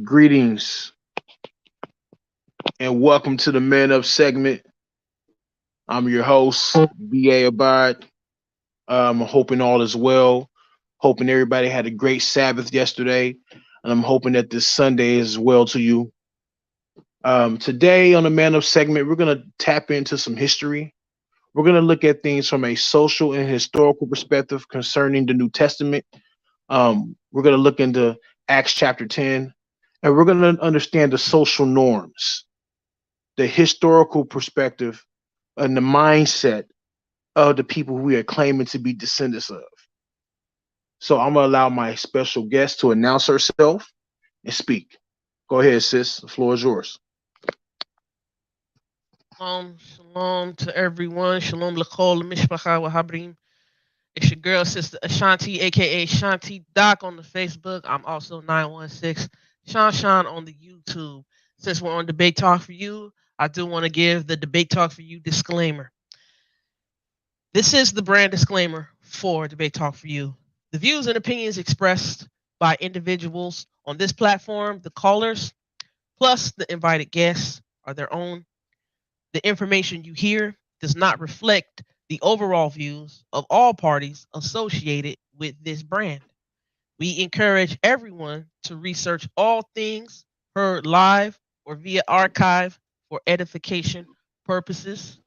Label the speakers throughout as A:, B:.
A: Greetings and welcome to the Man Up segment. I'm your host, BA Abad. Hoping all is well. Hoping everybody had a great Sabbath yesterday. And I'm hoping that this Sunday is well to you. Today on the Man Up segment, we're going to tap into some history. We're going to look at things from a social and historical perspective concerning the New Testament. We're going to look into Acts chapter 10, and we're going to understand the social norms, the historical perspective, and the mindset of the people who we are claiming to be descendants of. So I'm gonna allow my special guest to announce herself and speak. Go ahead, sis. The floor is yours.
B: Shalom to everyone. Shalom l'chol mishpacha wahabrim. It's your girl, sister Ashanti, aka Shanti Doc on the Facebook. I'm also 916 Shan on the YouTube. Since we're on Debate Talk for You, I do want to give the Debate Talk for You disclaimer. This is the brand disclaimer for Debate Talk for You. The views and opinions expressed by individuals on this platform, the callers, plus the invited guests, are their own. The information you hear does not reflect the overall views of all parties associated with this brand. We encourage everyone to research all things heard live or via archive for edification purposes.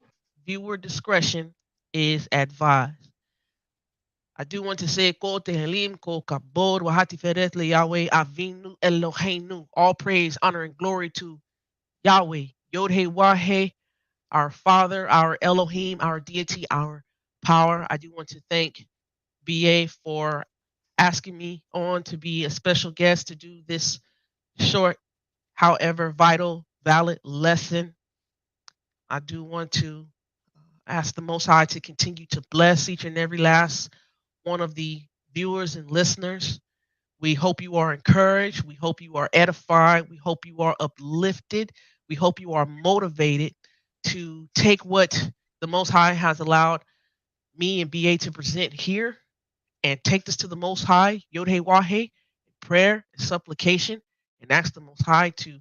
B: Viewer discretion is advised. I do want to say, Ko Tehelim, Ko Kabod, Wahati Feret Le Yahweh, Avinu Eloheinu. All praise, honor, and glory to Yahweh, Yod He Wah our Father, our Elohim, our deity, our power. I do want to thank BA for asking me on to be a special guest to do this short, however vital, valid lesson. I do want to ask the Most High to continue to bless each and every last one of the viewers and listeners. We hope you are encouraged. We hope you are edified. We hope you are uplifted. We hope you are motivated to take what the Most High has allowed me and BA to present here and take this to the Most High, Yod He Wahe, prayer and supplication, and ask the Most High to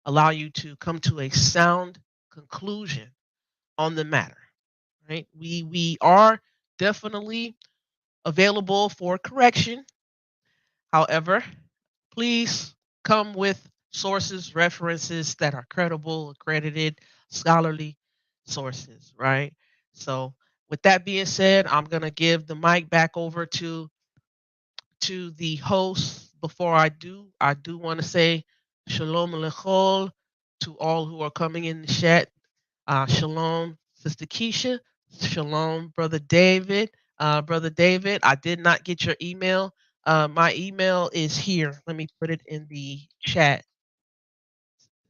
B: allow you to come to a sound conclusion on the matter. Right? We are definitely available for correction. However, please come with sources, references that are credible, accredited, scholarly sources, right? So, with that being said, I'm going to give the mic back over to the host. Before I do want to say shalom alechol to all who are coming in the chat. Shalom, Sister Keisha. Shalom, Brother David. Brother David, I did not get your email. My email is here. Let me put it in the chat.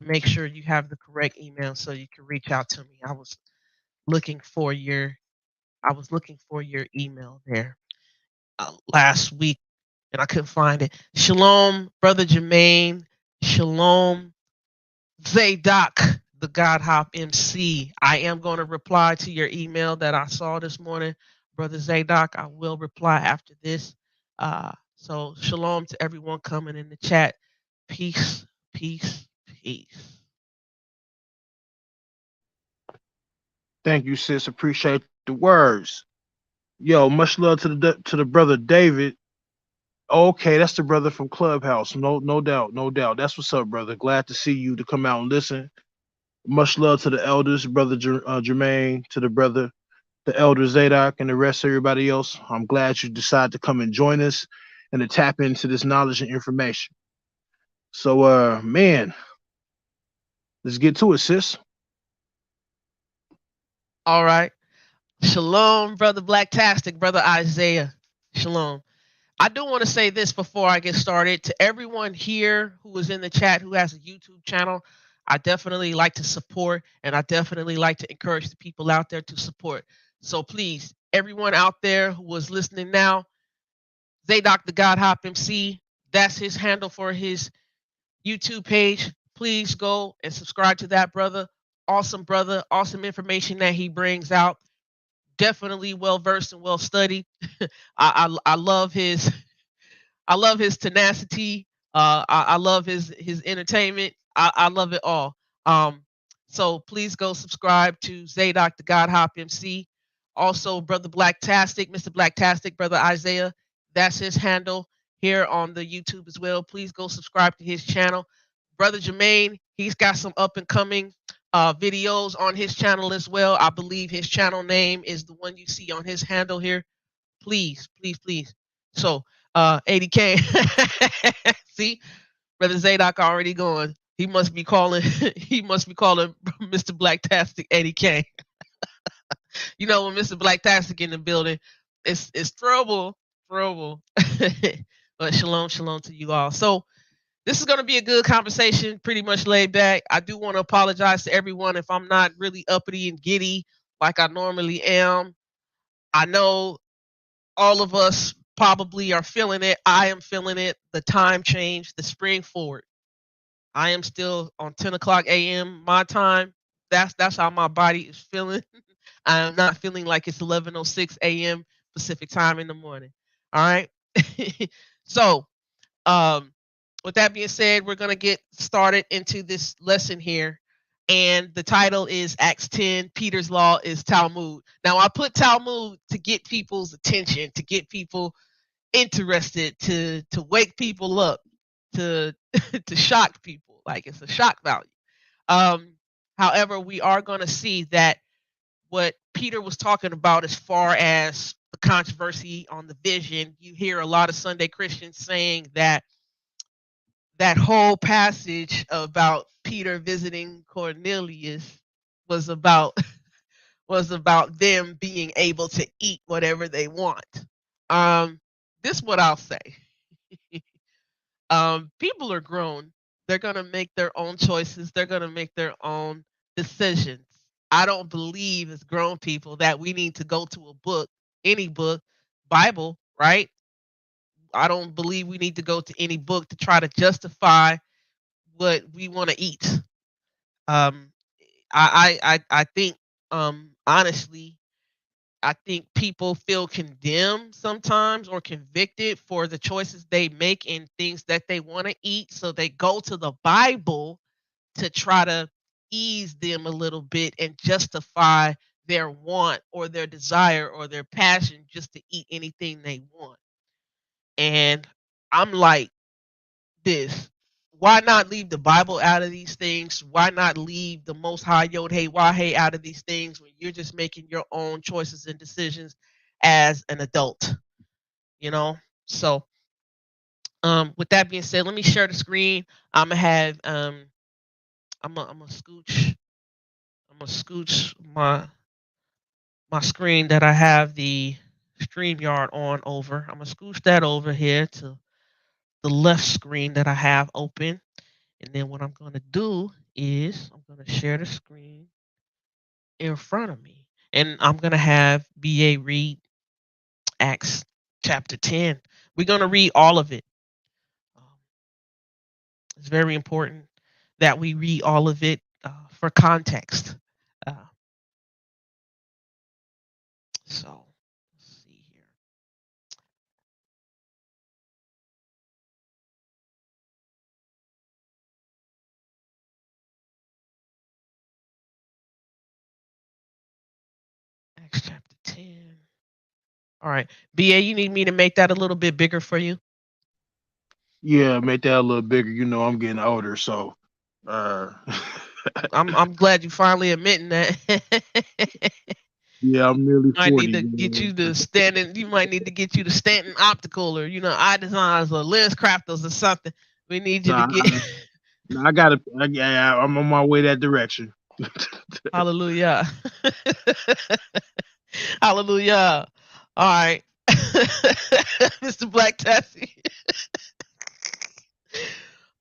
B: Make sure you have the correct email so you can reach out to me. Looking for your I was looking for your email there last week and I couldn't find it. Shalom, Brother Jermaine. Shalom, Zadok, the God Hop MC. I am going to reply to your email that I saw this morning, Brother Zadok. I will reply after this. So, shalom to everyone coming in the chat. Peace, peace, peace.
A: Thank you, sis. Appreciate the words. Yo, much love to the brother David. Okay, that's the brother from Clubhouse. No doubt, no doubt. That's what's up, brother. Glad to see you to come out and listen. Much love to the elders, brother Jermaine, to the brother, the elder Zadok, and the rest of everybody else. I'm glad you decided to come and join us and to tap into this knowledge and information. So, man, let's get to it, sis.
B: All right. Shalom, Brother Blacktastic, Brother Isaiah. Shalom. I do want to say this before I get started. To everyone here who is in the chat who has a YouTube channel, I definitely like to support and I definitely like to encourage the people out there to support. So please, everyone out there who is listening now, Zadok the God Hop MC, that's his handle for his YouTube page. Please go and subscribe to that brother, awesome information that he brings out. Definitely well versed and well studied. I love his tenacity, I love his entertainment. I love it all. Um, so please go subscribe to Zadok the God Hop MC. Also, Brother Blacktastic, Mr. Blacktastic, Brother Isaiah. That's his handle here on the YouTube as well. Please go subscribe to his channel. Brother Jermaine, he's got some up and coming videos on his channel as well. I believe his channel name is the one you see on his handle here. Please, please, please. So, 80K. See, Brother Zadok already going. He must be calling. He must be calling Mr. Blacktastic 80K. You know, when Mr. Blacktastic in the building, it's trouble, trouble. But shalom, shalom to you all. So this is going to be a good conversation, pretty much laid back. I do want to apologize to everyone if I'm not really uppity and giddy like I normally am. I know all of us probably are feeling it. I am feeling it. The time change, the spring forward. I am still on 10 o'clock a.m. my time. That's how my body is feeling. I am not feeling like it's 11:06 a.m. Pacific time in the morning. All right. So, um, with that being said, we're gonna get started into this lesson here, and the title is Acts 10. Peter's Law is Talmud. Now, I put Talmud to get people's attention, to get people interested, to wake people up, to to shock people. Like it's a shock value. Um, However, we are going to see that what Peter was talking about as far as the controversy on the vision, you hear a lot of Sunday Christians saying that that whole passage about Peter visiting Cornelius was about was about them being able to eat whatever they want. Um, this is what I'll say. People are grown. They're gonna make their own choices. They're gonna make their own decisions. I don't believe as grown people that we need to go to a book, any book, Bible, right? I don't believe we need to go to any book to try to justify what we want to eat. Um, I think honestly, I think people feel condemned sometimes or convicted for the choices they make and things that they want to eat. So they go to the Bible to try to ease them a little bit and justify their want or their desire or their passion just to eat anything they want. And I'm like this. Why not leave the Bible out of these things? Why not leave the Most High Yod Hey Wah Hey out of these things when you're just making your own choices and decisions as an adult? You know. So, with that being said, let me share the screen. I'm gonna have I'm gonna scooch my screen that I have the StreamYard on over. I'm gonna scooch that over here to the left screen that I have open. And then what I'm going to do is I'm going to share the screen in front of me. And I'm going to have BA read Acts chapter 10. We're going to read all of it. Um, it's very important that we read all of it for context. Uh, so, let's see here. Acts chapter 10. All right. BA, you need me to make that a little bit bigger for you?
A: Yeah, make that a little bigger. You know, I'm getting older, so uh
B: I'm glad you finally admitting that.
A: yeah, I'm nearly
B: Might
A: 40.
B: need to get you to Stanton. You might need to get you to Stanton Optical or Eye Designs or Lens Crafters or something. We need you to
A: Nah,
B: get.
A: I gotta. Yeah, I'm on my way that direction.
B: Hallelujah. Hallelujah. All right, Mr. Black Tassie.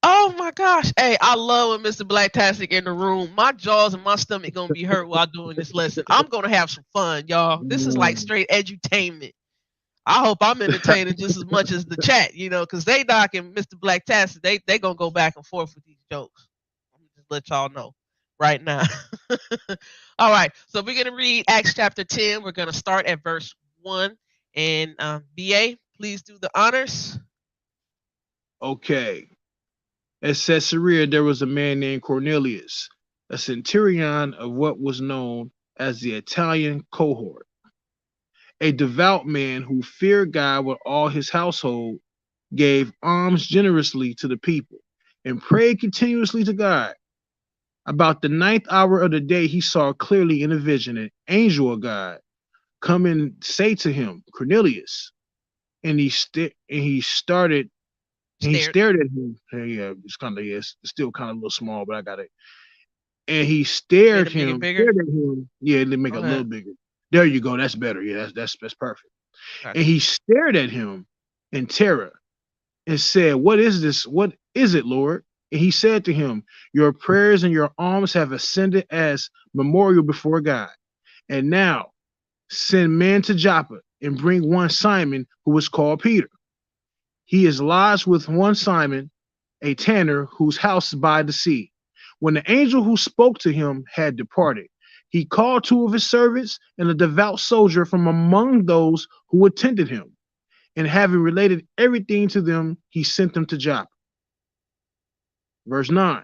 B: Oh my gosh. Hey, I love when Mr. Black Tastic in the room. My jaws and my stomach gonna be hurt while doing this lesson. I'm gonna have some fun, y'all. This is like straight edutainment. I hope I'm entertaining just as much as the chat, because they and Mr. Black Tastic, they gonna go back and forth with these jokes. I'm gonna just let y'all know right now. All right, so we're gonna read Acts chapter 10. We're gonna start at verse 1. And BA, please do the honors.
A: Okay. At Caesarea there was a man named Cornelius, a centurion of what was known as the Italian cohort, a devout man who feared God with all his household, gave alms generously to the people, and prayed continuously to God. About the ninth hour of the day, he saw clearly in a vision an angel of God come and say to him, Cornelius. And he started and he
B: Stared.
A: stared at him. Hey, yeah, it's kind of, yeah, it's still kind of a little small, but I got it. And he
B: You had to make it bigger.
A: stared at him. Yeah, let me make
B: Go
A: it a little
B: ahead.
A: bigger. There you go. That's better. Yeah, that's perfect. And
B: Gotcha.
A: he stared at him in terror and said, "What is this? What is it, Lord?" And he said to him, "Your prayers and your alms have ascended as memorial before God. And now send men to Joppa and bring one Simon who is called Peter. He is lodged with one Simon, a tanner whose house is by the sea." When the angel who spoke to him had departed, he called two of his servants and a devout soldier from among those who attended him. And having related everything to them, he sent them to Joppa. Verse 9.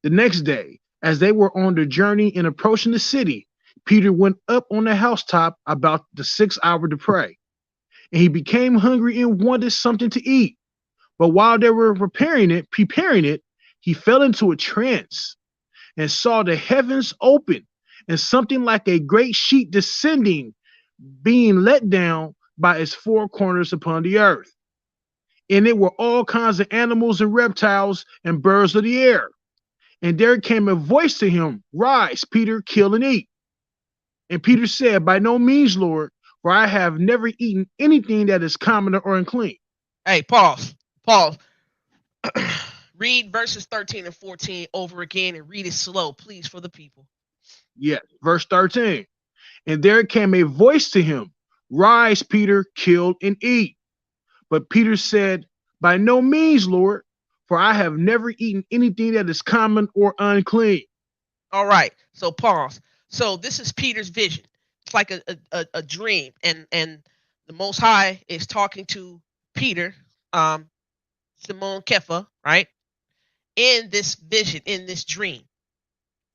A: The next day, as they were on their journey and approaching the city, Peter went up on the housetop about the sixth hour to pray. And he became hungry and wanted something to eat. But while they were preparing it, he fell into a trance and saw the heavens open and something like a great sheet descending, being let down by its four corners upon the earth. And it were all kinds of animals and reptiles and birds of the air. And there came a voice to him, Rise, Peter, kill and eat. And Peter said, By no means, Lord, for I have never eaten anything that is common or unclean.
B: Hey, pause. Pause. Read verses 13 and 14 over again and read it slow, please, for the people.
A: Yes, verse 13. And there came a voice to him, Rise, Peter, kill and eat. But Peter said, By no means, Lord, for I have never eaten anything that is common or unclean.
B: All right. So pause. So this is Peter's vision. It's like a dream, and the Most High is talking to Peter, Simon Kepha, right? In this vision, in this dream,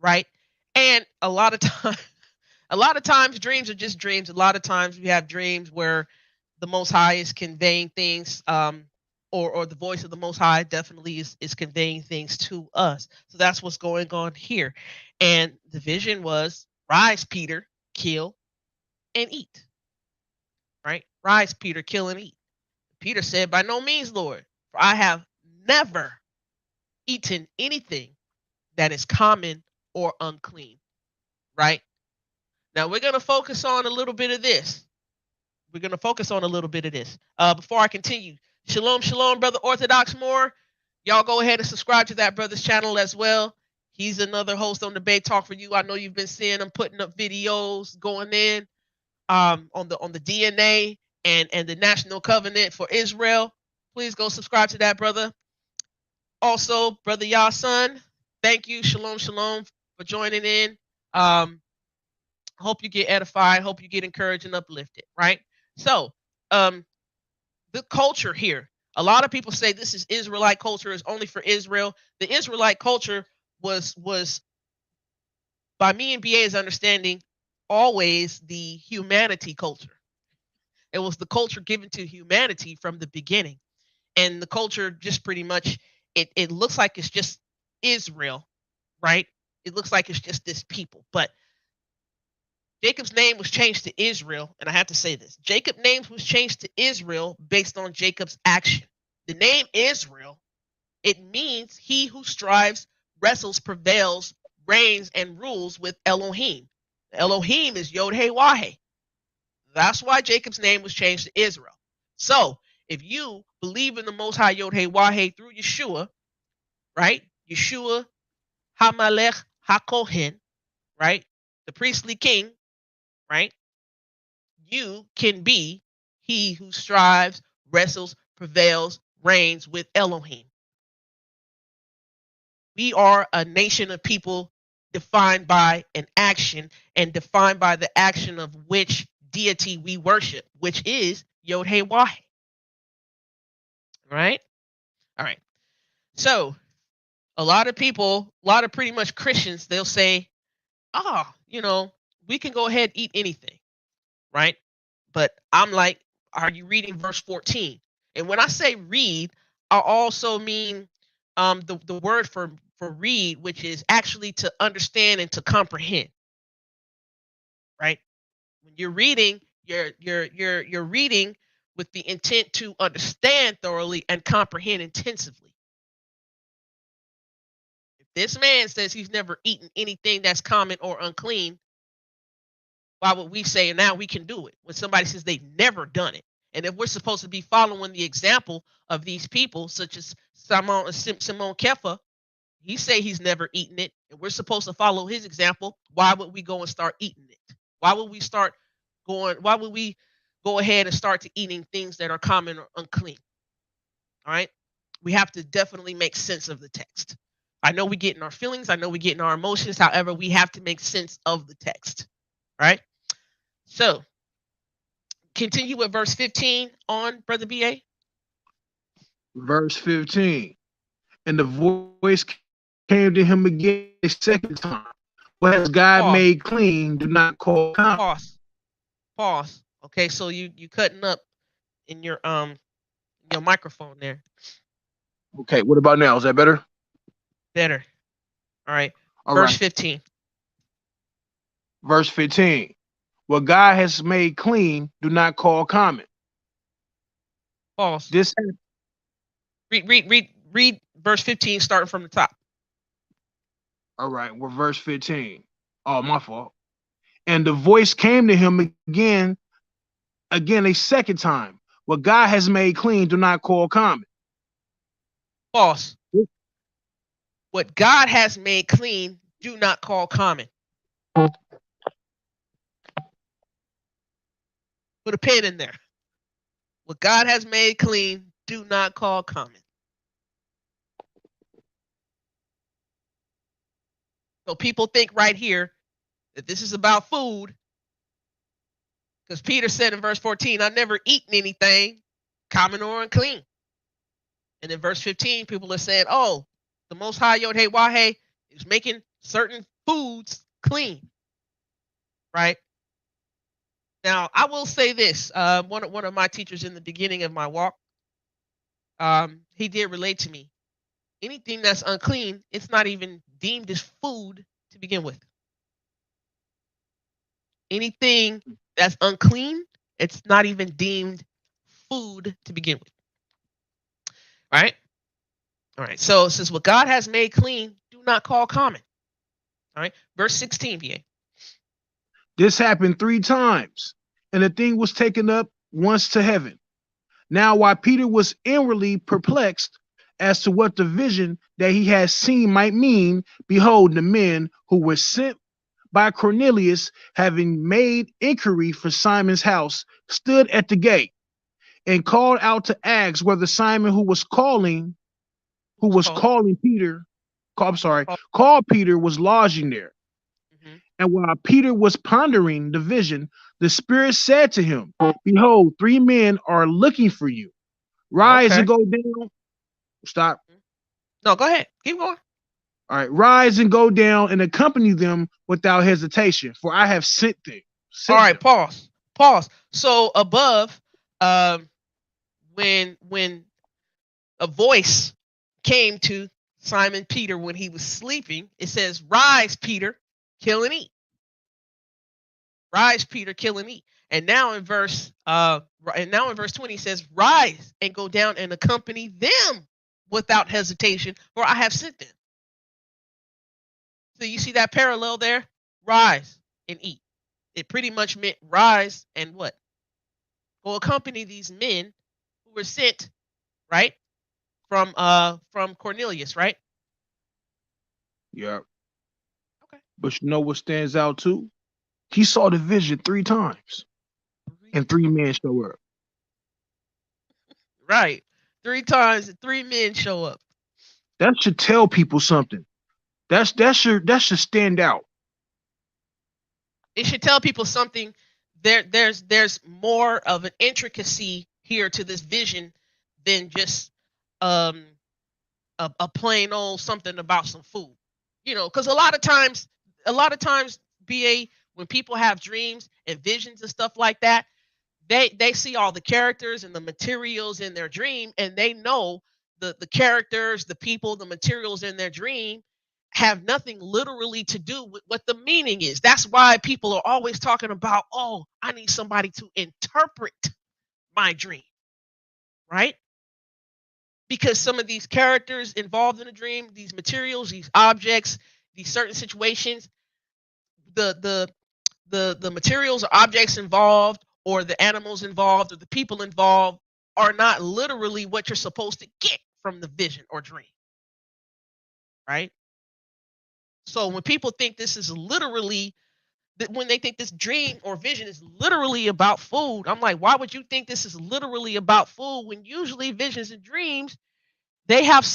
B: right? And a lot of time, a lot of times dreams are just dreams. A lot of times we have dreams where the Most High is conveying things, or the voice of the Most High definitely is conveying things to us. So that's what's going on here. And the vision was, Rise, Peter, kill and eat. Right? Rise, Peter, kill and eat. Peter said, By no means, Lord, for I have never eaten anything that is common or unclean. Right? Now we're going to focus on a little bit of this. We're going to focus on a little bit of this. Before I continue, shalom, shalom, brother Orthodox Moore. Y'all go ahead and subscribe to that brother's channel as well. He's another host on Debate Talk for You. I know you've been seeing him putting up videos going in on the DNA and the National Covenant for Israel. Please go subscribe to that brother. Also, brother Yasun, thank you, shalom, shalom, for joining in. Hope you get edified. Hope you get encouraged and uplifted. Right. So, the culture here. A lot of people say this is Israelite culture, is only for Israel. The Israelite culture was by me and BA's understanding always the humanity culture. It was the culture given to humanity from the beginning. And the culture just pretty much it looks like it's just Israel, right? It looks like it's just this people. But Jacob's name was changed to Israel, and I have to say this. Jacob's name was changed to Israel based on Jacob's action. The name Israel, it means he who strives, wrestles, prevails, reigns, and rules with Elohim. Elohim is Yod He Wahe. That's why Jacob's name was changed to Israel. So, if you believe in the Most High Yod He Wahe through Yeshua, right? Yeshua Hamalech HaKohen, right? The priestly king, right? You can be he who strives, wrestles, prevails, reigns with Elohim. We are a nation of people defined by an action and defined by the action of which deity we worship, which is Yod He Wahe. Right? All right. So A lot of people, a lot of pretty much Christians, they'll say, we can go ahead and eat anything, right? But I'm like, are you reading verse 14? And when I say read, I also mean the word for read, which is actually to understand and to comprehend, right? When you're reading, you're reading with the intent to understand thoroughly and comprehend intensively. If this man says he's never eaten anything that's common or unclean, why would we say now we can do it when somebody says they've never done it? And if we're supposed to be following the example of these people, such as Simon Kefa, he say he's never eaten it, and we're supposed to follow his example. Why would we go and start eating it? Why would we start going? Why would we go ahead and start to eating things that are common or unclean? All right, we have to definitely make sense of the text. I know we get in our feelings. I know we get in our emotions. However, we have to make sense of the text. All right. So continue with verse 15 on, Brother BA.
A: Verse 15. And the voice came to him again a second time. What has God
B: Pause.
A: made clean, do not call common.
B: Pause. Okay, so you cutting up in your microphone there.
A: Okay, what about now? Is that better?
B: Better. All right.
A: All
B: verse
A: right.
B: 15.
A: Verse 15. What God has made clean, do not call common.
B: Pause.
A: This
B: read verse 15 starting from the top.
A: All right, we're verse 15. Oh, my fault. And the voice came to him again a second time. What God has made clean, do not call common.
B: Pause. What God has made clean, do not call common. Put a pin in there. What God has made clean, do not call common. So people think right here that this is about food, because Peter said in verse 14, I've never eaten anything common or unclean. And in verse 15, people are saying, oh, the Most High Yod Hey Wah is making certain foods clean, right? Now, I will say this. One of my teachers in the beginning of my walk, he did relate to me. Anything that's unclean, it's not even deemed as food to begin with. Anything that's unclean, it's not even deemed food to begin with. All right? All right. So it says, what God has made clean, do not call common. All right. Verse 16, BA.
A: This happened 3 times, and the thing was taken up once to heaven. Now, while Peter was inwardly perplexed as to what the vision that he had seen might mean, behold, the men who were sent by Cornelius, having made inquiry for Simon's house, stood at the gate and called out to ask whether Simon, who was calling Peter, called Peter, was lodging there. Mm-hmm. And while Peter was pondering the vision, the Spirit said to him, behold, 3 men are looking for you. Rise and go down. Stop.
B: No, go ahead. Keep going.
A: All right. Rise and go down and accompany them without hesitation, for I have sent them.
B: All right. Pause. So above, when a voice came to Simon Peter when he was sleeping, it says, rise, Peter, kill and eat. Rise, Peter, kill and eat. And now in verse 20 says, rise and go down and accompany them without hesitation, for I have sent them. So you see that parallel there? Rise and eat. It pretty much meant rise and what? Go accompany these men who were sent, right? From Cornelius, right?
A: Yeah. Okay. But you know what stands out too? He saw the vision 3 times. And 3 men show up.
B: Right. 3 times and 3 men show up.
A: That should tell people something. That should stand out.
B: It should tell people something. There's more of an intricacy here to this vision than just a plain old something about some food. Because a lot of times, BA, when people have dreams and visions and stuff like that, they see all the characters and the materials in their dream, and they know the characters, the people, the materials in their dream have nothing literally to do with what the meaning is. That's why people are always talking about, oh, I need somebody to interpret my dream, right? Because some of these characters involved in the dream, these materials, these objects, these certain situations, the the materials or objects involved, or the animals involved, or the people involved are not literally what you're supposed to get from the vision or dream, right? So when people think this is literally, that when they think this dream or vision is literally about food, I'm like, why would you think this is literally about food when usually visions and dreams, they have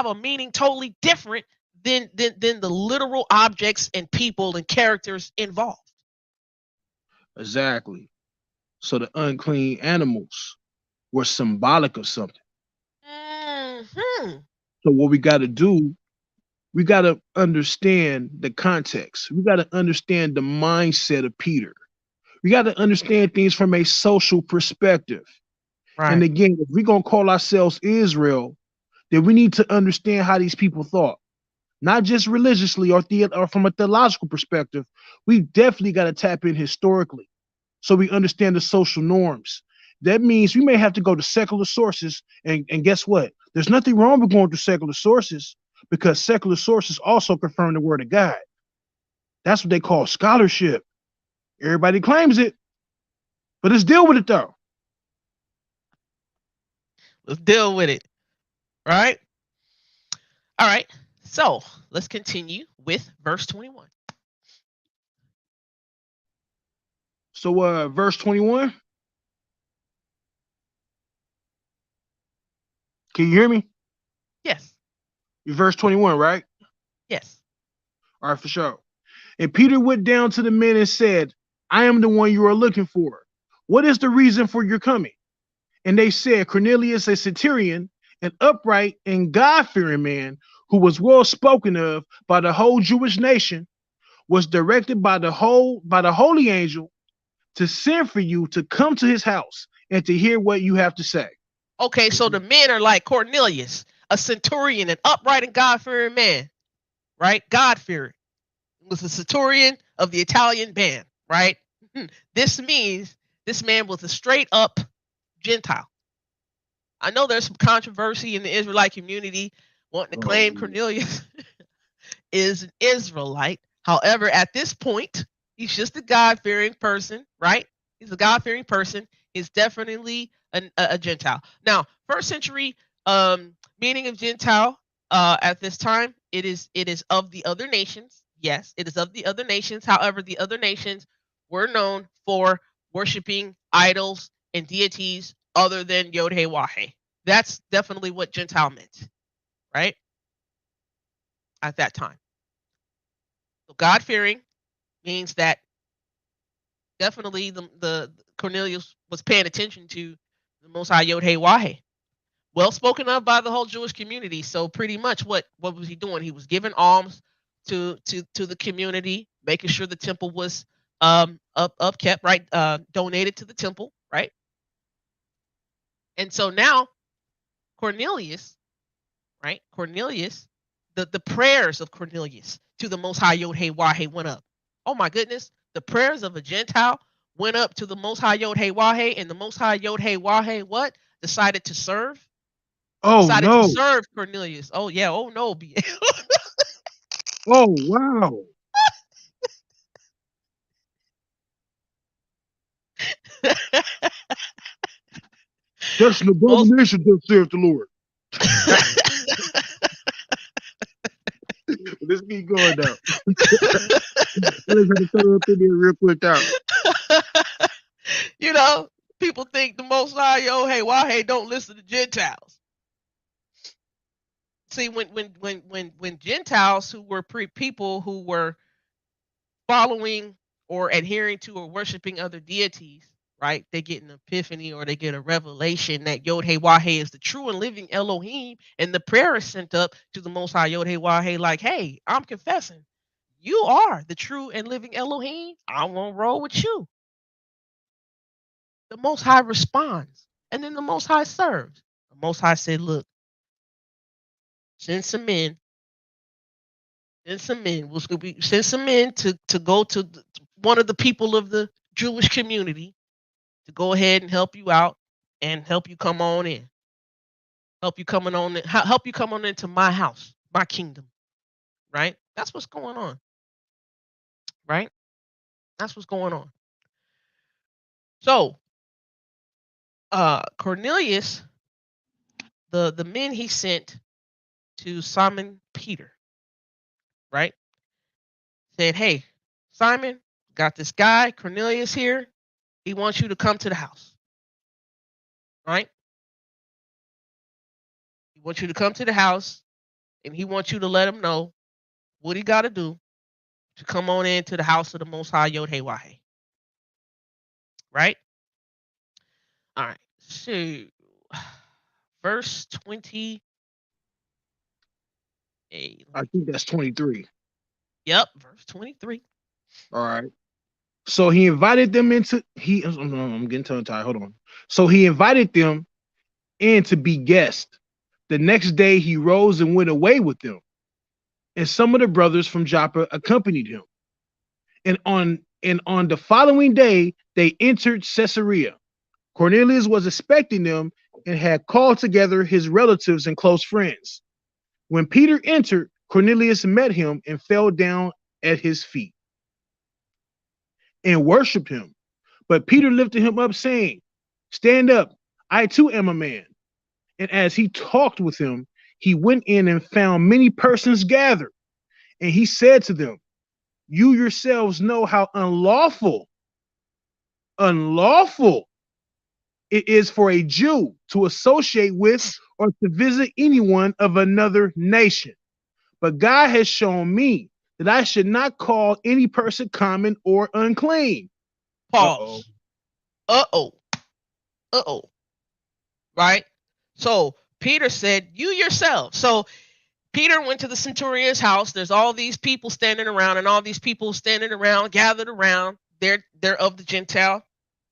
B: a meaning totally different than the literal objects and people and characters involved.
A: Exactly. So the unclean animals were symbolic of something.
B: Hmm.
A: So what we got to do, we got to understand the context. We got to understand the mindset of Peter. We got to understand things from a social perspective. And
B: Right.
A: again, if we're going to call ourselves Israel, then we need to understand how these people thought, not just religiously or from a theological perspective. We definitely got to tap in historically so we understand the social norms. That means we may have to go to secular sources. And guess what? There's nothing wrong with going to secular sources because secular sources also confirm the word of God. That's what they call scholarship. Everybody claims it, but let's deal with it though.
B: Let's deal with it. Right. All right. So let's continue with verse 21.
A: So verse 21, can you hear me?
B: Yes.
A: Verse 21, right?
B: Yes.
A: All right, for sure. And Peter went down to the men and said, I am the one you are looking for. What is the reason for your coming? And they said, Cornelius, a centurion, an upright and God-fearing man, who was well spoken of by the whole Jewish nation, was directed by the holy angel to send for you to come to his house and to hear what you have to say.
B: Okay. So the men are like Cornelius, a centurion, an upright and God fearing man, right? God fearing. Was a centurion of the Italian band, right? This means this man was a straight up Gentile. I know there's some controversy in the Israelite community wanting to
A: Oh,
B: claim Cornelius is an Israelite. However, at this point, he's just a God fearing person, right? He's a God fearing person. He's definitely a Gentile. Now, first century meaning of Gentile at this time, it is of the other nations. Yes, it is of the other nations. However, the other nations were known for worshiping idols and deities other than Yod He Wahe. That's definitely what Gentile meant, right? At that time. So God fearing means that definitely the Cornelius was paying attention to the Most High Yod He Wahe. Well spoken of by the whole Jewish community. So pretty much what was he doing? He was giving alms to the community, making sure the temple was up kept, right? Donated to the temple, right? And so now Cornelius, right? Cornelius, the prayers of Cornelius to the Most High Yod He Wahe went up. Oh my goodness, the prayers of a Gentile went up to the Most High Yod He Wahe, and the Most High Yod He Wahe what? Decided to serve.
A: oh
B: Decided to
A: no.
B: serve Cornelius. Oh yeah. Oh no.
A: Oh wow. That's an
B: Most.
A: abomination, thus saith the Lord. Let's keep going now. Let's have to throw up in there real quick out.
B: you know, people think the Most High Yod He Wahe don't listen to Gentiles. See, when Gentiles who were people who were following or adhering to or worshiping other deities, right? They get an epiphany or they get a revelation that Yod Hey Wah Hey is the true and living Elohim, and the prayer is sent up to the Most High Yod Hey Wah Hey, like, hey, I'm confessing, you are the true and living Elohim. I won't roll with you. The Most High responds, and then the Most High serves. The Most High said, look, send some men, send some men. Send some men to go to one of the people of the Jewish community to go ahead and help you out and help you come on in. Help you come on into my house, my kingdom, right? That's what's going on, right? That's what's going on. So, Cornelius, the men he sent to Simon Peter, right? Said, "Hey, Simon, got this guy Cornelius here. He wants you to come to the house, right? He wants you to come to the house, and he wants you to let him know what he got to do to come on into the house of the Most High Yod Hey Wah Hey, right? All right. So, verse 28.
A: I think that's 23.
B: Yep, verse 23.
A: All right. So he invited them into I'm getting tongue tied. Hold on. So he invited them in to be guests. The next day he rose and went away with them. And some of the brothers from Joppa accompanied him. And on the following day they entered Caesarea. Cornelius was expecting them and had called together his relatives and close friends. When Peter entered, Cornelius met him and fell down at his feet and worshiped him. But Peter lifted him up, saying, stand up, I too am a man. And as he talked with him, he went in and found many persons gathered. And he said to them, you yourselves know how unlawful it is for a Jew to associate with or to visit anyone of another nation. But God has shown me that I should not call any person common or unclean. Uh-oh.
B: Pause. Uh oh. Uh oh. Right? So Peter said, you yourself. So Peter went to the centurion's house. There's all these people standing around, and all these people standing around, gathered around. They're of the Gentile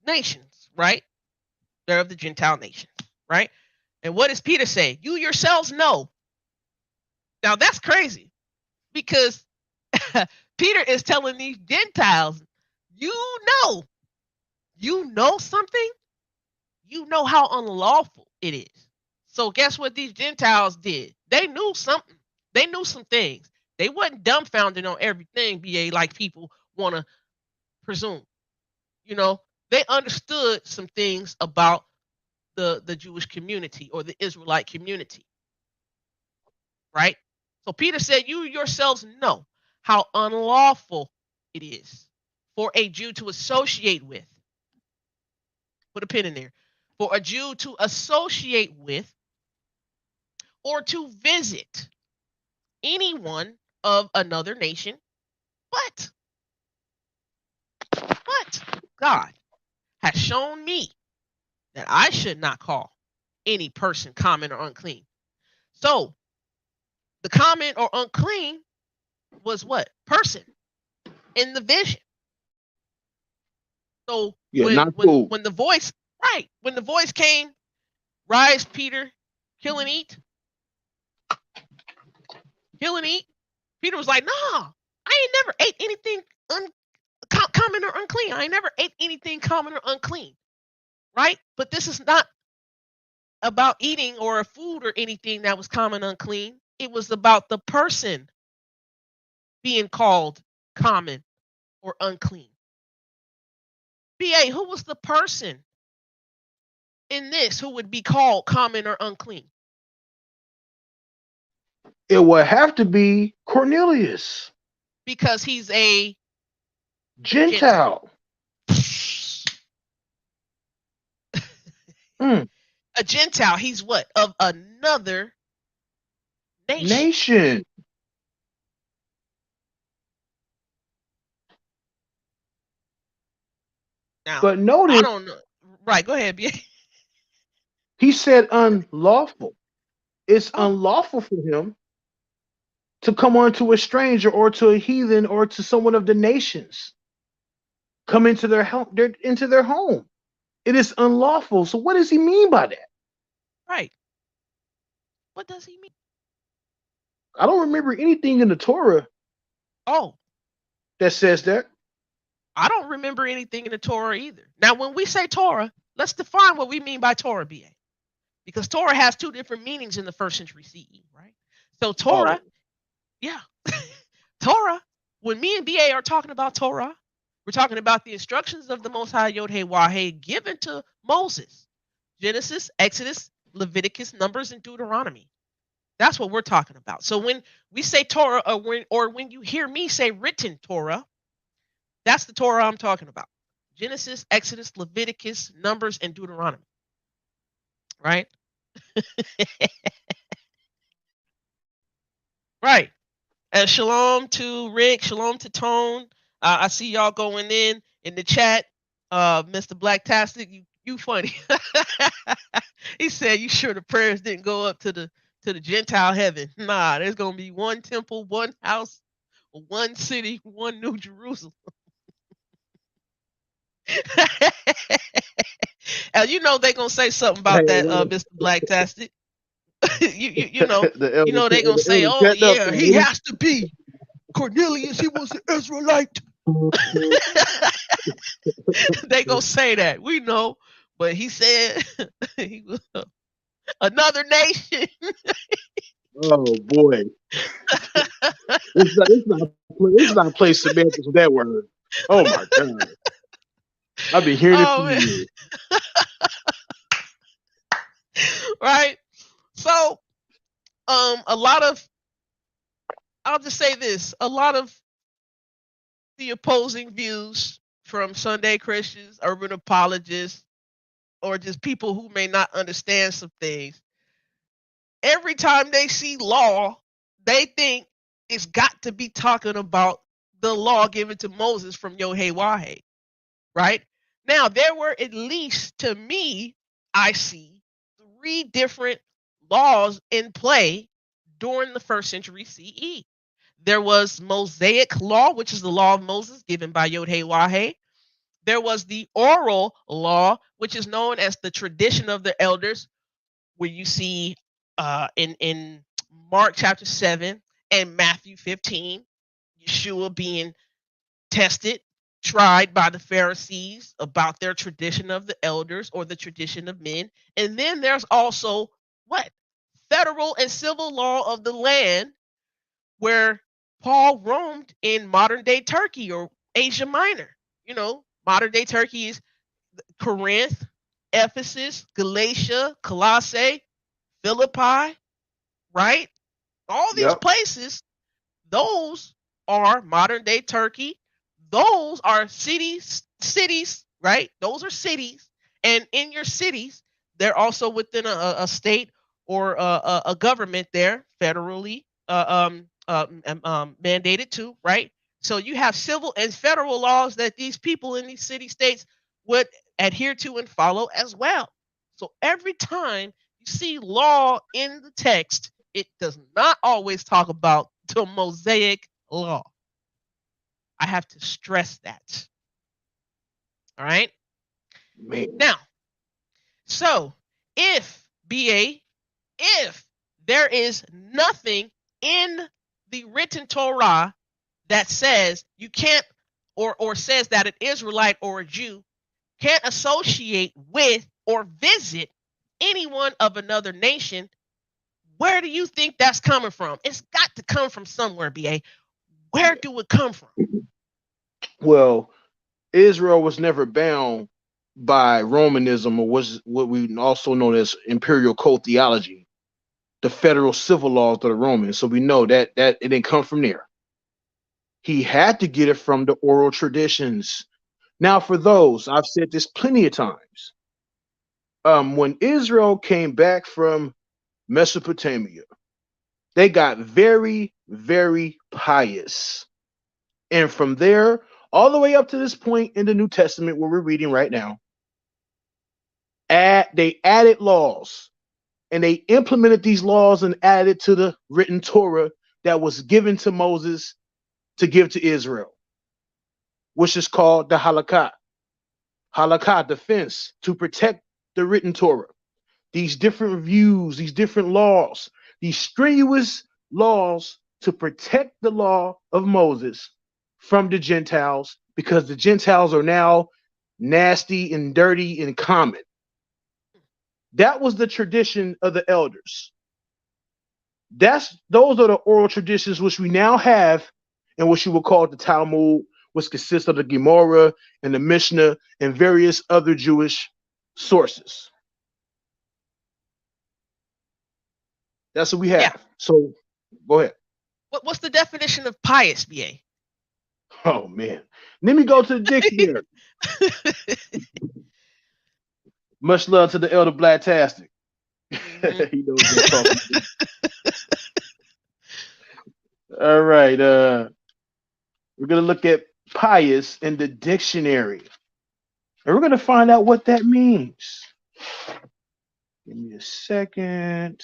B: nations, right? They're of the Gentile nations, right? And what does Peter say? You yourselves know. Now that's crazy because Peter is telling these Gentiles, you know, you know something, you know how unlawful it is. So guess what these Gentiles did? They knew something. They knew some things. They wasn't dumbfounded on everything, BA, like people want to presume. You know, they understood some things about the Jewish community or the Israelite community, right? So Peter said, you yourselves know how unlawful it is for a Jew to associate with. Put a pin in there. For a Jew to associate with or to visit anyone of another nation, but God has shown me that I should not call any person common or unclean. So the common or unclean was what? Person in the vision. So
A: Yeah, not cool.
B: when the voice, right, when the voice came, rise Peter, kill and eat, kill and eat. Peter was like, nah, I ain't never ate anything common or unclean. I ain't never ate anything common or unclean, right? But this is not about eating or a food or anything that was common or unclean. It was about the person being called common or unclean. BA, who was the person in this who would be called common or unclean?
A: It would have to be Cornelius,
B: Because he's a Gentile.
A: Gentile. Mm.
B: A Gentile, he's what? Of another nation.
A: Nation.
B: Now,
A: But
B: I
A: notice
B: don't know. Right, go ahead, BA.
A: he said unlawful. It's
B: Oh,
A: unlawful for him to come onto a stranger or to a heathen or to someone of the nations, come into their home, into their home. It is unlawful. So what does he mean by that?
B: right. What does he mean?
A: I don't remember anything in the Torah
B: Oh,
A: that says that.
B: I don't remember anything in the Torah either. Now, when we say Torah, let's define what we mean by Torah, BA. Because Torah has two different meanings in the first century CE, right? So
A: Oh,
B: Torah, yeah, Torah. When me and BA are talking about Torah, we're talking about the instructions of the Most High Yod Hey Wah Hey given to Moses. Genesis, Exodus, Leviticus, Numbers, and Deuteronomy. That's what we're talking about. So when we say Torah, or when you hear me say written Torah, that's the Torah I'm talking about. Genesis, Exodus, Leviticus, Numbers, and Deuteronomy. Right? Right. And shalom to Rick, shalom to Tone. I see y'all going in the chat. Mr. Blacktastic, you funny. He said, "You sure the prayers didn't go up to the Gentile heaven? Nah, there's gonna be one temple, one house, one city, one New Jerusalem." And you know they gonna say something
A: hey,
B: about that, Mr. Blacktastic. You know they gonna
A: the
B: say,
A: elder
B: "Oh
A: cutting up
B: yeah,
A: there.
B: he has to be Cornelius. He was an Israelite." They gonna say that. We know, but he said he was another nation.
A: Oh boy, it's not place semantics with that word. Oh my god, I've been hearing it for
B: Oh man,
A: years.
B: right? So, a lot of I'll just say this: a lot of the opposing views from Sunday Christians, urban apologists, or just people who may not understand some things. Every time they see law, they think it's got to be talking about the law given to Moses from Yohei Wahe, right? Now, there were at least, to me, I see three different laws in play during the first century CE. There was Mosaic law, which is the law of Moses given by Yod-Heh Wahe. There was the oral law, which is known as the tradition of the elders, where you see in Mark chapter 7 and Matthew 15, Yeshua being tested, tried by the Pharisees about their tradition of the elders or the tradition of men. And then there's also what? Federal and civil law of the land, where Paul roamed in modern day Turkey or Asia Minor. Modern day Turkey is Corinth, Ephesus, Galatia, Colossae, Philippi, right? All these
A: Yep.
B: places, those are modern day Turkey. Those are cities, right? Those are cities. And in your cities, they're also within a state or a government there, federally mandated to, right? So you have civil and federal laws that these people in these city states would adhere to and follow as well. So every time you see law in the text, it does not always talk about the Mosaic law. I have to stress that. All right.
A: Man,
B: Now, so if BA, if there is nothing in the written Torah that says you can't, or says that an Israelite or a Jew can't associate with or visit anyone of another nation, where do you think that's coming from? It's got to come from somewhere, BA. Where do it come from?
A: well, Israel was never bound by Romanism, or was what we also know as imperial code theology, the federal civil laws of the Romans. So we know that it didn't come from there. He had to get it from the oral traditions. Now, for those, I've said this plenty of times. When Israel came back from Mesopotamia, they got very, very pious. And from there, all the way up to this point in the New Testament where we're reading right now, they added laws and they implemented these laws and added to the written Torah that was given to Moses to give to Israel, which is called the halakha. Halakha, defense, to protect the written Torah. These different views, these different laws, these strenuous laws to protect the law of Moses from the Gentiles, because the Gentiles are now nasty and dirty and common. That was the tradition of the elders. Those are the oral traditions which we now have and which you will call the Talmud, which consists of the Gemara and the Mishnah and various other Jewish sources. That's what we have.
B: Yeah.
A: So go ahead.
B: What's the definition of pious, BA?
A: Oh man. Let me go to the dictionary. Much love to the elder Blacktastic. He knows what I'm talking about. All right. We're gonna look at pious in the dictionary. And we're gonna find out what that means. Give me a second.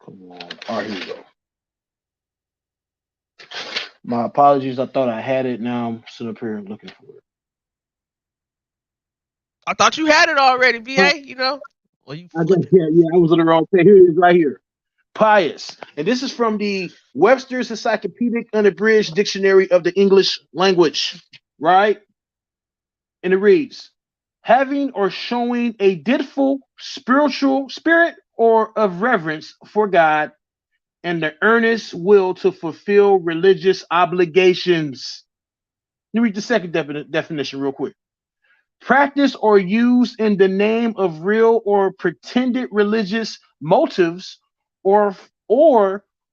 A: Come on. All right, here we go. My apologies. I thought I had it. Now I'm sitting up here looking for it.
B: I thought you had it already, BA. You know, well, you flipping.
A: Yeah, I was on the wrong page. Here it is, right here. Pious, and this is from the Webster's Encyclopedic Unabridged Dictionary of the English Language, right? And it reads, having or showing a deadful spiritual spirit or of reverence for God and the earnest will to fulfill religious obligations. Let me read the second definition real quick. Practice or use in the name of real or pretended religious motives or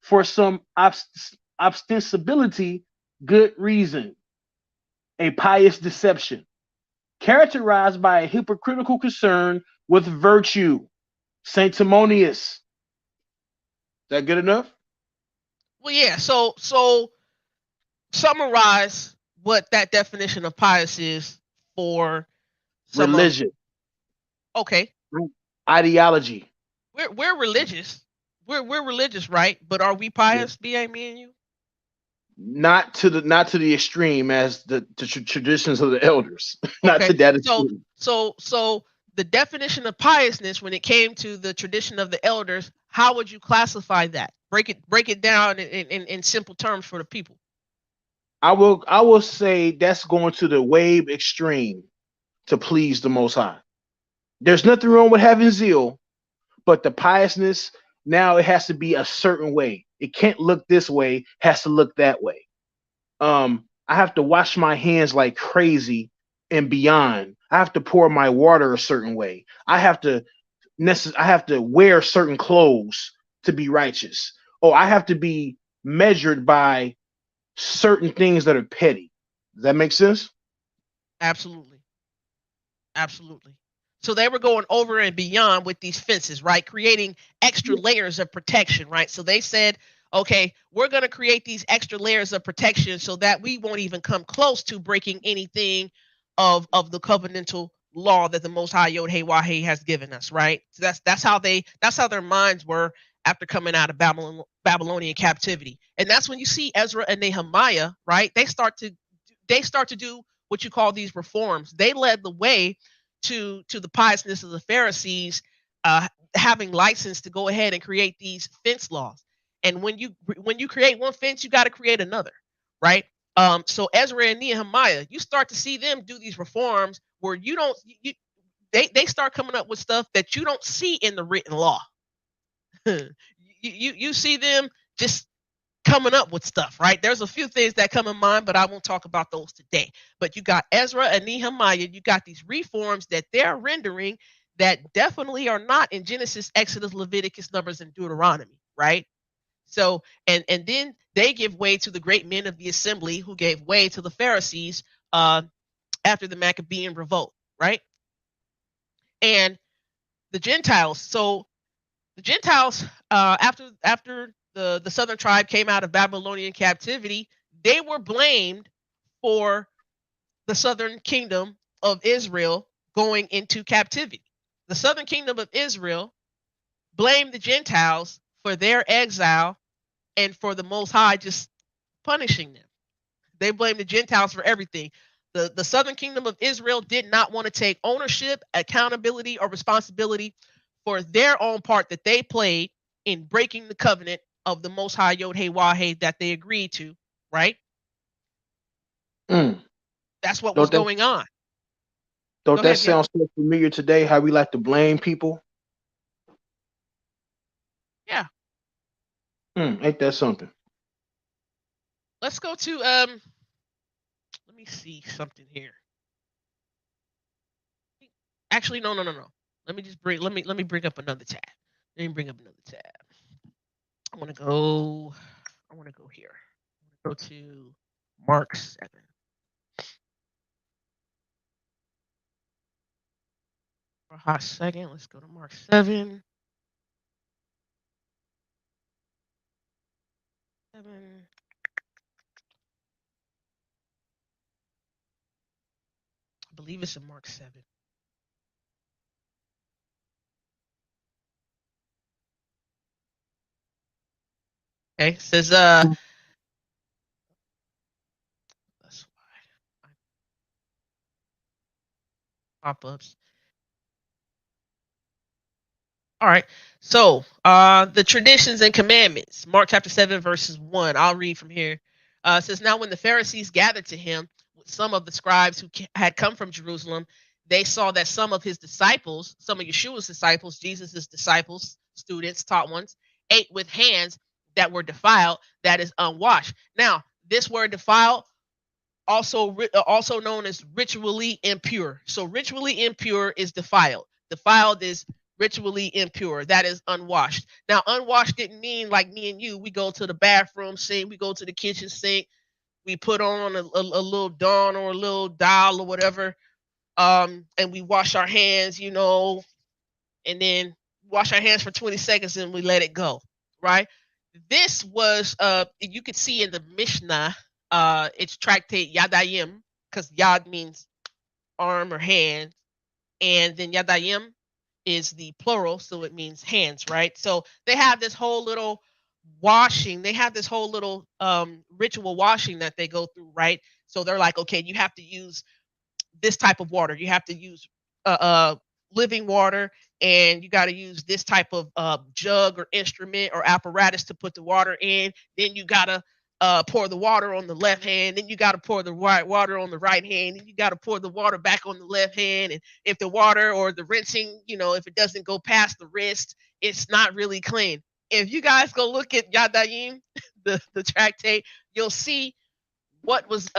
A: for some ostensibility good reason. A pious deception characterized by a hypocritical concern with virtue. Sanctimonious. Is that good enough?
B: Well, yeah. So summarize what that definition of pious is for some
A: religion.
B: Okay.
A: Ideology.
B: We're religious. We're religious, right? But are we pious, BA, me and you?
A: Not to the extreme as the traditions of the elders. Not
B: Okay.
A: to that extreme.
B: So the definition of piousness when it came to the tradition of the elders, how would you classify that? Break it down in simple terms for the people.
A: I will say that's going to the way extreme to please the Most High. There's nothing wrong with having zeal, but the piousness now it has to be a certain way. It can't look this way, it has to look that way. I have to wash my hands like crazy and beyond. I have to pour my water a certain way. I have to wear certain clothes to be righteous. Oh, I have to be measured by certain things that are petty. Does that make sense?
B: Absolutely. So they were going over and beyond with these fences, right? Creating extra layers of protection, right? So they said, okay, we're going to create these extra layers of protection so that we won't even come close to breaking anything of the covenantal law that the Most High Yod Hey Wah Hey has given us, right? So that's how their minds were after coming out of Babylonian captivity. And that's when you see Ezra and Nehemiah, right? They start to do what you call these reforms. They led the way to the piousness of the Pharisees having license to go ahead and create these fence laws. And when you create one fence, you got to create another, right? So Ezra and Nehemiah, you start to see them do these reforms where they start coming up with stuff that you don't see in the written law. you see them just coming up with stuff, right? There's a few things that come in mind, but I won't talk about those today. But you got Ezra and Nehemiah, you got these reforms that they're rendering that definitely are not in Genesis, Exodus, Leviticus, Numbers, and Deuteronomy, right? So, and then they give way to the great men of the assembly who gave way to the Pharisees after the Maccabean revolt, right? and the Gentiles. So the Gentiles, after the southern tribe came out of Babylonian captivity, they were blamed for the southern kingdom of Israel going into captivity. The southern kingdom of Israel blamed the Gentiles for their exile and for the Most High just punishing them. They blamed the Gentiles for everything. The southern kingdom of Israel did not want to take ownership, accountability, or responsibility for their own part that they played in breaking the covenant of the Most High Yod Hey Wah that they agreed to, right?
A: Mm.
B: That's what was
A: Don't that
B: going on. Go
A: don't that
B: ahead, yeah.
A: sound so familiar today? How we like to blame people?
B: Yeah.
A: Ain't that something?
B: Let's go to let me see something here. Actually, no. Let me bring up another tab. Let me bring up another tab. I want to go here. Go to Mark 7. For a hot second, let's go to Mark 7. 7. I believe it's in Mark 7. Okay, it says that's why pop-ups. All right. So, the traditions and commandments, Mark chapter 7, verses 1. I'll read from here. It says, now when the Pharisees gathered to him with some of the scribes who had come from Jerusalem, they saw that some of his disciples, some of Yeshua's disciples, Jesus' disciples, students, taught ones, ate with hands that were defiled, that is unwashed. Now, this word defiled, also known as ritually impure. So ritually impure is defiled. Defiled is ritually impure. That is unwashed. Now, unwashed didn't mean like me and you. We go to the bathroom sink, we go to the kitchen sink, we put on a little Dawn or a little dial or whatever, and we wash our hands, and then wash our hands for 20 seconds and we let it go, right? This was, you could see in the Mishnah, it's tractate Yadayim, because Yad means arm or hand, and then Yadayim is the plural, so it means hands, right? So they have this whole little washing, they have this whole little ritual washing that they go through, right? So they're like, okay, you have to use this type of water. You have to use living water, and you got to use this type of jug or instrument or apparatus to put the water in. Then you got to pour the water on the left hand. Then you got to pour the right water on the right hand. And you got to pour the water back on the left hand. And if the water or the rinsing, if it doesn't go past the wrist, it's not really clean. If you guys go look at Yadayim, the tractate, you'll see what was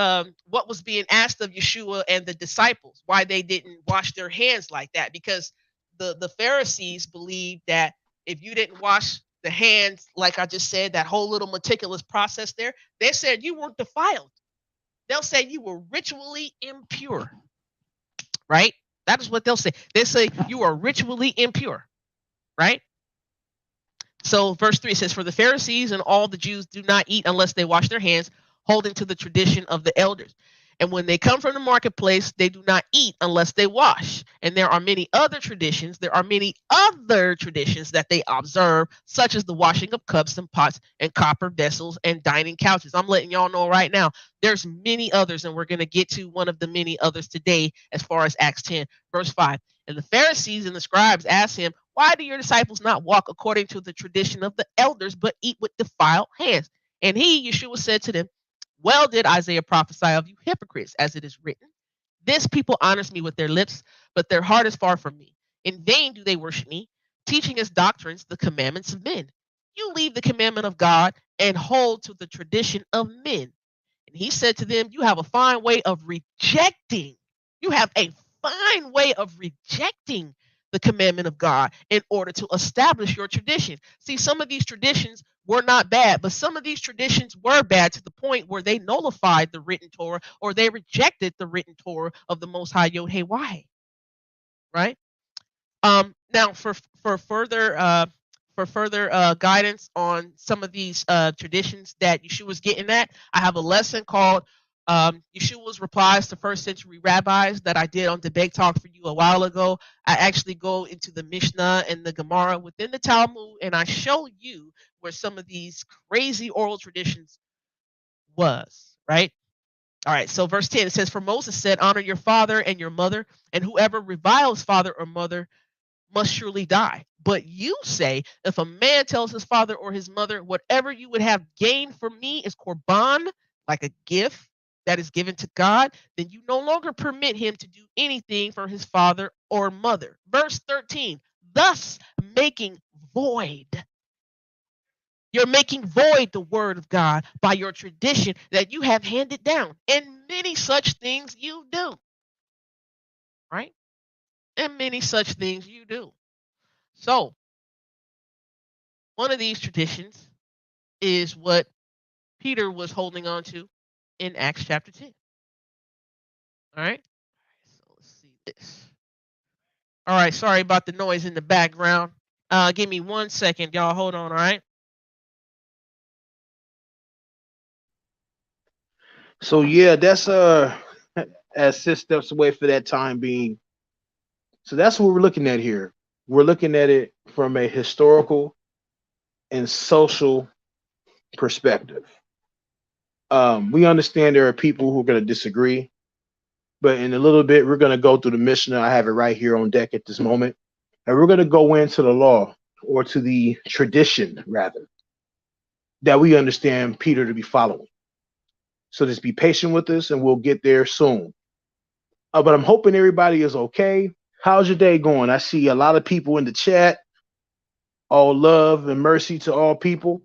B: being asked of Yeshua and the disciples, why they didn't wash their hands like that, because the Pharisees believed that if you didn't wash the hands, like I just said, that whole little meticulous process there, they said you weren't defiled. They'll say you were ritually impure, right? That is what they'll say. They say you are ritually impure, right? So verse 3 says, for the Pharisees and all the Jews do not eat unless they wash their hands, holding to the tradition of the elders. And when they come from the marketplace, they do not eat unless they wash. And there are many other traditions. There are many other traditions that they observe, such as the washing of cups and pots and copper vessels and dining couches. I'm letting y'all know right now, there's many others, and we're going to get to one of the many others today as far as Acts 10, verse 5. And the Pharisees and the scribes asked him, why do your disciples not walk according to the tradition of the elders, but eat with defiled hands? And he, Yeshua, said to them, well did Isaiah prophesy of you hypocrites, as it is written, this people honors me with their lips, but their heart is far from me. In vain do they worship me, teaching as doctrines the commandments of men. You leave the commandment of God and hold to the tradition of men. And he said to them, you have a fine way of rejecting. You have a fine way of rejecting the commandment of God in order to establish your tradition. See, some of these traditions were not bad, but some of these traditions were bad to the point where they nullified the written Torah, or they rejected the written Torah of the Most High Yod Hey Wah, right? Now for further guidance on some of these traditions that Yeshua was getting at, I have a lesson called Yeshua's Replies to First Century Rabbis that I did on Debate Talk for you a while ago. I actually go into the Mishnah and the Gemara within the Talmud, and I show you where some of these crazy oral traditions was, right? All right, so verse 10 it says, For Moses said, Honor your father and your mother, and whoever reviles father or mother must surely die. But you say, if a man tells his father or his mother, whatever you would have gained from me is korban, like a gift that is given to God, then you no longer permit him to do anything for his father or mother. Verse 13, thus making void. You're making void the word of God by your tradition that you have handed down. And many such things you do. Right? And many such things you do. So, one of these traditions is what Peter was holding on to in Acts chapter 10. All right. So let's see this. All right. Sorry about the noise in the background. Give me 1 second, y'all. Hold on. All right.
A: So yeah, that's as 6 steps away for that time being. So that's what we're looking at here. We're looking at it from a historical and social perspective. We understand there are people who are going to disagree, but in a little bit, we're going to go through the Mishnah. I have it right here on deck at this moment. And we're going to go into the law or to the tradition, rather, that we understand Peter to be following. So just be patient with us and we'll get there soon. But I'm hoping everybody is okay. How's your day going? I see a lot of people in the chat. All love and mercy to all people.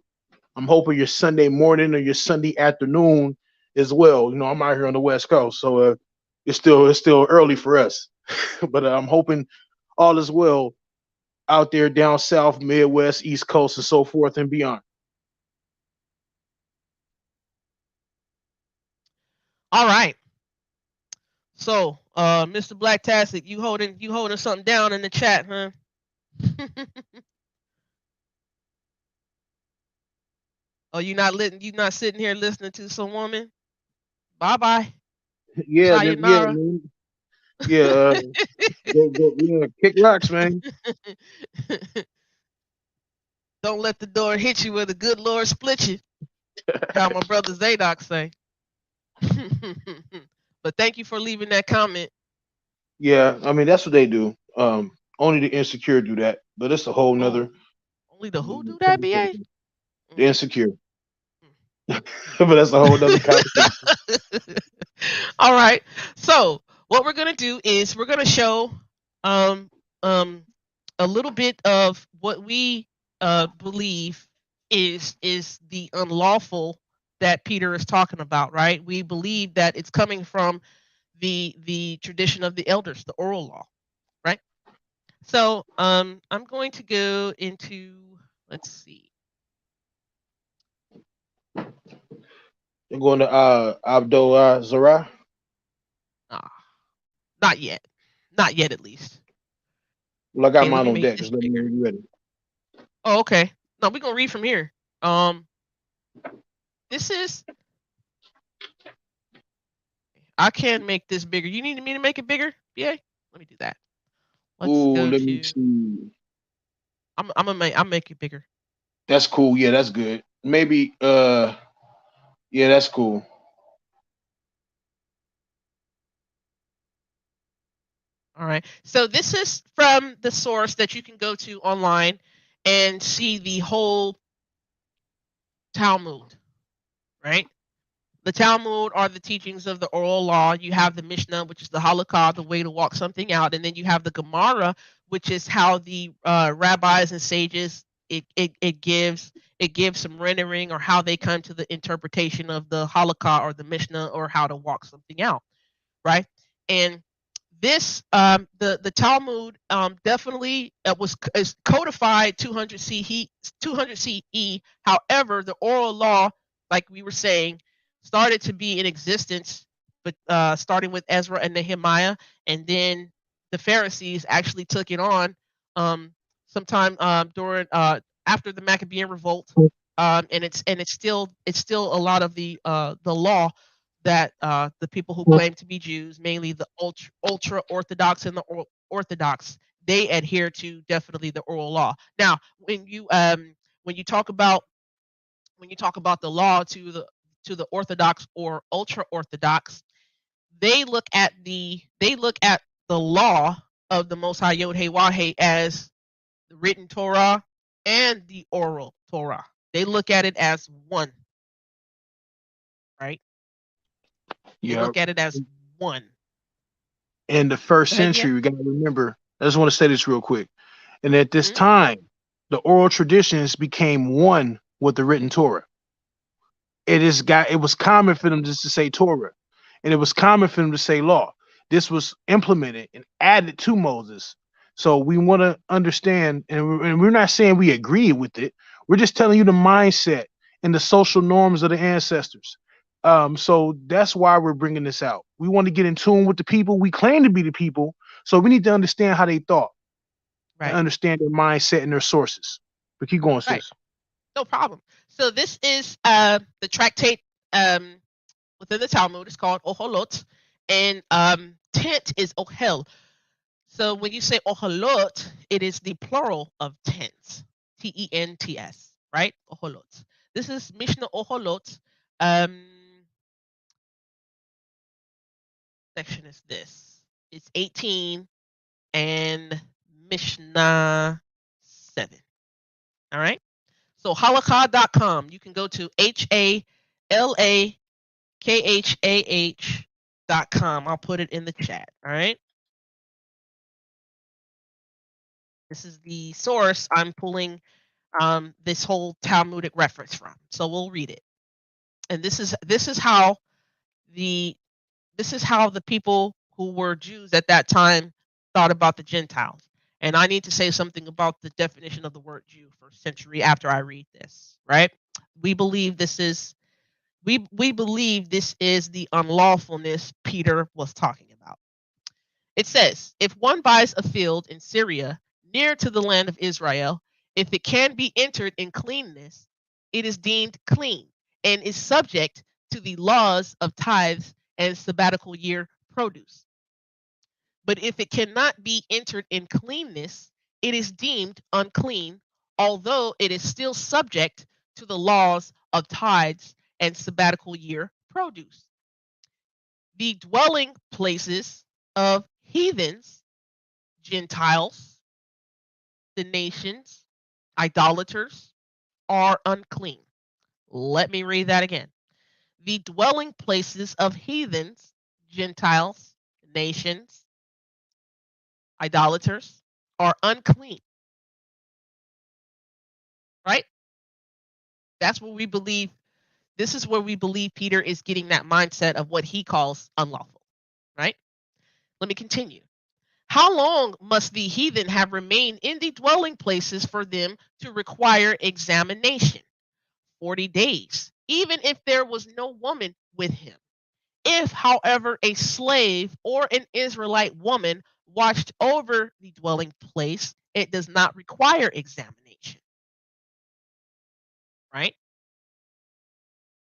A: I'm hoping your Sunday morning or your Sunday afternoon as well. You know, I'm out here on the West Coast, so it's still early for us. But I'm hoping all is well out there down south, Midwest, East Coast, and so forth and beyond.
B: All right. So, Mr. Black Tastic, you holding something down in the chat, huh? Oh, you not sitting here listening to some woman? Bye bye.
A: Yeah, yeah,
B: Sayonara.
A: man. Yeah, yeah, kick rocks, man.
B: Don't let the door hit you where the good Lord split you. How my brother Zadok say. But thank you for leaving that comment.
A: Yeah, I mean that's what they do. Only the insecure do that, but it's a whole nother
B: Oh, only the who do that, BA?
A: the
B: Mm,
A: insecure.
B: mm,
A: But that's a whole nother conversation.
B: mm. All right. So what we're gonna do is we're gonna show um um a little bit of what we believe is the unlawful that Peter is talking about, right? We believe that it's coming from the tradition of the elders, the oral law, right? So I'm going to go into, let's see.
A: You're going to Abdul Zara.
B: Ah, not yet. Not yet, at least.
A: Well, I got
B: Okay, let
A: mine
B: me
A: on
B: make
A: deck.
B: this
A: Just let me know
B: bigger.
A: when you're ready.
B: Oh, okay. No, we're gonna read from here. This is, I can make this bigger. You need me to make it bigger? Yeah. Let me do that. Let's
A: Ooh,
B: go
A: let me
B: to.
A: see.
B: I'm make it bigger.
A: That's cool. Yeah, that's good. Maybe yeah, that's cool.
B: All right. So this is from the source that you can go to online and see the whole Talmud, right? The Talmud are the teachings of the oral law. You have the Mishnah, which is the halakha, the way to walk something out, and then you have the Gemara, which is how the rabbis and sages it gives some rendering or how they come to the interpretation of the halakha or the Mishnah or how to walk something out, right? And this the Talmud definitely was is codified 200 CE. However, the oral law, like we were saying, started to be in existence, but starting with Ezra and Nehemiah, and then the Pharisees actually took it on sometime during after the Maccabean revolt, and it's still a lot of the law that the people who claim to be Jews, mainly the ultra Orthodox and the Orthodox, they adhere to definitely the oral law. Now, when you talk about the law to the Orthodox or ultra Orthodox, they look at the law of the Most High Yod Hey Wah Hey as the written Torah and the oral Torah. They look at it as one, right? They
A: Yeah.
B: look at it as one.
A: In the first
B: Go ahead, yeah.
A: century, we got to remember. I just want to say this real quick. And at this
B: Hmm.
A: time, the oral traditions became one with the written Torah. It was common for them just to say Torah, and it was common for them to say law. This was implemented and added to Moses. So we want to understand, and we're not saying we agree with it. We're just telling you the mindset and the social norms of the ancestors. So that's why we're bringing this out. We want to get in tune with the people. We claim to be the people, so we need to understand how they thought and
B: Right,
A: understand their mindset and their sources. But keep going,
B: right.
A: sis.
B: No problem. So this is the tractate um, within the Talmud. It's called Oholot, and tent is Ohel. So when you say Oholot, it is the plural of tents, Tents, right? Oholot. This is Mishnah Oholot. Um, section is this. It's 18 and Mishnah 7. All right. So halakha.com. You can go to halakah.com. I'll put it in the chat. All right. This is the source I'm pulling this whole Talmudic reference from. So we'll read it. And the this is how the people who were Jews at that time thought about the Gentiles. And I need to say something about the definition of the word Jew for a century after I read this, right? We believe this is we believe this is the unlawfulness Peter was talking about. It says, if one buys a field in Syria near to the land of Israel, if it can be entered in cleanness, it is deemed clean and is subject to the laws of tithes and sabbatical year produce. But if it cannot be entered in cleanness, it is deemed unclean, although it is still subject to the laws of tithes and sabbatical year produce. The dwelling places of heathens, Gentiles, the nations, idolaters, are unclean. Let me read that again. The dwelling places of heathens, Gentiles, nations, idolaters, are unclean, right? That's what we believe. This is where we believe Peter is getting that mindset of what he calls unlawful, right? Let me continue. How long must the heathen have remained in the dwelling places for them to require examination? 40 days, even if there was no woman with him. If, however, a slave or an Israelite woman watched over the dwelling place, it does not require examination, right?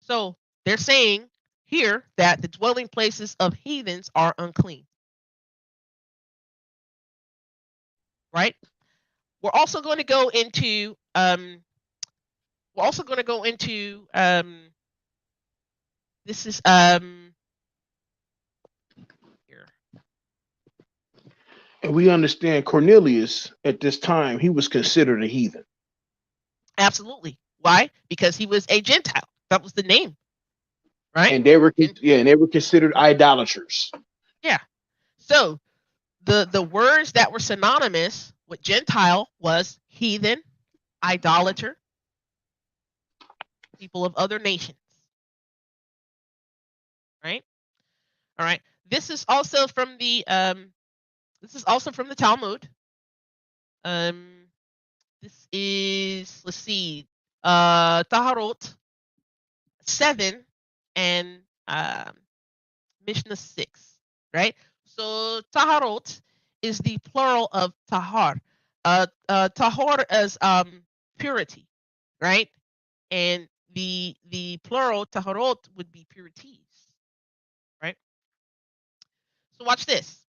B: So they're saying here that the dwelling places of heathens are unclean, right? We're also going to go into this is here.
A: And we understand Cornelius at this time, he was considered a heathen.
B: Absolutely. Why? Because he was a Gentile. That was the name, right?
A: And they were
B: Gent-
A: yeah, and they were considered idolaters.
B: yeah. So the words that were synonymous with Gentile was heathen, idolater, people of other nations, right? All right. This is also from the Talmud. Um this is, let's see, Taharot 7 and Mishnah 6, right? So Taharot is the plural of Tahar. tahor as purity, right? And the plural tahorot would be purities, right? So watch this.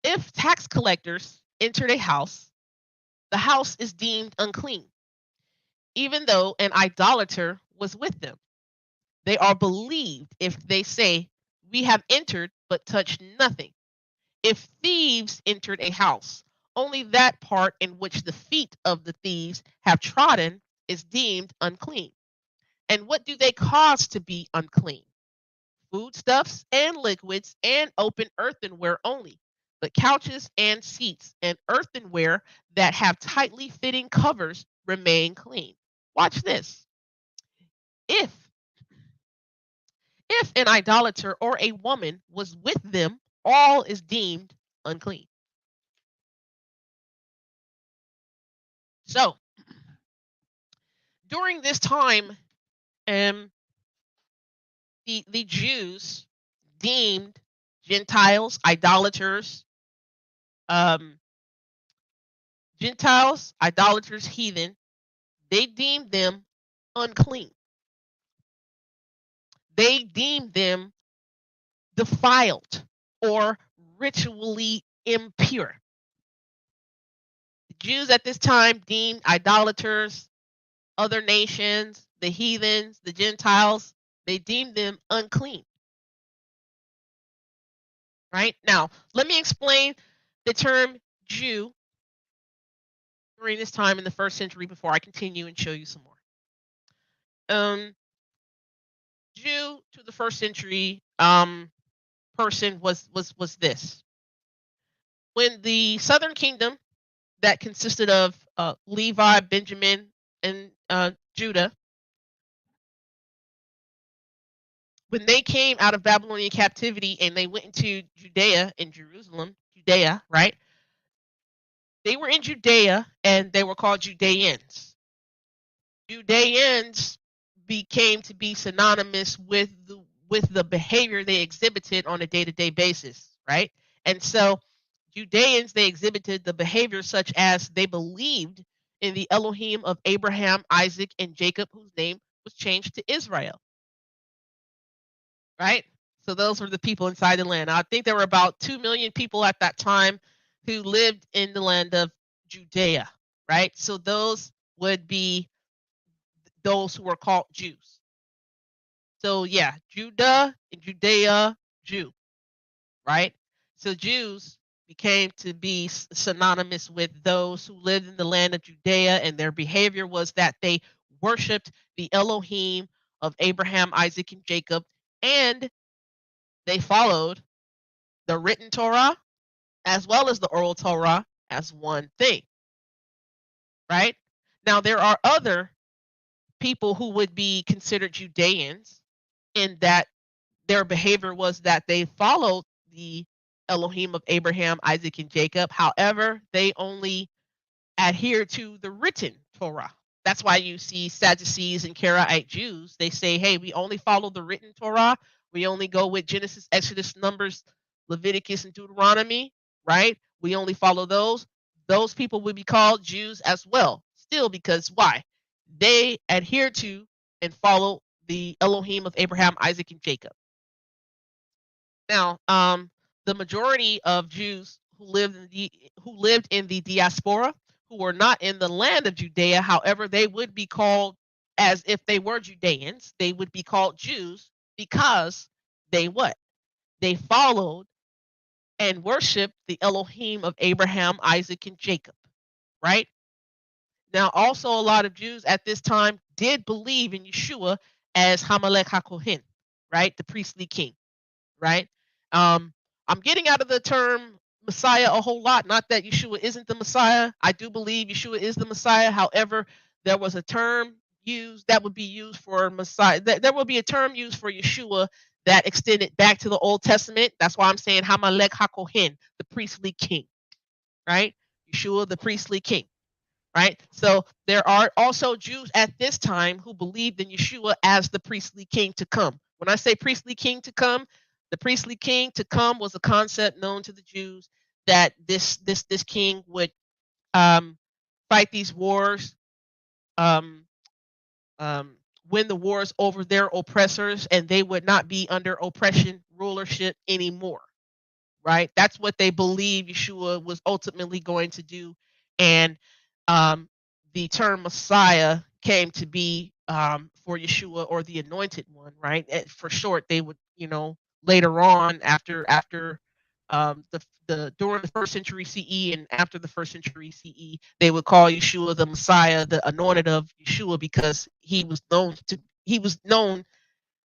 B: If tax collectors entered a house, the house is deemed unclean, even though an idolater was with them. They are believed if they say, "We have entered but touched nothing." If thieves entered a house, only that part in which the feet of the thieves have trodden is deemed unclean. And what do they cause to be unclean? Foodstuffs and liquids and open earthenware only. But couches and seats and earthenware that have tightly fitting covers remain clean. Watch this. If if an idolater or a woman was with them, all is deemed unclean. So during this time, um, the Jews deemed Gentiles, um, idolaters, heathen. They deemed them unclean. They deemed them defiled or ritually impure. The Jews at this time deemed idolaters, other nations, the heathens, the Gentiles, they deemed them unclean. Right? Now, let me explain the term Jew during this time in the first century before I continue and show you some more. Um, Jew to the first century person was this. When the southern kingdom that consisted of Levi, Benjamin, and Judah, when they came out of Babylonian captivity and they went into Judea and Jerusalem, Judea, right? They were in Judea and they were called Judeans. Judeans became to be synonymous with the behavior they exhibited on a day-to-day basis, right? And so Judeans, they exhibited the behavior such as they believed in the Elohim of Abraham, Isaac, and Jacob, whose name was changed to Israel, right? So those were the people inside the land. Now, I think there were about 2 million people at that time who lived in the land of Judea, right? So those would be those who were called Jews. So yeah, Judah and Judea, Jew, right? So Jews became to be synonymous with those who lived in the land of Judea, and their behavior was that they worshiped the Elohim of Abraham, Isaac, and Jacob, and they followed the written Torah as well as the oral Torah as one thing, right? Now, there are other people who would be considered Judeans in that their behavior was that they followed the Elohim of Abraham, Isaac, and Jacob. However, they only adhere to the written Torah. That's why you see Sadducees and Karaite Jews. They say, hey, we only follow the written Torah. We only go with Genesis, Exodus, Numbers, Leviticus, and Deuteronomy, right? We only follow those. Those people would be called Jews as well. Still, because why? They adhere to and follow the Elohim of Abraham, Isaac, and Jacob. Now, the majority of Jews who lived in the diaspora, who were not in the land of Judea, however, they would be called as if they were Judeans. They would be called Jews because they what? They followed and worshiped the Elohim of Abraham, Isaac, and Jacob, right? Now, also a lot of Jews at this time did believe in Yeshua as Hamelech HaKohen, right? The priestly king, right? I'm getting out of the term Messiah a whole lot. Not that Yeshua isn't the Messiah. I do believe Yeshua is the Messiah. However, there was a term used that would be used for Messiah. There will be a term used for Yeshua that extended back to the Old Testament. That's why I'm saying Hamelech HaKohen, the priestly king, right? Yeshua, the priestly king, right? So there are also Jews at this time who believed in Yeshua as the priestly king to come. When I say priestly king to come, the priestly king to come was a concept known to the Jews that this king would um, fight these wars, um, um, win the wars over their oppressors, and they would not be under oppression rulership anymore. Right? That's what they believe Yeshua was ultimately going to do, and um, the term Messiah came to be for Yeshua, or the Anointed One, right? For short, they would, later on, after the during the first century CE and after the first century CE, they would call Yeshua the Messiah, the Anointed of Yeshua, because he was known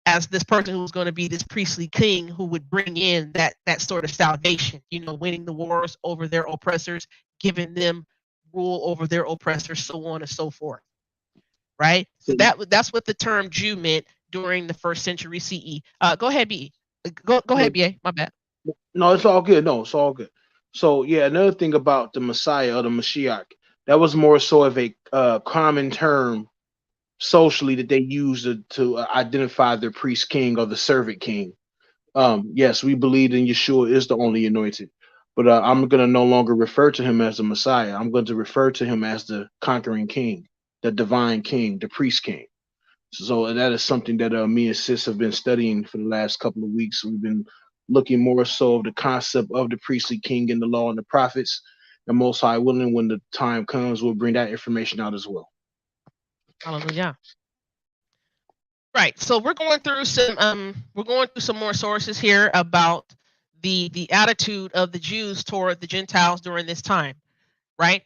B: as this person who was going to be this priestly king who would bring in that sort of salvation, winning the wars over their oppressors, giving them rule over their oppressors, so on and so forth, right? So that's what the term Jew meant during the first century CE. Go ahead, B. Go ahead, BA. My bad.
A: No, it's all good. No, it's all good. So yeah, another thing about the Messiah or the Mashiach, that was more so of a common term socially that they used to identify their priest king or the servant king. Yes, we believe in Yeshua is the only anointed, but I'm going to no longer refer to him as the Messiah. I'm going to refer to him as the conquering king, the divine king, the priest king. So that is something that me and Sis have been studying for the last couple of weeks. We've been looking more so of the concept of the priestly king in the law and the prophets. And most high willing, when the time comes, we'll bring that information out as well.
B: Hallelujah. Right. So we're going through some more sources here about the attitude of the Jews toward the Gentiles during this time, right?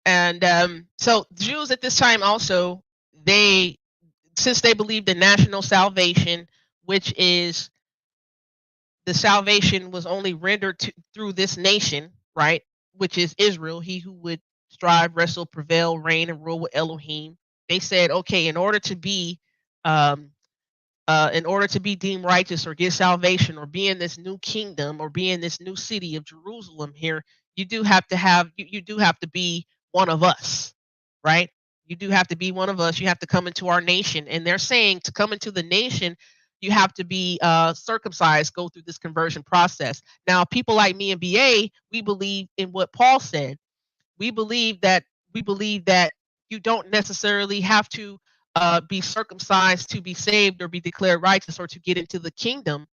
B: And so Jews at this time also, they since they believed in national salvation, which is the salvation was only rendered through this nation, right? Which is Israel, he who would strive, wrestle, prevail, reign, and rule with Elohim. They said, okay, um, in order to be deemed righteous or get salvation or be in this new kingdom or be in this new city of Jerusalem here, you do have to be one of us, right? You do have to be one of us. You have to come into our nation, and they're saying to come into the nation, you have to be circumcised, go through this conversion process. Now, people like me and BA, we believe in what Paul said. We believe that we believe that you don't necessarily have to be circumcised to be saved or be declared righteous or to get into the kingdom,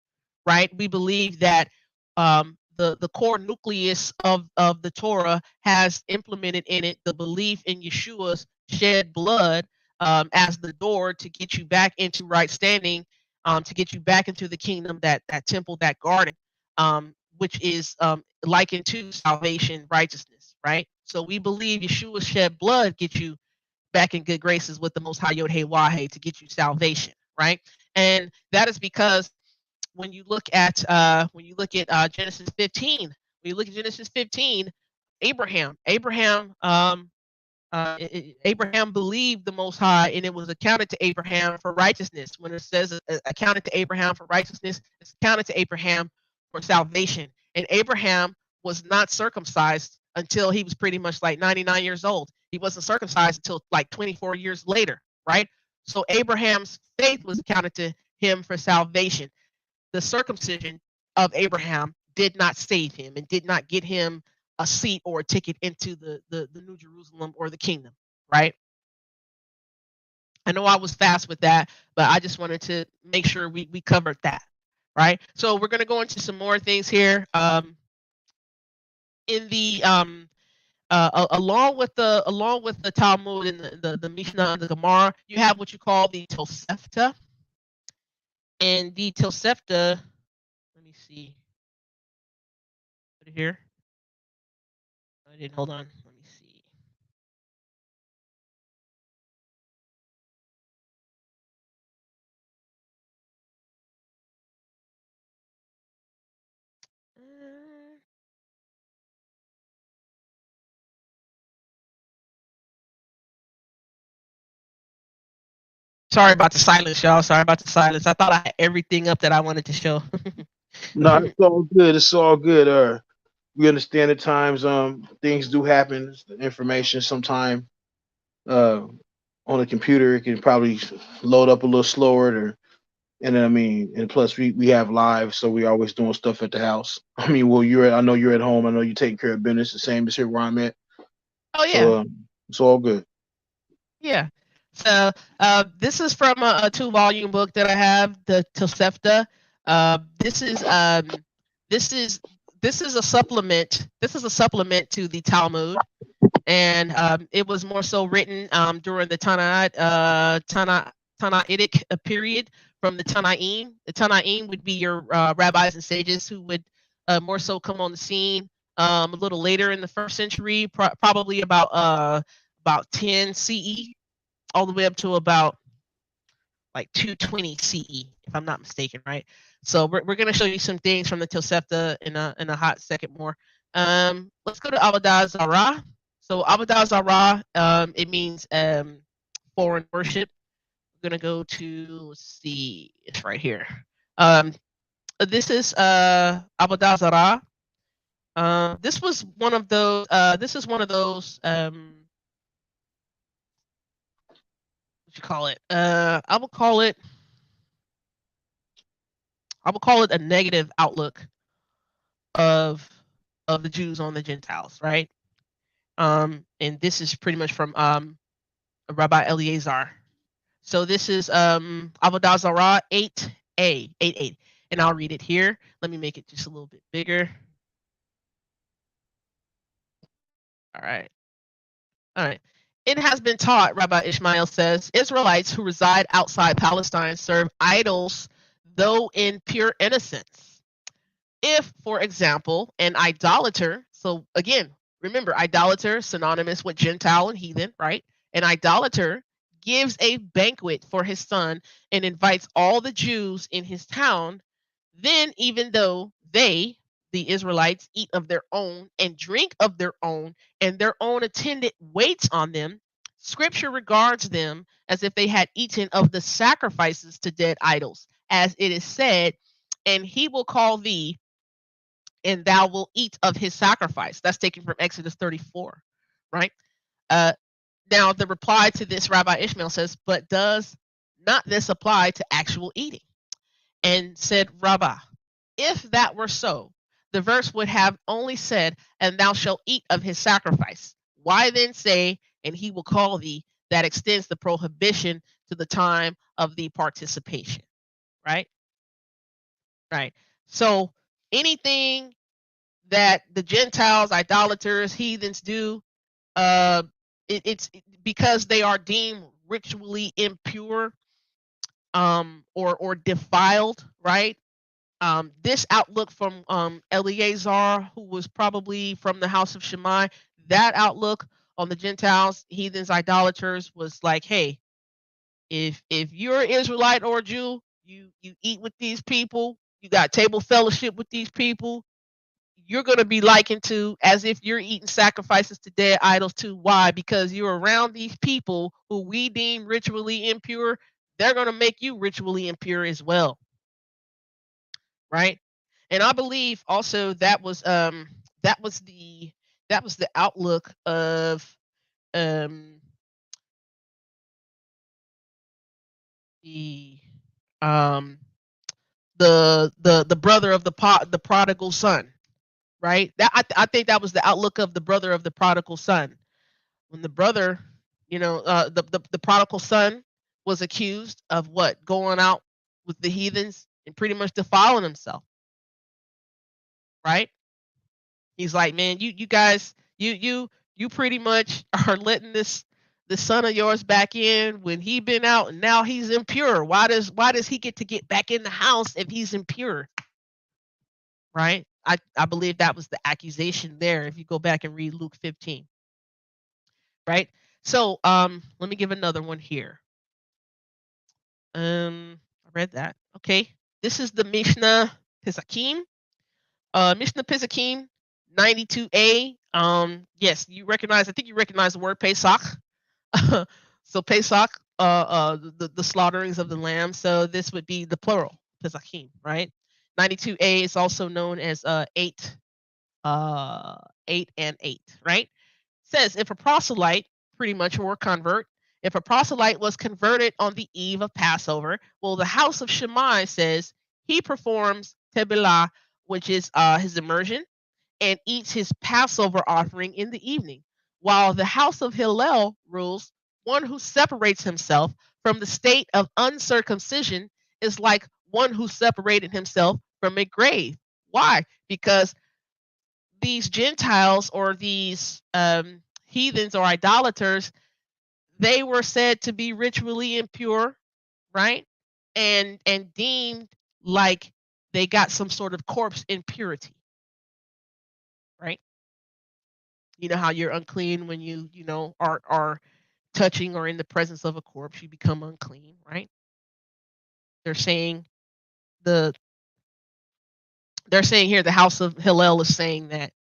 B: right? We believe that the core nucleus of the Torah has implemented in it the belief in Yeshua's shed blood as the door to get you back into right standing, to get you back into the kingdom, that temple, that garden, which is likened to salvation, righteousness, right? So we believe Yeshua's shed blood gets you back in good graces with the Most High Yod Hey Wahe to get you salvation, right? And that is because when you look at Genesis 15, Abraham believed the Most High, and it was accounted to Abraham for righteousness. When it says accounted to Abraham for righteousness, it's accounted to Abraham for salvation. And Abraham was not circumcised until he was pretty much like 99 years old. He wasn't circumcised until like 24 years later, right? So Abraham's faith was accounted to him for salvation. The circumcision of Abraham did not save him and did not get him a seat or a ticket into the New Jerusalem or the kingdom, right? I know I was fast with that, but I just wanted to make sure we covered that, right? So we're going to go into some more things here. In the along with the Talmud and the Mishnah and the Gemara, you have what you call the Tosefta, and the Tosefta. Let me see. Put it here. I didn't. Hold on. Let me see. Uh, Sorry about the silence, y'all. Sorry about the silence. I thought I had everything up that I wanted to show.
A: No, it's all good. It's all good. We understand at times things do happen. The information sometime uh on a computer it can probably load up a little slower And I mean, and plus we have lives, so we always doing stuff at the house. I mean, well, I know you're at home. I know you're taking care of business, the same as here where I'm at.
B: Oh yeah,
A: So it's all good.
B: yeah. So this is from a 2 volume book that I have, the Tosefta. This is this is this is a supplement. This is a supplement to the Talmud, and it was more so written during the Tanaitic period from the Tanaim. The Tanaim would be your rabbis and sages who would more so come on the scene a little later in the first century, probably about 10 CE, all the way up to about like 220 CE, if I'm not mistaken, right? So we're going to show you some things from the Tosefta in a hot second more. Let's go to Avodah Zarah. So Avodah Zarah, it means foreign worship. We're going to go to, let's see, it's right here. This is Avodah Zarah. This was one of those. This is one of those. What you call it? I will call it. I will call it a negative outlook of the Jews on the Gentiles, right? And this is pretty much from Rabbi Eleazar. So this is Avodah Zarah 8a 8 and I'll read it here. Let me make it just a little bit bigger. All right. All right. It has been taught, Rabbi Ishmael says, Israelites who reside outside Palestine serve idols, though in pure innocence. If, for example, an idolater, so again, remember, idolater synonymous with Gentile and heathen, right? An idolater gives a banquet for his son and invites all the Jews in his town, then even though they, the Israelites, eat of their own and drink of their own, and their own attendant waits on them, Scripture regards them as if they had eaten of the sacrifices to dead idols, as it is said, and he will call thee, and thou wilt eat of his sacrifice. That's taken from Exodus 34, right? Uh, Now, the reply to this, Rabbi Ishmael says, but does not this apply to actual eating? And said Rabbah, if that were so, the verse would have only said, and thou shalt eat of his sacrifice. Why then say, and he will call thee, that extends the prohibition to the time of the participation, right? Right. So anything that the Gentiles, idolaters, heathens do, uh, it's because they are deemed ritually impure, or defiled, right? This outlook from Eleazar, who was probably from the house of Shammai, that outlook on the Gentiles, heathens, idolaters was like, hey, if you're an Israelite or a Jew, you eat with these people, you got table fellowship with these people, you're going to be likened to as if you're eating sacrifices to dead idols too. Why? Because you're around these people who we deem ritually impure. They're going to make you ritually impure as well, right? And I believe also that was the outlook of um the um the brother of the prodigal son, right? That I think that was the outlook of the brother of the prodigal son. When the brother, the prodigal son was accused of what? Going out with the heathens and pretty much defiling himself, right? He's like, man, you guys, you pretty much are letting this son of yours back in when he been out and now he's impure. Why does he get back in the house if he's impure? Right? I believe that was the accusation there if you go back and read Luke 15. Right? So let me give another one here. I read that. Okay. This is the Mishnah Pisakim. Mishnah Pisakim 92a. Yes, I think you recognize the word Pesach. So Pesach, the slaughterings of the lamb. So this would be the plural, Pesachim, right? 92a is also known as 8, 8 and 8, right? Says if a proselyte, pretty much, or a convert, If a proselyte was converted on the eve of Passover, well, the house of Shammai says he performs Tebelah, which is his immersion, and eats his Passover offering in the evening, while the house of Hillel rules one who separates himself from the state of uncircumcision is like one who separated himself from a grave. Why? Because these Gentiles or these heathens or idolaters, they were said to be ritually impure, right? And deemed like they got some sort of corpse impurity, right? You know how you're unclean when are touching or in the presence of a corpse, you become unclean, right? They're saying the they're saying here the house of Hillel is saying that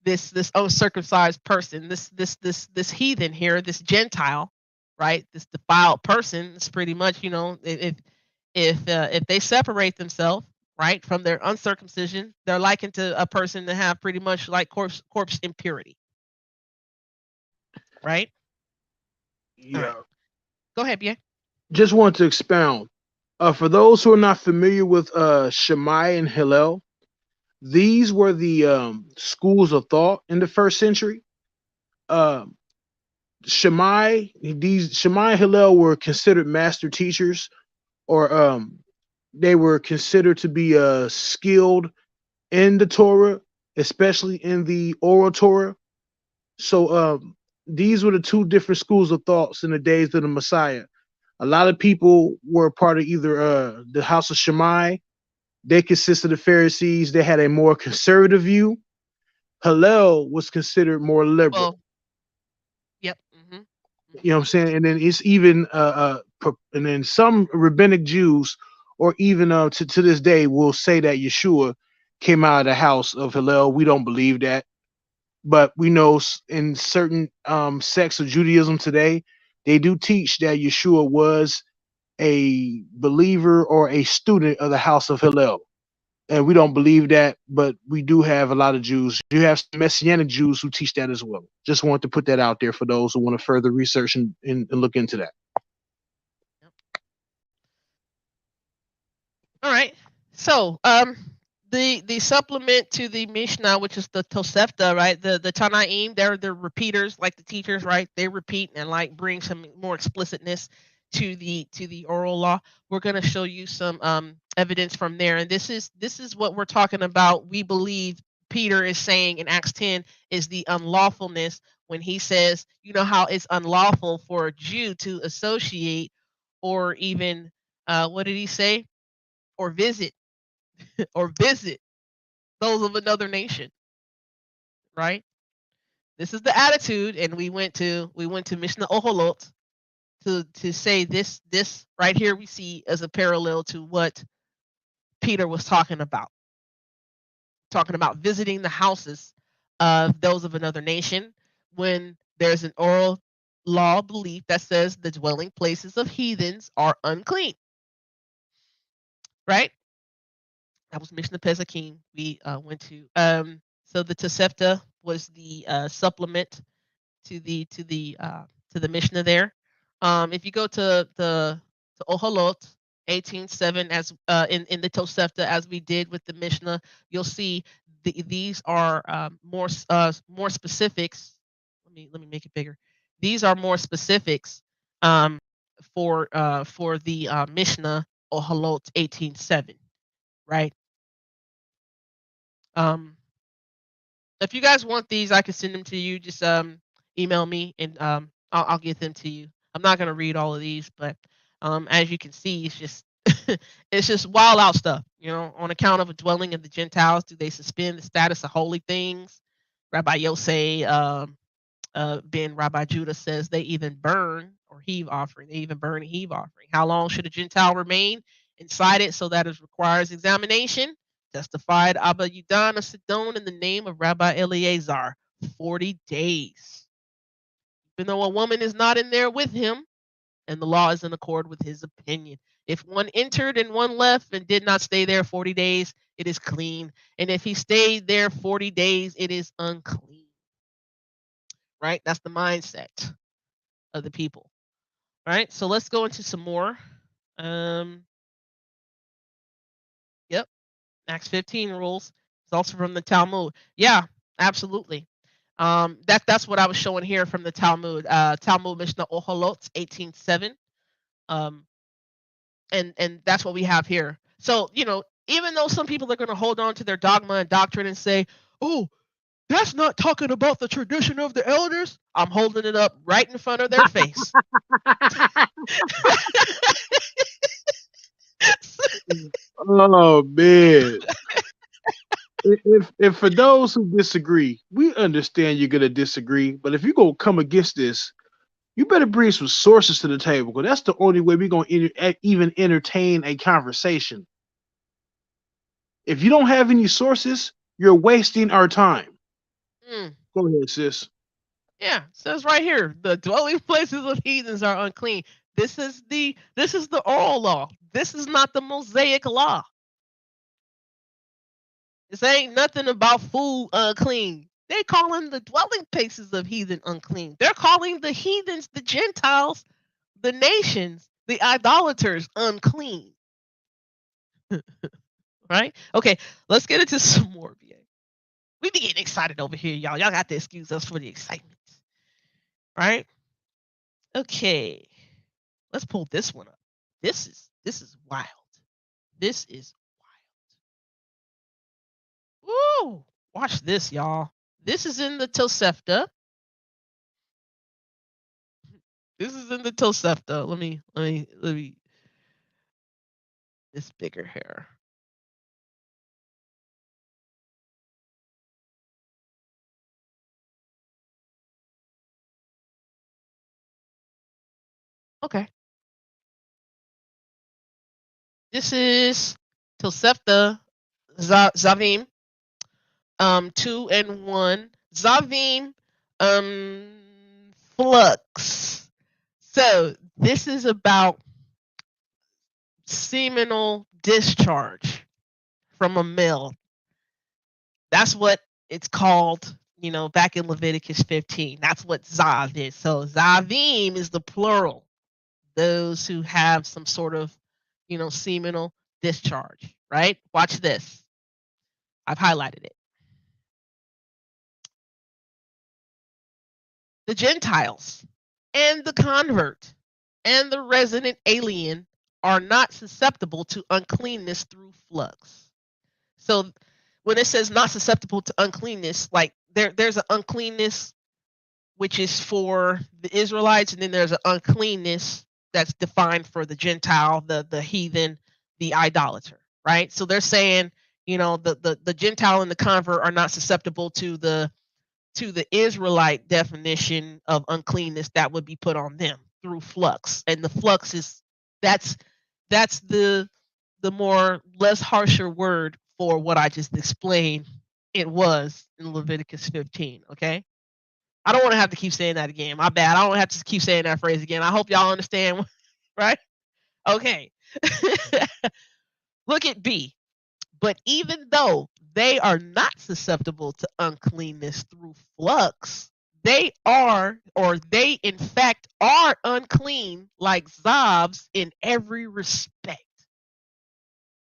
B: this uncircumcised person, this heathen here, this Gentile, right? This defiled person is pretty much, if they separate themselves, right, from their uncircumcision, they're likened to a person to have pretty much like corpse impurity, right? All right,
A: Yeah.
B: go ahead, Bia.
A: Just want to expound. For those who are not familiar with Shammai and Hillel, these were the schools of thought in the first century. Um, Shammai and Hillel were considered master teachers, or they were considered to be skilled in the Torah, especially in the oral Torah. So these were the two different schools of thoughts in the days of the Messiah. A lot of people were part of either the house of Shammai. They consisted of Pharisees. They had a more conservative view. Hillel was considered more liberal.
B: Well, yep. Mm-hmm.
A: You know what I'm saying? And then it's even and then some rabbinic Jews, or even to this day, will say that Yeshua came out of the house of Hillel. We don't believe that, but we know in certain sects of Judaism today, they do teach that Yeshua was a believer or a student of the house of Hillel. And we don't believe that, but we do have a lot of Jews. You have some Messianic Jews who teach that as well. Just want to put that out there for those who want to further research and look into that.
B: Yep. All right. So, the supplement to the Mishnah, which is the Tosefta, right? The Tanaim, they're repeaters, like the teachers, right? They repeat and like bring some more explicitness to the oral law. We're gonna show you some evidence from there, and this is what we're talking about. We believe Peter is saying in Acts 10 is the unlawfulness when he says, you know how it's unlawful for a Jew to associate or even what did he say? Or visit or visit those of another nation, right? This is the attitude, and we went to Mishnah Oholot to say this right here we see as a parallel to what Peter was talking about visiting the houses of those of another nation when there's an oral law belief that says the dwelling places of heathens are unclean, right? That was Mishnah Pesakim we went to. So the Tosefta was the supplement to the Mishnah there. If you go to Ohalot 18:7 as in the Tosefta as we did with the Mishnah, you'll see these are more specifics. Let me make it bigger. These are more specifics um, for the Mishnah Ohalot 18:7, right? Um, if you guys want these, I can send them to you. Just email me and I'll get them to you. I'm not gonna read all of these, but as you can see, it's just it's just wild out stuff. On account of a dwelling of the Gentiles, do they suspend the status of holy things? Rabbi Yosei Ben Rabbi Judah says they even burn or heave offering. They even burn a heave offering. How long should a Gentile remain inside it so that it requires examination? Testified Abba Yudan of Sidon in the name of Rabbi Eleazar. 40 days. Even though a woman is not in there with him, and the law is in accord with his opinion. If one entered and one left and did not stay there 40 days, it is clean. And if he stayed there 40 days, it is unclean. Right? That's the mindset of the people. Right. So let's go into some more. Um, yep. Acts 15 rules. It's also from the Talmud. Yeah, absolutely. That's what I was showing here from the Talmud. Talmud Mishnah Oholot 18:7. Um, and that's what we have here. So even though some people are going to hold on to their dogma and doctrine and say, "Oh, that's not talking about the tradition of the elders," I'm holding it up right in front of their face.
A: Oh man. If for those who disagree, we understand you're gonna disagree, but if you're gonna come against this, you better bring some sources to the table, because that's the only way we're gonna even entertain a conversation. If you don't have any sources, you're wasting our time.
B: Mm,
A: Go ahead, sis.
B: yeah, it says right here, the dwelling places of heathens are unclean. This is the oral law. This is not the Mosaic law. This ain't nothing about food unclean. They calling the dwelling places of heathen unclean. They're calling the heathens, the Gentiles, the nations, the idolaters unclean. Right? Okay, let's get into some more. We be getting excited over here, y'all. Y'all got to excuse us for the excitement. Right? Okay. Let's pull this one up. This is wild. This is wild. Woo! Watch this, y'all. This is in the Tosefta. This is in the Tosefta. Let me this bigger here. Okay. This is Tosefta Zavim 2 and 1. Zavim flux. So this is about seminal discharge from a male. That's what it's called, back in Leviticus 15. That's what Zav is. So Zavim is the plural. Those who have some sort of, seminal discharge, right? Watch this. I've highlighted it. The Gentiles and the convert and the resident alien are not susceptible to uncleanness through flux. So when it says not susceptible to uncleanness, like there's an uncleanness which is for the Israelites, and then there's an uncleanness that's defined for the Gentile, the heathen, the idolater, right? So they're saying, the Gentile and the convert are not susceptible to the Israelite definition of uncleanness that would be put on them through flux. And the flux is that's the more less harsher word for what I just explained it was in Leviticus 15, okay? I don't want to have to keep saying that again. My bad. I don't have to keep saying that phrase again. I hope y'all understand, right? Okay. Look at B. But even though they are not susceptible to uncleanness through flux, they are, or they in fact are unclean like Zobs in every respect.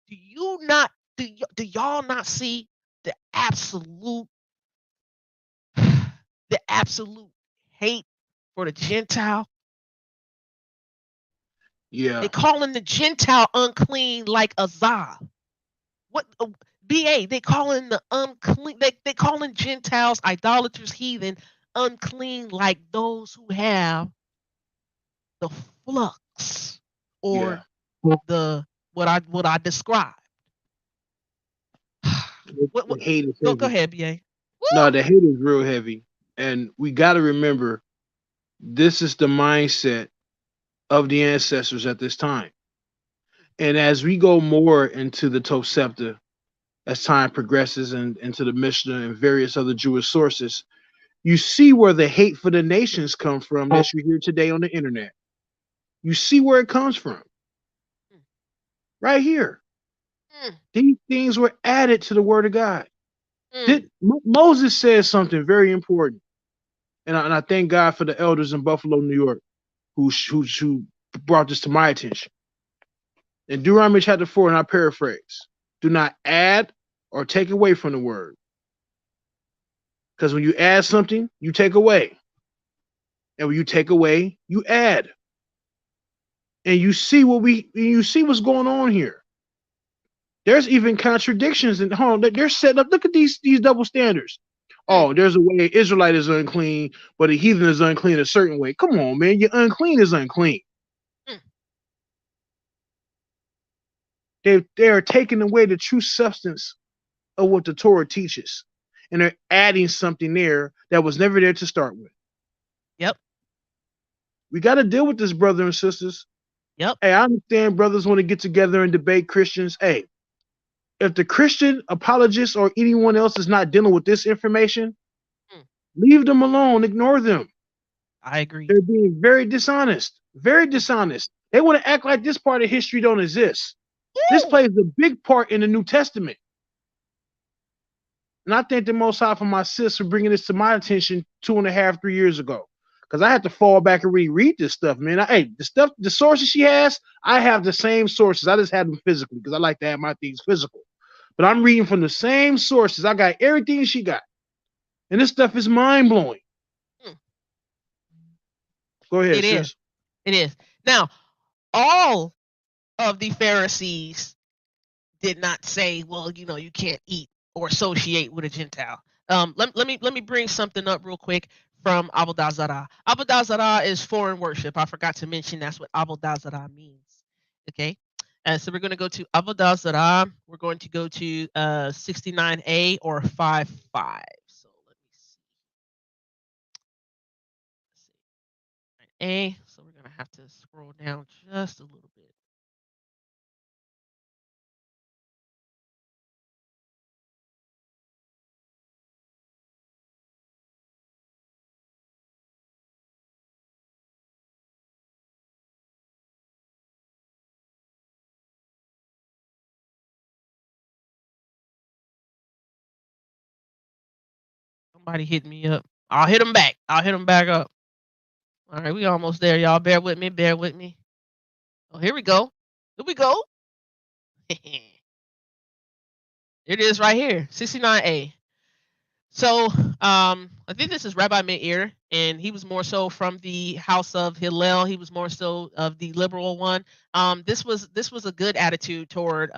B: Do you not do y'all not see the absolute the absolute hate for the Gentile? They
A: Yeah,
B: calling the Gentile unclean like a Zob. What BA? They calling the unclean. They calling Gentiles, idolaters, heathen, unclean like those who have the flux or
A: yeah.
B: the what I described. What
A: The hate is
B: go
A: heavy.
B: ahead, BA.
A: No,
B: Woo!
A: the hate is real heavy. And we gotta remember, this is the mindset of the ancestors at this time. And as we go more into the Tosefta, as time progresses and into the Mishnah and various other Jewish sources, you see where the hate for the nations come from that you hear today on the internet. You see where it comes from.
B: Mm,
A: Right here.
B: mm,
A: These things were added to the word of God.
B: mm.
A: Moses says something very important. And I thank God for the elders in Buffalo, New York. who brought this to my attention. In Deuteronomy chapter 4, and I paraphrase, do not add or take away from the word. Because when you add something, you take away. And when you take away, you add. And you see what's going on here. There's even contradictions in hold on, they're setting up. Look at these double standards.
B: Mm,
A: Oh, there's a way an Israelite is unclean, but a heathen is unclean a certain way. Come on, man. Your unclean is unclean.
B: mm.
A: They are taking away the true substance of what the Torah teaches. And they're adding something there that was never there to start with.
B: Yep.
A: We got to deal with this, brothers and sisters.
B: Yep.
A: Hey, I understand brothers want to get together and debate Christians. Hey, if the Christian apologists or anyone else is not dealing with this information,
B: Mm.
A: leave them alone. Ignore them.
B: I agree.
A: They're being very dishonest. Very dishonest. They want to act like this part of history don't exist. This
B: Woo!
A: plays a big part in the New Testament. And I thank the Most High for my sis for bringing this to my attention 2.5, 3 years ago. Because I had to fall back and reread this stuff, man. The sources she has, I have the same sources. I just have them physically because I like to have my things physical. But I'm reading from the same sources. I got everything she got. And this stuff is mind blowing.
B: Mm.
A: Go ahead,
B: It is.
A: sis.
B: It is. Now, all of the Pharisees did not say, well, you can't eat or associate with a Gentile. Let me bring something up real quick from Avodah Zarah. Avodah Zarah is foreign worship. I forgot to mention that's what Avodah Zarah means. Okay. So we're going to go to Avodah Zarah. We're going to go to 69a or 5.5. So let me see. A. So we're going to have to scroll down just a little bit. Somebody hit me up. I'll hit them back. I'll hit them back up. All right, we almost there, y'all. Bear with me. Bear with me. Oh, here we go. Here we go. It is right here, 69a. So, I think this is Rabbi Meir, and he was more so from the house of Hillel. He was more so of the liberal one. This was a good attitude toward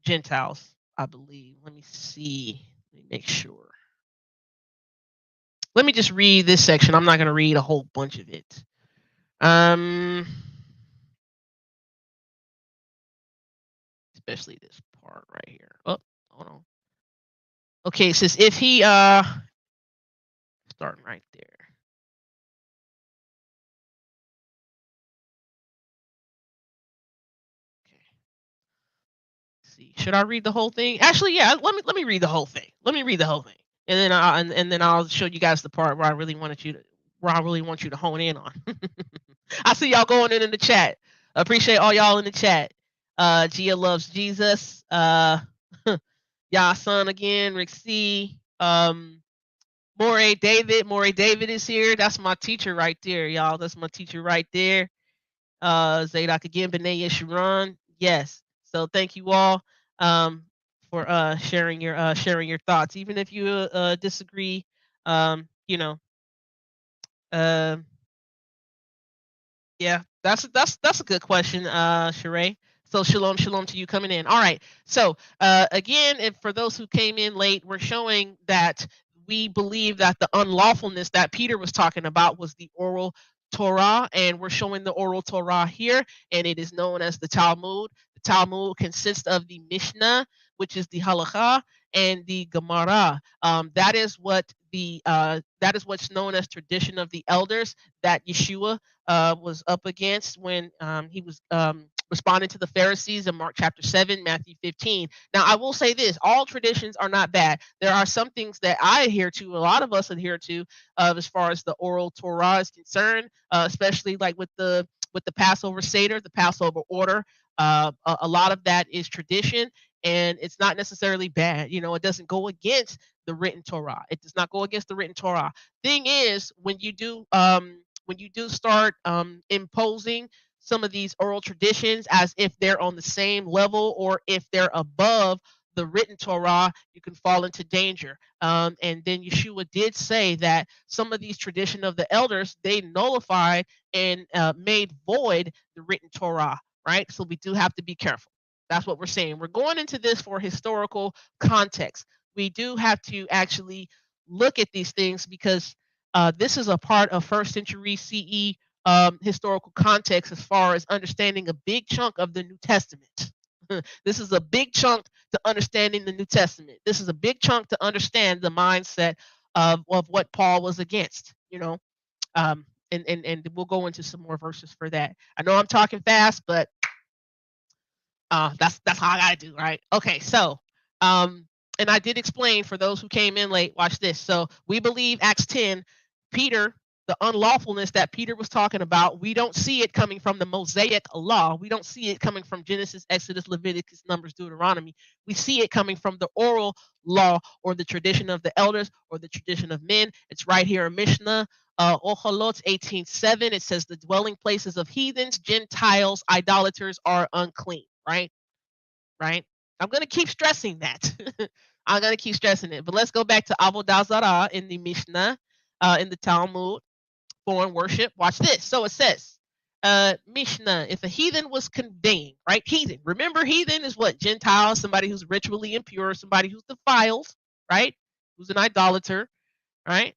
B: Gentiles, I believe. Let me see. Let me make sure. Let me just read this section. I'm not going to read a whole bunch of it. Especially this part right here. Oh, hold on. Okay, it says if he starting right there. Okay. Let's see. Should I read the whole thing? Actually, yeah, let me read the whole thing. Let me read the whole thing. And then I'll show you guys the part where I really want you to hone in on. I see y'all going in the chat. Appreciate all y'all in the chat. Gia loves Jesus. Y'all son again, Rick C. Moray David is here. That's my teacher right there, y'all. That's my teacher right there. Zadok again, B'nai Yeshurun. Yes. So thank you all for sharing your thoughts. Even if you disagree, um, you know, uh, yeah, that's a good question, Sheree. So shalom to you coming in. All right. So again, if for those who came in late, we're showing that we believe that the unlawfulness that Peter was talking about was the oral Torah, and we're showing the oral Torah here, and it is known as the Talmud. The Talmud consists of the Mishnah, which is the Halakha, and the Gemara. That is what's known as tradition of the elders that Yeshua was up against when he was responding to the Pharisees in Mark chapter 7, Matthew 15. Now, I will say this, all traditions are not bad. There are some things that I adhere to, a lot of us adhere to, as far as the oral Torah is concerned, especially like with the Passover Seder, the Passover order. A lot of that is tradition, and it's not necessarily bad. It doesn't go against the written Torah. It does not go against the written Torah. Thing is, when you do start imposing some of these oral traditions as if they're on the same level or if they're above the written Torah, you can fall into danger. And then Yeshua did say that some of these tradition of the elders, they nullified and made void the written Torah, right? So we do have to be careful. That's what we're saying. We're going into this for historical context. We do have to actually look at these things because this is a part of first century CE historical context as far as understanding a big chunk of the New Testament. This is a big chunk to understanding the New Testament. This is a big chunk to understand the mindset of what Paul was against, um, and we'll go into some more verses for that. I know I'm talking fast, but that's how I gotta do, right? Okay, so and I did explain for those who came in late. Watch this. So we believe Acts 10, Peter, the unlawfulness that Peter was talking about. We don't see it coming from the Mosaic law. We don't see it coming from Genesis, Exodus, Leviticus, Numbers, Deuteronomy. We see it coming from the oral law or the tradition of the elders or the tradition of men. It's right here in Mishnah. Ocholot 18:7. It says the dwelling places of heathens, Gentiles, idolaters are unclean. Right? Right? I'm gonna keep stressing that. I'm gonna keep stressing it. But let's go back to Avodah Zarah in the Mishnah, in the Talmud, foreign worship. Watch this. So it says, Mishnah, if a heathen was conveying, right? Heathen. Remember, heathen is what? Gentile, somebody who's ritually impure, somebody who's defiled, right? Who's an idolater, right?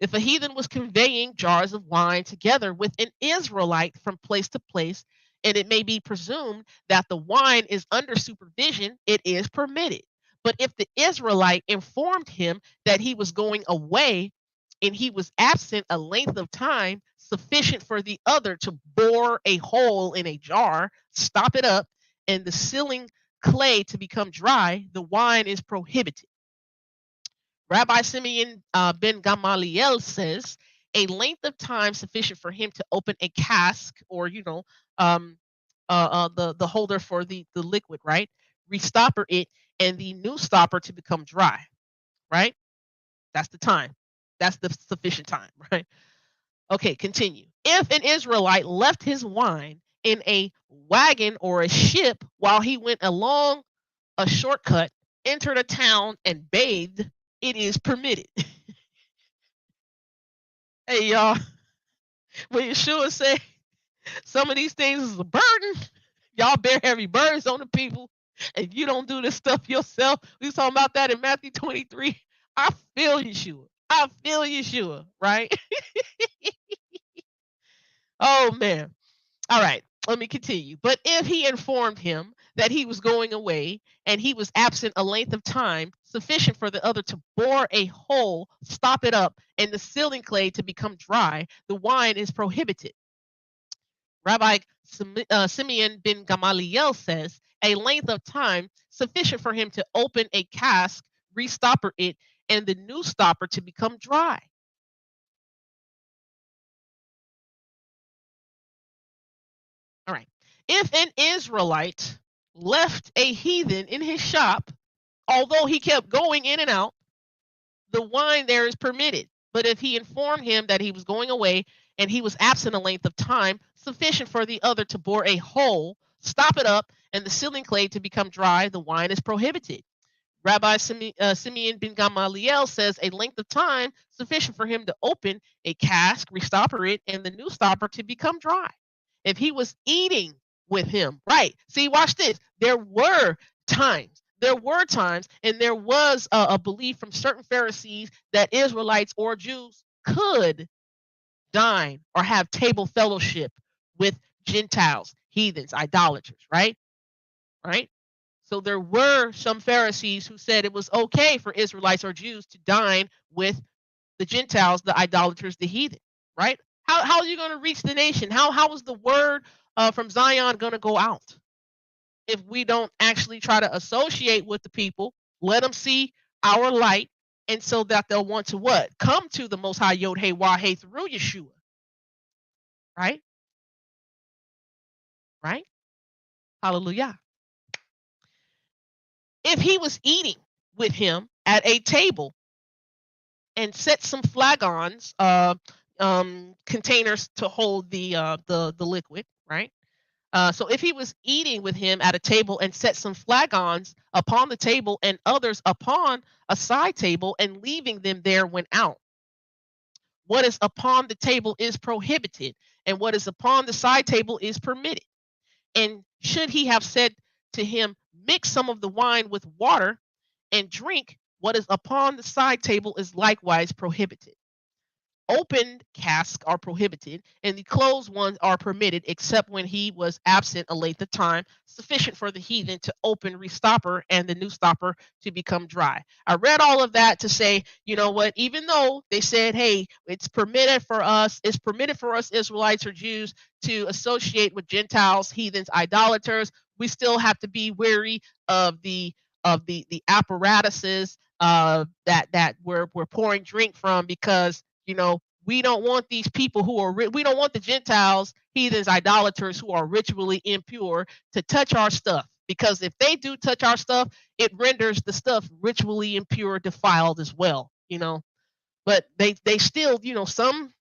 B: If a heathen was conveying jars of wine together with an Israelite from place to place, and it may be presumed that the wine is under supervision, it is permitted. But if the Israelite informed him that he was going away and he was absent a length of time sufficient for the other to bore a hole in a jar, stop it up, and the sealing clay to become dry, the wine is prohibited. Rabbi Simeon ben Gamaliel says a length of time sufficient for him to open a cask or, um, the holder for the liquid, right? Restopper it and the new stopper to become dry, right? That's the time. That's the sufficient time, right? Okay, continue. If an Israelite left his wine in a wagon or a ship while he went along a shortcut, entered a town, and bathed, it is permitted. Hey, y'all, when Yeshua say some of these things is a burden, y'all bear heavy burdens on the people. If you don't do this stuff yourself, we was talking about that in Matthew 23. I feel Yeshua. I feel Yeshua, right? Oh, man. All right, let me continue. But if he informed him that he was going away and he was absent a length of time sufficient for the other to bore a hole, stop it up, and the sealing clay to become dry, the wine is prohibited. Rabbi Simeon ben Gamaliel says a length of time sufficient for him to open a cask, restopper it, and the new stopper to become dry. All right. If an Israelite left a heathen in his shop, although he kept going in and out, the wine there is permitted. But if he informed him that he was going away and he was absent a length of time sufficient for the other to bore a hole, stop it up, and the sealing clay to become dry, the wine is prohibited. Rabbi Simeon ben Gamaliel says a length of time sufficient for him to open a cask, restopper it, and the new stopper to become dry. If he was eating with him, right? See, watch this. There were times, and there was a belief from certain Pharisees that Israelites or Jews could dine or have table fellowship with Gentiles, heathens, idolaters, right? Right? So there were some Pharisees who said it was okay for Israelites or Jews to dine with the Gentiles, the idolaters, the heathen, right? How are you going to reach the nation? How is the word from Zion going to go out if we don't actually try to associate with the people, let them see our light, and so that they'll want to what? Come to the Most High Yod Hey Wah Hey through Yeshua, right? Right? Hallelujah. If he was eating with him at a table and set some flagons, containers to hold the liquid, right? So if he was eating with him at a table and set some flagons upon the table and others upon a side table and leaving them there when out, what is upon the table is prohibited, and what is upon the side table is permitted. And should he have said to him, mix some of the wine with water and drink, what is upon the side table is likewise prohibited. Opened casks are prohibited, and the closed ones are permitted, except when he was absent a length of time sufficient for the heathen to open restopper and the new stopper to become dry. I read all of that to say, you know what, even though they said, hey, it's permitted for us Israelites or Jews to associate with Gentiles, heathens, idolaters, we still have to be wary of the apparatuses that we're pouring drink from, because we don't want these people who are we don't want the Gentiles, heathens, idolaters who are ritually impure to touch our stuff, because if they do touch our stuff, it renders the stuff ritually impure, defiled as well. But they still, some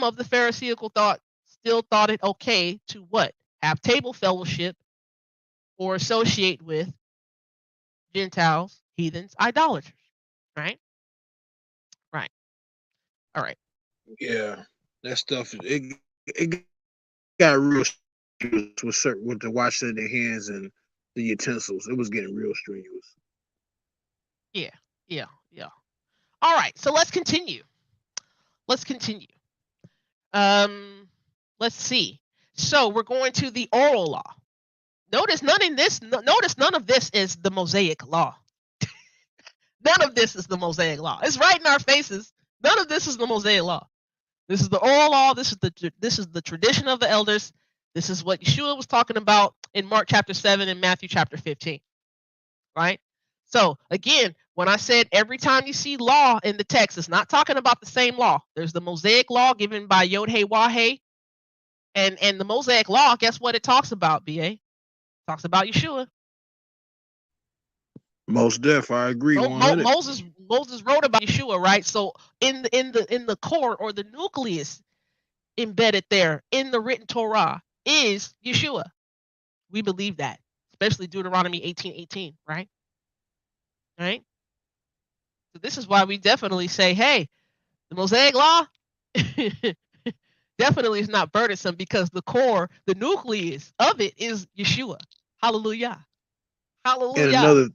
B: of the Pharisaical thought still thought it okay to what? Have table fellowship or associate with Gentiles, heathens, idolaters. Right? Right. All right.
A: Yeah, that stuff it got real strenuous with the washing of their hands and the utensils. It was getting real strenuous.
B: Yeah. Yeah. Yeah. All right. So let's continue. Let's continue. Um, let's see. So we're going to the oral law. Notice none of this is the Mosaic law. None of this is the Mosaic law. It's right in our faces. None of this is the Mosaic law. This is the oral law. This is the tradition of the elders. This is what Yeshua was talking about in Mark chapter 7 and Matthew chapter 15. Right? So again, when I said every time you see law in the text, it's not talking about the same law. There's the Mosaic law given by Yod He Wah-He, and the Mosaic law. Guess what it talks about? Ba talks about Yeshua.
A: Most def, I agree,
B: Mo-
A: 100.
B: Moses wrote about Yeshua, right? So in the core, or the nucleus embedded there in the written Torah is Yeshua. We believe that, especially Deuteronomy 18:18, right? Right. So this is why we definitely say, hey, the Mosaic law definitely is not burdensome, because the core, the nucleus of it is Yeshua. Hallelujah.
A: And
B: Hallelujah.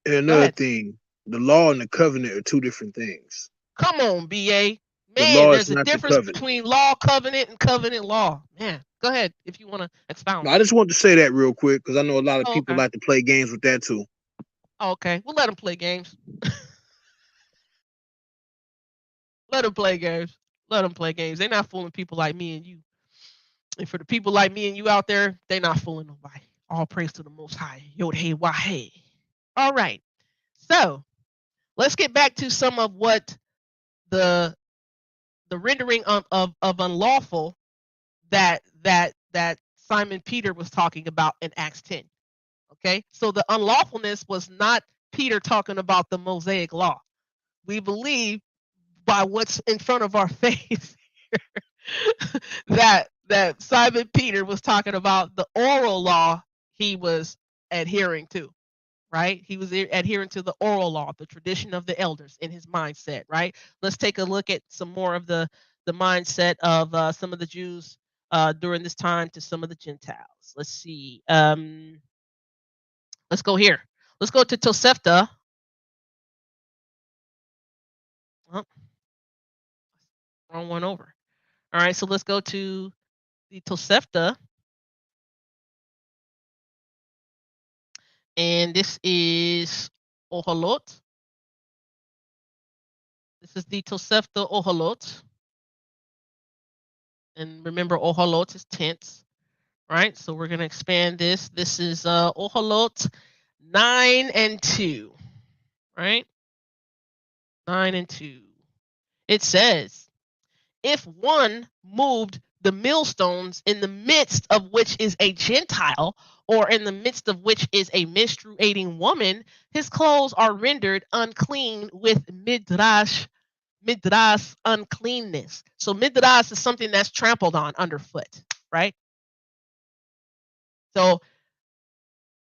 B: Go
A: another
B: ahead.
A: thing, the law and the covenant are two different things.
B: Come on, BA.
A: The
B: Man,
A: law is
B: there's a
A: not the
B: difference
A: covenant.
B: between law covenant and covenant law. Man, go ahead if you want to expound.
A: I just want to say that real quick because I know a lot of
B: Oh,
A: people
B: okay.
A: like to play games with that too.
B: Oh, okay. We'll let them play games. Let them play games. Let them play games. They're not fooling people like me and you. And for the people like me and you out there, they're not fooling nobody. All praise to the Most High. Yod Hey Wah Hey. All right. So let's get back to some of what the rendering of unlawful that Simon Peter was talking about in Acts 10. Okay, so the unlawfulness was not Peter talking about the Mosaic law. We believe by what's in front of our face that Simon Peter was talking about the oral law he was adhering to, right? He was adhering to the oral law, the tradition of the elders in his mindset, right? Let's take a look at some more of the mindset of some of the Jews during this time to some of the Gentiles. Let's see. Let's go here. Let's go to Tosefta. Oh, wrong one over. All right, so let's go to the Tosefta. And this is Oholot. This is the Tosefta Oholot. And remember, Oholot is tense, right? So we're going to expand this. This is Oholot 9 and 2, right? 9 and 2. It says, if one moved the millstones in the midst of which is a Gentile, or in the midst of which is a menstruating woman, his clothes are rendered unclean with midrash midras, uncleanness. So midras is something that's trampled on underfoot, right? So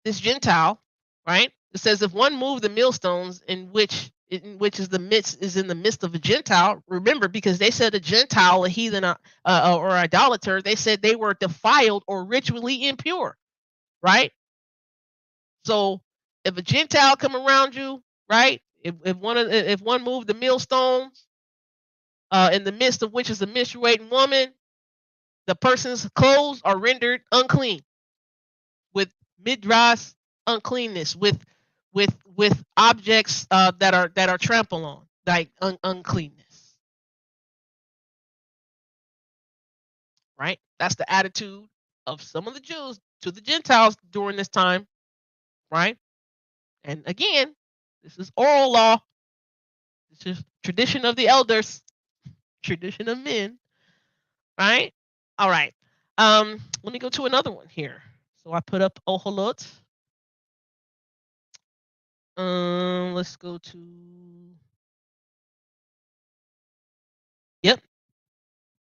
B: this Gentile, right? It says if one move the millstones in which is in the midst of a Gentile. Remember, because they said a Gentile, a heathen, or idolater, they said they were defiled or ritually impure, right? So if a Gentile come around you, right? If one moved the millstones, in the midst of which is a menstruating woman, the person's clothes are rendered unclean with midras uncleanness, with objects that are trampled on, like uncleanness, right? That's the attitude of some of the Jews to the Gentiles during this time, right? And again, this is oral law. This is tradition of the elders, tradition of men, right? All right. Let me go to another one here. So I put up Oholot. Let's go to, yep.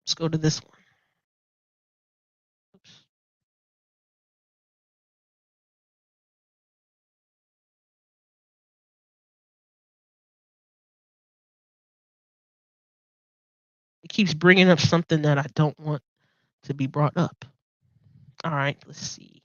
B: Let's go to this one. Oops. It keeps bringing up something that I don't want to be brought up. All right, let's see.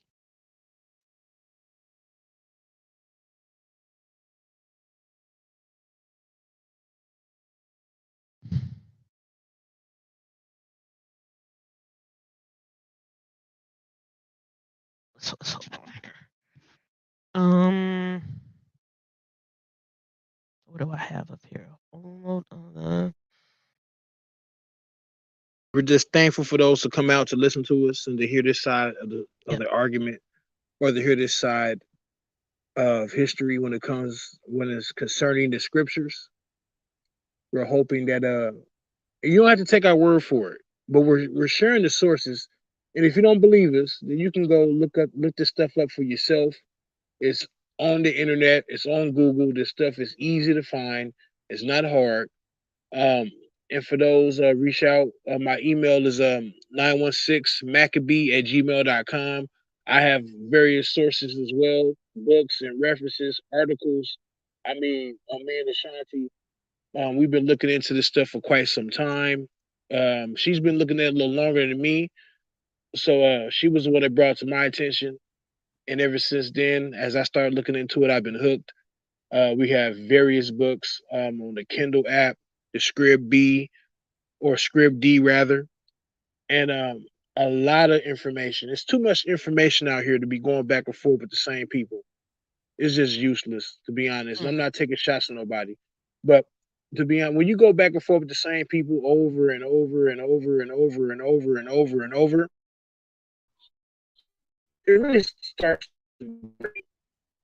B: Let's hold on here. What do I have up here?
A: We're just thankful for those to come out to listen to us and to hear this side of
B: Yep.
A: the argument, or to hear this side of history when it's concerning the scriptures. We're hoping that you don't have to take our word for it, but we're sharing the sources. And if you don't believe us, then you can go look this stuff up for yourself. It's on the internet. It's on Google. This stuff is easy to find. It's not hard. Um, and for those, reach out. My email is 916maccabee@gmail.com. I have various sources as well, books and references, articles. I mean, me and Ashanti, we've been looking into this stuff for quite some time. She's been looking at it a little longer than me. So she was the one that brought it to my attention. And ever since then, as I started looking into it, I've been hooked. We have various books on the Kindle app, the Scrib B, or Scrib D rather, and a lot of information. It's too much information out here to be going back and forth with the same people. It's just useless, to be honest. And I'm not taking shots at nobody, but to be honest, when you go back and forth with the same people over and over and over and over and over and over and over, it really starts.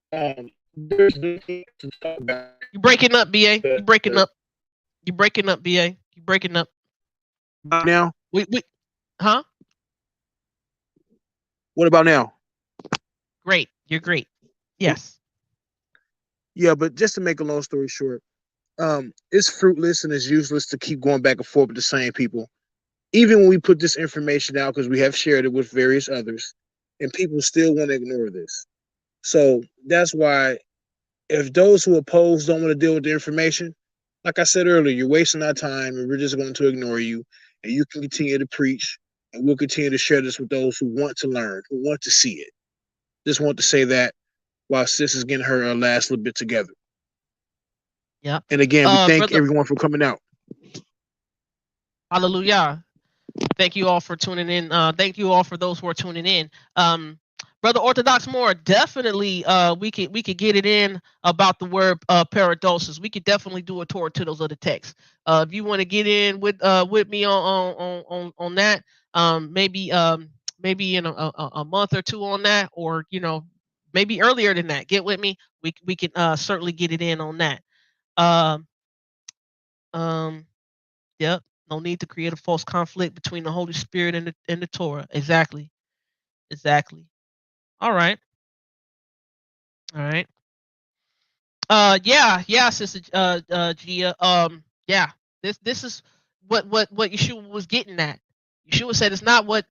A: There's nothing to talk about.
B: You breaking up, BA. You breaking up. You breaking up, BA. You breaking up.
A: Now,
B: We huh?
A: what about now?
B: Great. You're great. Yes.
A: Yeah, but just to make a long story short, it's fruitless and it's useless to keep going back and forth with the same people. Even when we put this information out, because we have shared it with various others, and people still want to ignore this. So that's why, if those who oppose don't want to deal with the information, like I said earlier, you're wasting our time and we're just going to ignore you. And you can continue to preach, and we'll continue to share this with those who want to learn, who want to see it. Just want to say that while Sis is getting her last little bit together.
B: Yeah.
A: And again, we thank
B: Brother.
A: everyone for coming out.
B: Hallelujah. Thank you all for tuning in. Thank you all for those who are tuning in. Brother Orthodox Moore, definitely we could get it in about the word paradosis. We could definitely do a tour to those other texts. If you want to get in with me on that, maybe in a month or two on that, or maybe earlier than that. Get with me. We can certainly get it in on that. Um, yep. No need to create a false conflict between the Holy Spirit and the Torah. Exactly. Exactly. All right. All right. Yeah, Sister Gia. Yeah. This is what Yeshua was getting at. Yeshua said it's not what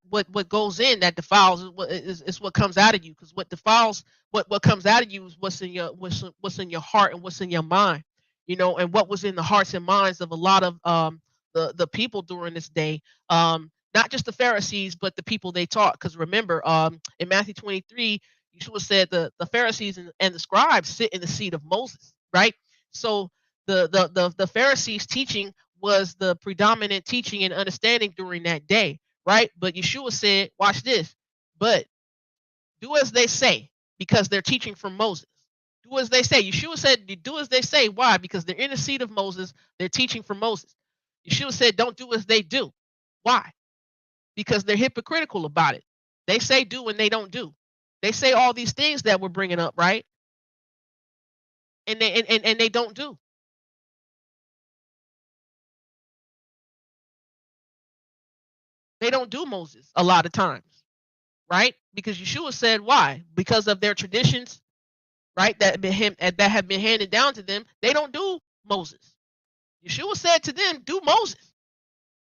B: goes in that defiles, it's what comes out of you. Because what defiles, what comes out of you is what's in your heart and what's in your mind. And what was in the hearts and minds of a lot of the people during this day. Not just the Pharisees, but the people they taught. Because remember, in Matthew 23, Yeshua said the Pharisees and the scribes sit in the seat of Moses, right? So the Pharisees' teaching was the predominant teaching and understanding during that day, right? But Yeshua said, watch this, but do as they say, because they're teaching from Moses. Do as they say. Yeshua said, do as they say. Why? Because they're in the seat of Moses, they're teaching from Moses. Yeshua said, don't do as they do. Why? Because they're hypocritical about it. They say do and they don't do. They say all these things that we're bringing up, right? And they don't do. They don't do Moses a lot of times, right? Because Yeshua said why? Because of their traditions, right? That have been handed down to them. They don't do Moses. Yeshua said to them, do Moses,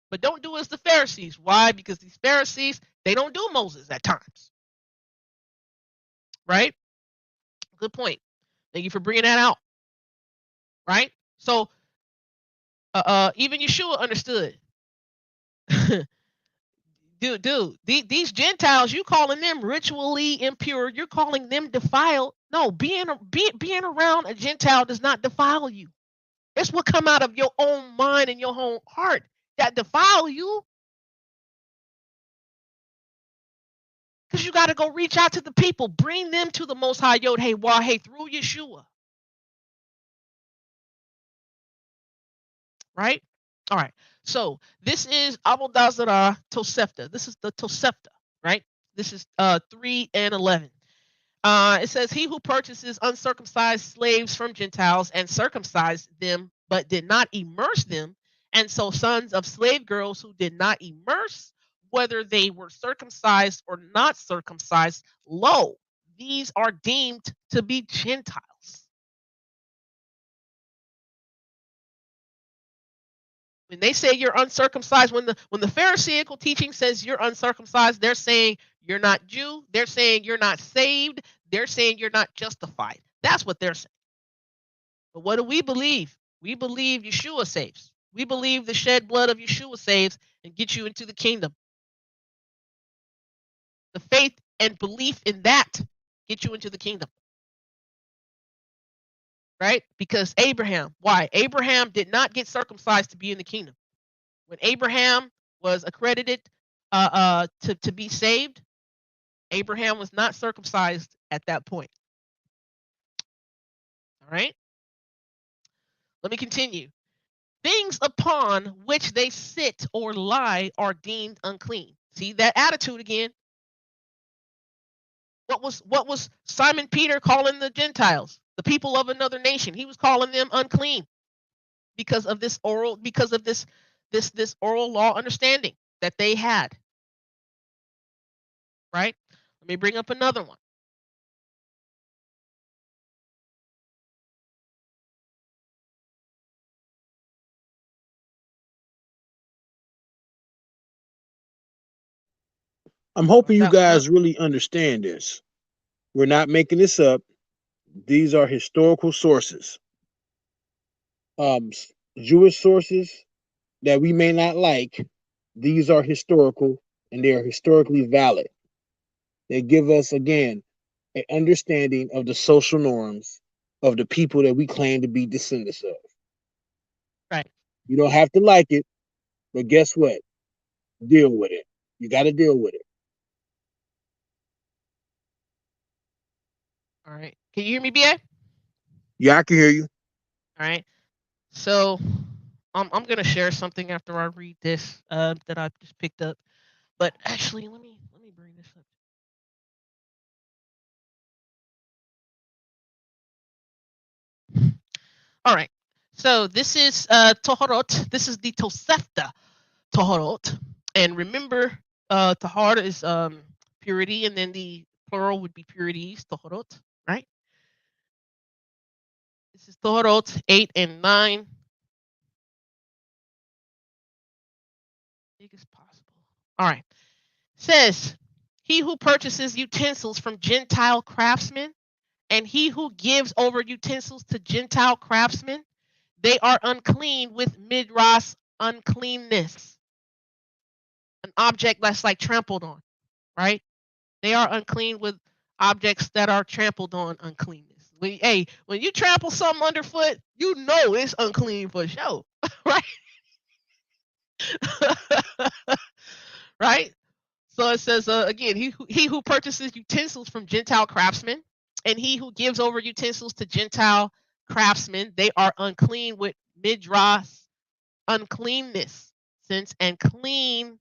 B: but don't do as the Pharisees. Why? Because these Pharisees, they don't do Moses at times, right? Good point. Thank you for bringing that out, right? So, even Yeshua understood. These Gentiles, you calling them ritually impure, you're calling them defiled. No, being around a Gentile does not defile you. It's what come out of your own mind and your own heart that defile you. Because you got to go reach out to the people, bring them to the Most High Yod Hey Wah Hey through Yeshua, right? All right. So this is Avodah Zarah Tosefta. This is the Tosefta, right? This is 3 and 11. It says, he who purchases uncircumcised slaves from Gentiles and circumcised them, but did not immerse them, and so sons of slave girls who did not immerse, whether they were circumcised or not circumcised, lo, these are deemed to be Gentiles. When they say you're uncircumcised, when the Pharisaical teaching says you're uncircumcised, they're saying you're not Jew. They're saying you're not saved. They're saying you're not justified. That's what they're saying. But what do we believe? We believe Yeshua saves. We believe the shed blood of Yeshua saves and gets you into the kingdom. The faith and belief in that get you into the kingdom. Right? Because Abraham, why? Abraham did not get circumcised to be in the kingdom. When Abraham was accredited to be saved, Abraham was not circumcised at that point. All right? Let me continue. Things upon which they sit or lie are deemed unclean. See that attitude again. What was Simon Peter calling the Gentiles? The people of another nation. He was calling them unclean because of this oral law understanding that they had. Right? Let me bring up another one.
A: I'm hoping
B: Brought
A: you
B: that one up.
A: guys really understand this. We're not making this up. These are historical sources. Um, Jewish sources that we may not like, these are historical and they are historically valid. They give us, again, an understanding of the social norms of the people that we claim to be descendants of.
B: Right.
A: You don't have to like it, but guess what? Deal with it. You got to deal with it.
B: All right. Can you hear me, BA?
A: Yeah, I can hear you.
B: All right. So I'm gonna share something after I read this that I just picked up. But actually, let me bring this up. All right. So this is Tohorot. This is the Tosefta Tohorot. And remember, Tahor is purity, and then the plural would be purities, Tohorot, right? This is Tohorot 8 and 9. All right. Says, he who purchases utensils from Gentile craftsmen and he who gives over utensils to Gentile craftsmen, they are unclean with midras uncleanness. An object that's like trampled on, right? They are unclean with objects that are trampled on uncleanness. When you trample something underfoot, you know it's unclean for sure, right? Right? So it says again, he who purchases utensils from Gentile craftsmen, and he who gives over utensils to Gentile craftsmen, they are unclean with midras uncleanness, since and clean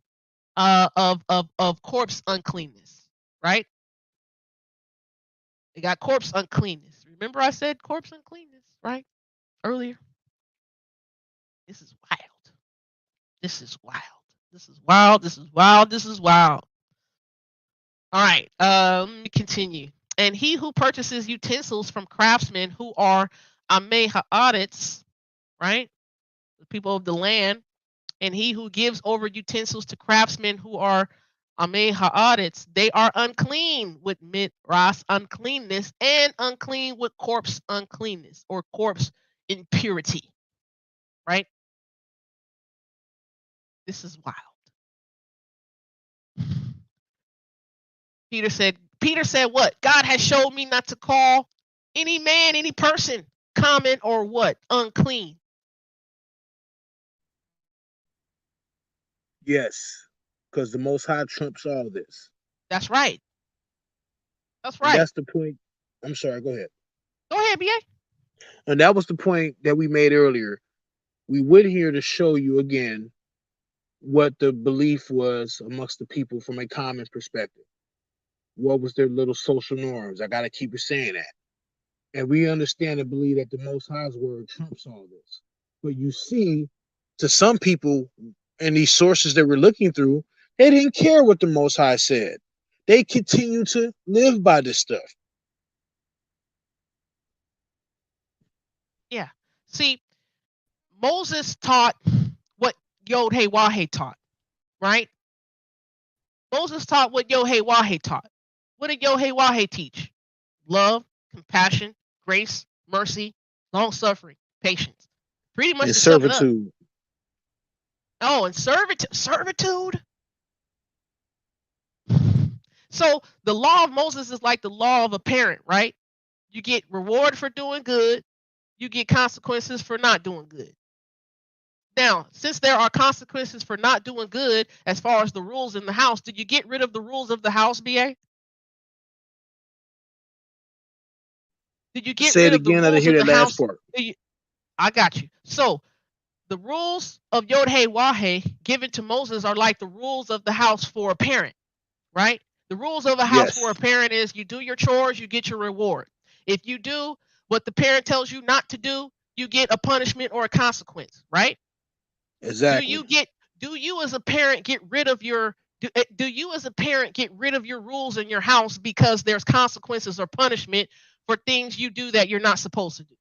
B: of corpse uncleanness, right? They got corpse uncleanness. Remember I said corpse uncleanness, right? Earlier. This is wild. This is wild. This is wild. This is wild. This is wild. All right. Let me continue. And he who purchases utensils from craftsmen who are ameh ha'aretz, right? The people of the land, and he who gives over utensils to craftsmen who are ameh ha'aretz, they are unclean with midras uncleanness and unclean with corpse uncleanness or corpse impurity, right? This is wild. Peter said what? God has showed me not to call any man, any person common or what? Unclean.
A: Yes, because the Most High trumps all this.
B: That's right. That's
A: And
B: right.
A: that's the point. I'm sorry, go ahead.
B: Go ahead, BA.
A: And that was the point that we made earlier. We went here to show you again what the belief was amongst the people from a common perspective. What was their little social norms? I got to keep saying that. And we understand and believe that the Most High's word trumps all this. But you see, to some people and these sources that we're looking through, they didn't care what the Most High said. They continue to live by this stuff.
B: Yeah. See, Moses taught what Yod Hey Wahe taught, right? Moses taught what Yod Hey Wahe taught. What did Yod Hey Wahe teach? Love, compassion, grace, mercy, long suffering, patience. Pretty much
A: In
B: to sum it up.
A: servitude.
B: Oh, and servitude. So the law of Moses is like the law of a parent, right? You get reward for doing good, you get consequences for not doing good. Now, since there are consequences for not doing good as far as the rules in the house, did you get rid of the rules of the house, BA? Did you get
A: Say it
B: rid of the
A: again. I didn't
B: rules
A: hear
B: of the
A: that last
B: house?
A: part.
B: I got you. So the rules of Yod Hey Wahe given to Moses are like the rules of the house for a parent, right? The rules of a house for a
A: Yes,
B: parent is you do your chores, you get your reward. If you do what the parent tells you not to do, you get a punishment or a consequence, right? Do you
A: exactly.
B: get do you as a parent get rid of your do you as a parent get rid of your rules in your house because there's consequences or punishment for things you do that you're not supposed to do?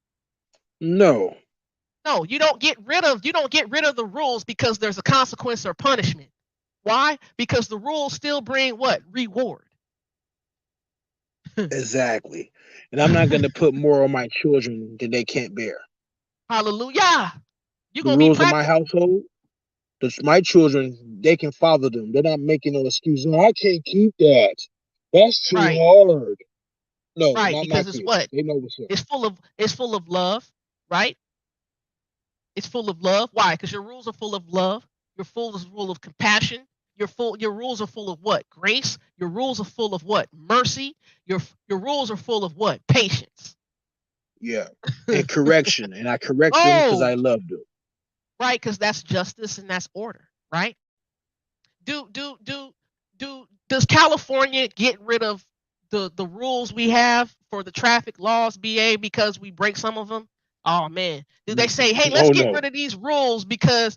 A: No,
B: No, you don't get rid of the rules because there's a consequence or punishment. Why? Because the rules still bring what? Reward.
A: exactly. And I'm not going to put more on my children than they can't bear.
B: Hallelujah. You're
A: The
B: gonna be
A: rules of my
B: practical.
A: household, my children, they can follow them. They're not making no excuses. No, I can't keep that. That's too
B: Right.
A: hard. No,
B: Right.
A: not my
B: Because it's
A: kids.
B: what?
A: They know what's up.
B: It's full of love, right? It's full of love. Why? Because your rules are full of love. Full of compassion. Your rules are full of what? Grace. Your rules are full of what? Mercy. Your rules are full of what? Patience.
A: Yeah. And correction. And I correct them because I
B: Oh,
A: love them.
B: right, because that's justice and that's order, right? Does California get rid of the rules we have for the traffic laws, BA, because we break some of them? Oh man. Do they say, hey, let's
A: Oh,
B: get
A: no.
B: rid of these rules because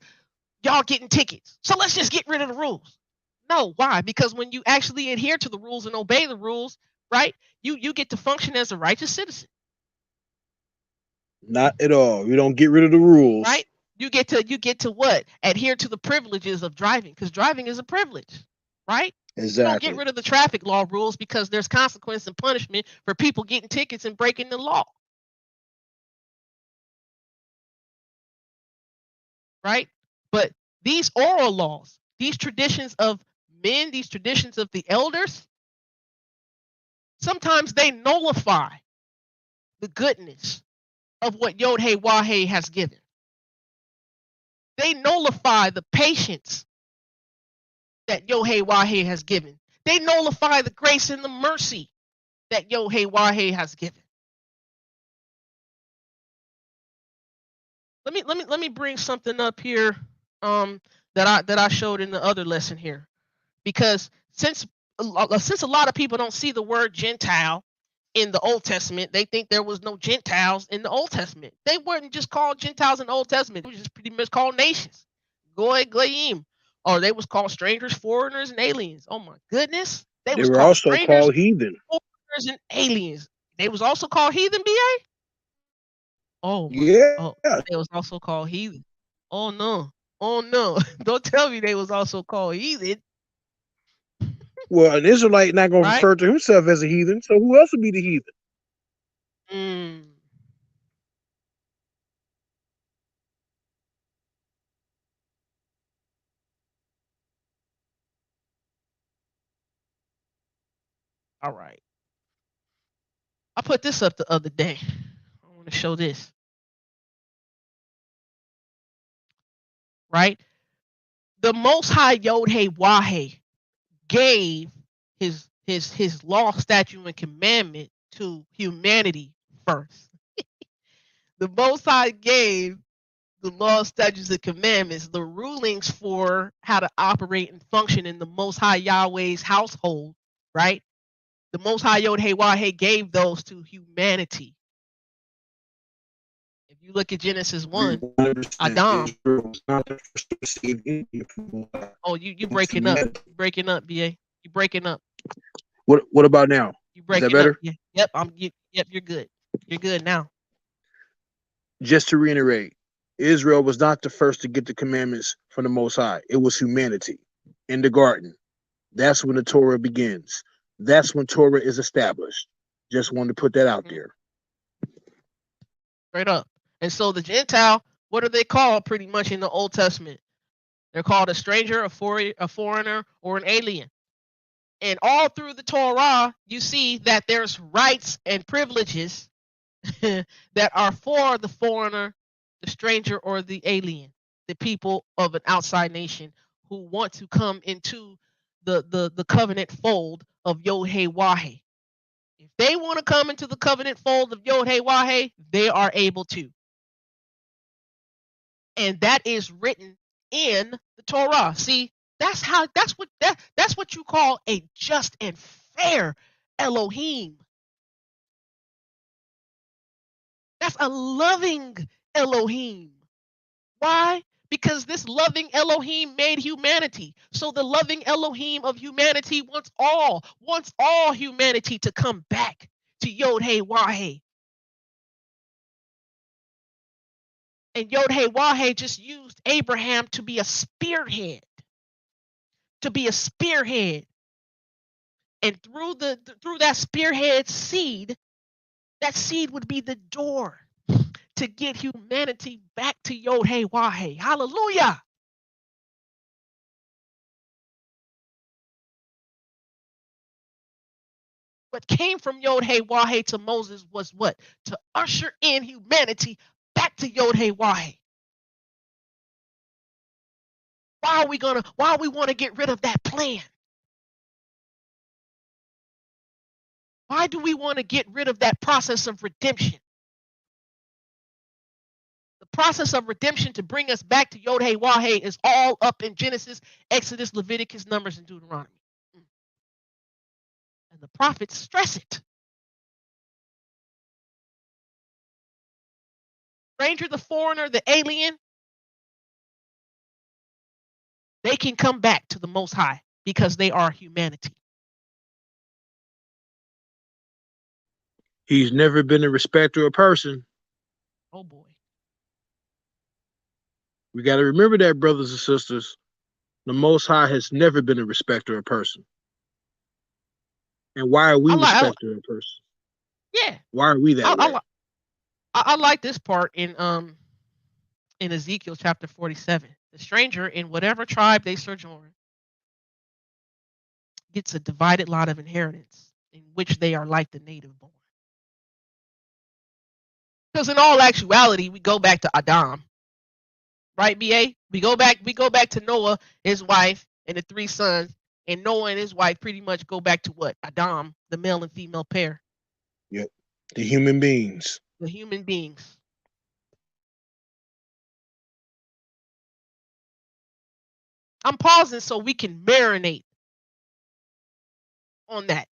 B: y'all getting tickets? So let's just get rid of the rules. No, why? Because when you actually adhere to the rules and obey the rules, right, you get to function as a righteous citizen,
A: Not at all. We don't get rid of the rules.
B: right? You get to what? Adhere to the privileges of driving, because driving is a privilege. right? You don't get
A: Exactly.
B: rid of the traffic law rules because there's consequence and punishment for people getting tickets and breaking the law, right? But these oral laws, these traditions of men, these traditions of the elders, sometimes they nullify the goodness of what Yod Hey Wah has given. They nullify the patience that Yod Hey Wah has given. They nullify the grace and the mercy that Yod Hey Wah has given. Let me bring something up here that I showed in the other lesson here, because since a lot of people don't see the word Gentile in the Old Testament, they think there was no Gentiles in the Old Testament. They weren't just called Gentiles in the Old Testament. They were just pretty much called nations, Goy, Goyim, or they was called strangers, foreigners, and aliens. Oh my goodness, they
A: They
B: was
A: were
B: called
A: also
B: strangers,
A: called heathen.
B: foreigners, and aliens. They was also called heathen. Ba. Oh my.
A: Yeah.
B: Oh, they was also called heathen. Oh no. Oh no. Don't tell me they was also called heathen,
A: Well, an Israelite not going to
B: right?
A: refer to himself as a heathen, so who else would be the heathen?
B: Mm. All right. I put this up the other day. I want to show this, right? The Most High Yod Hey Wahe gave his law, statute, and commandment to humanity first. The Most High gave the law, statutes, and commandments, the rulings for how to operate and function in the Most High Yahweh's household, right? The Most High Yod Hey Wahe gave those to humanity. If you look at Genesis 1,
A: 100%
B: Adam.
A: Israel was not the first to receive any from God.
B: Oh, you
A: It was
B: breaking up.
A: humanity.
B: You breaking up, BA. You breaking up.
A: What about now?
B: You
A: Is that
B: breaking up.
A: better?
B: Yeah. Yep, you're good. You're good now.
A: Just to reiterate, Israel was not the first to get the commandments from the Most High. It was humanity in the garden. That's when the Torah begins. That's when Torah is established. Just wanted to put that out
B: Mm-hmm.
A: there.
B: Straight up. And so the Gentile, what are they called pretty much in the Old Testament? They're called a stranger, a foreigner, or an alien. And all through the Torah, you see that there's rights and privileges that are for the foreigner, the stranger, or the alien, the people of an outside nation who want to come into the covenant fold of Yod Hey Wahe. If they want to come into the covenant fold of Yod Hey Wahe, they are able to. And that is written in the Torah. See, that's what you call a just and fair Elohim. That's a loving Elohim. Why? Because this loving Elohim made humanity. So the loving Elohim of humanity wants all humanity to come back to Yod Hey Wahe. And Yod Hey Wahe just used Abraham to be a spearhead, to be a spearhead. And through that spearhead seed, that seed would be the door to get humanity back to Yod Hey Wahe. Hallelujah. What came from Yod Hey Wahe to Moses was what? To usher in humanity back to Yod Hey Wahe. Why we want to get rid of that plan? Why do we want to get rid of that process of redemption? The process of redemption to bring us back to Yod Hey Wahe is all up in Genesis, Exodus, Leviticus, Numbers, and Deuteronomy. And the prophets stress it. Stranger, the foreigner, the alien, they can come back to the Most High because they are humanity.
A: He's never been a respecter of person.
B: Oh boy.
A: We got to remember that, brothers and sisters. The Most High has never been a respecter of person. And why are we
B: I like,
A: respecter of person?
B: yeah,
A: Why are we that
B: I, I,
A: way?
B: li- I like this part in Ezekiel chapter 47. The stranger in whatever tribe they sojourn gets a divided lot of inheritance in which they are like the native born. Because in all actuality, we go back to Adam, right, BA? We go back to Noah, his wife, and the three sons, and Noah and his wife pretty much go back to what? Adam, the male and female pair,
A: Yep. The human beings.
B: the human beings. I'm pausing so we can marinate on that.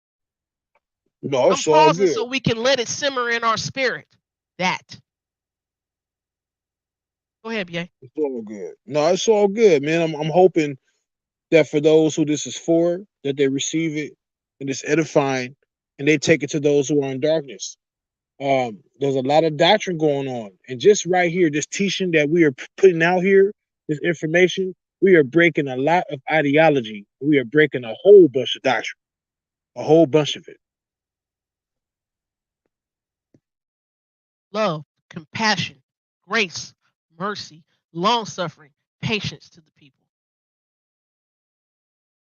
A: No,
B: I'm
A: it's all
B: pausing
A: good.
B: so we can let it simmer in our spirit. That. Go ahead, BA.
A: It's all good. No, it's all good, man. I'm hoping that for those who this is for, that they receive it and it's edifying, and they take it to those who are in darkness. There's a lot of doctrine going on, and just right here, this teaching that we are putting out here, this information, we are breaking a lot of ideology. We are breaking a whole bunch of doctrine, a whole bunch of it.
B: Love, compassion, grace, mercy, long suffering, patience to the people.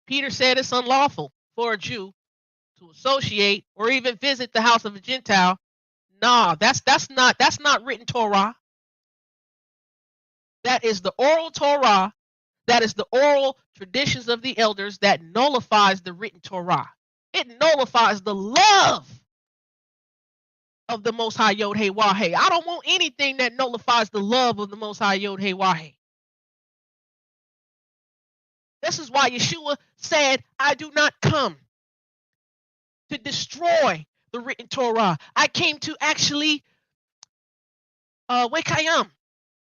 B: Peter said it's unlawful for a Jew to associate or even visit the house of a Gentile. Nah, that's not written Torah. That is the oral Torah. That is the oral traditions of the elders that nullifies the written Torah. It nullifies the love of the Most High Yod Hey Wah-Hey. I don't want anything that nullifies the love of the Most High Yod Hey Wah-Hey. This is why Yeshua said, I do not come to destroy the written Torah. I came to actually Wekayam,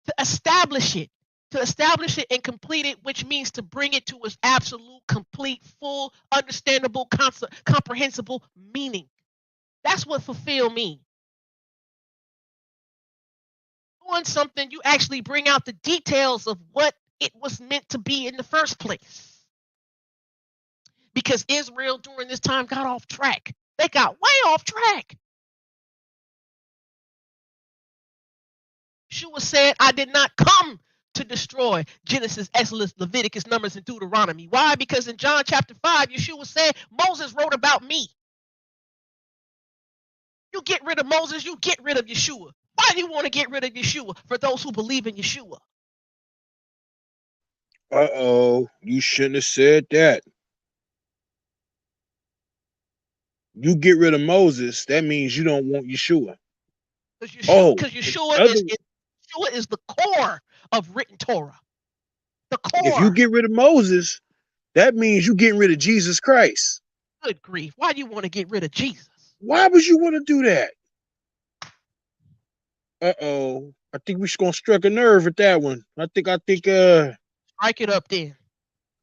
B: to establish it and complete it, which means to bring it to its absolute, complete, full, understandable, comprehensible meaning. That's what fulfill means. Doing something, you actually bring out the details of what it was meant to be in the first place. Because Israel during this time got off track. They got way off track. Yeshua said, I did not come to destroy Genesis, Exodus, Leviticus, Numbers, and Deuteronomy. Why? Because in John chapter 5, Yeshua said, Moses wrote about me. You get rid of Moses, you get rid of Yeshua. Why do you want to get rid of Yeshua for those who believe in Yeshua?
A: Uh-oh, you shouldn't have said that. You get rid of Moses, that means you don't want Yeshua.
B: Because
A: Oh, the other
B: Yeshua is the core of written Torah. The
A: if you
B: core.
A: get rid of Moses, that means you getting rid of Jesus Christ.
B: Good grief. Why do you want to get rid of Jesus?
A: Why would you want to do that? Uh-oh. I think we're gonna strike a nerve with that one. I think
B: Strike it up then.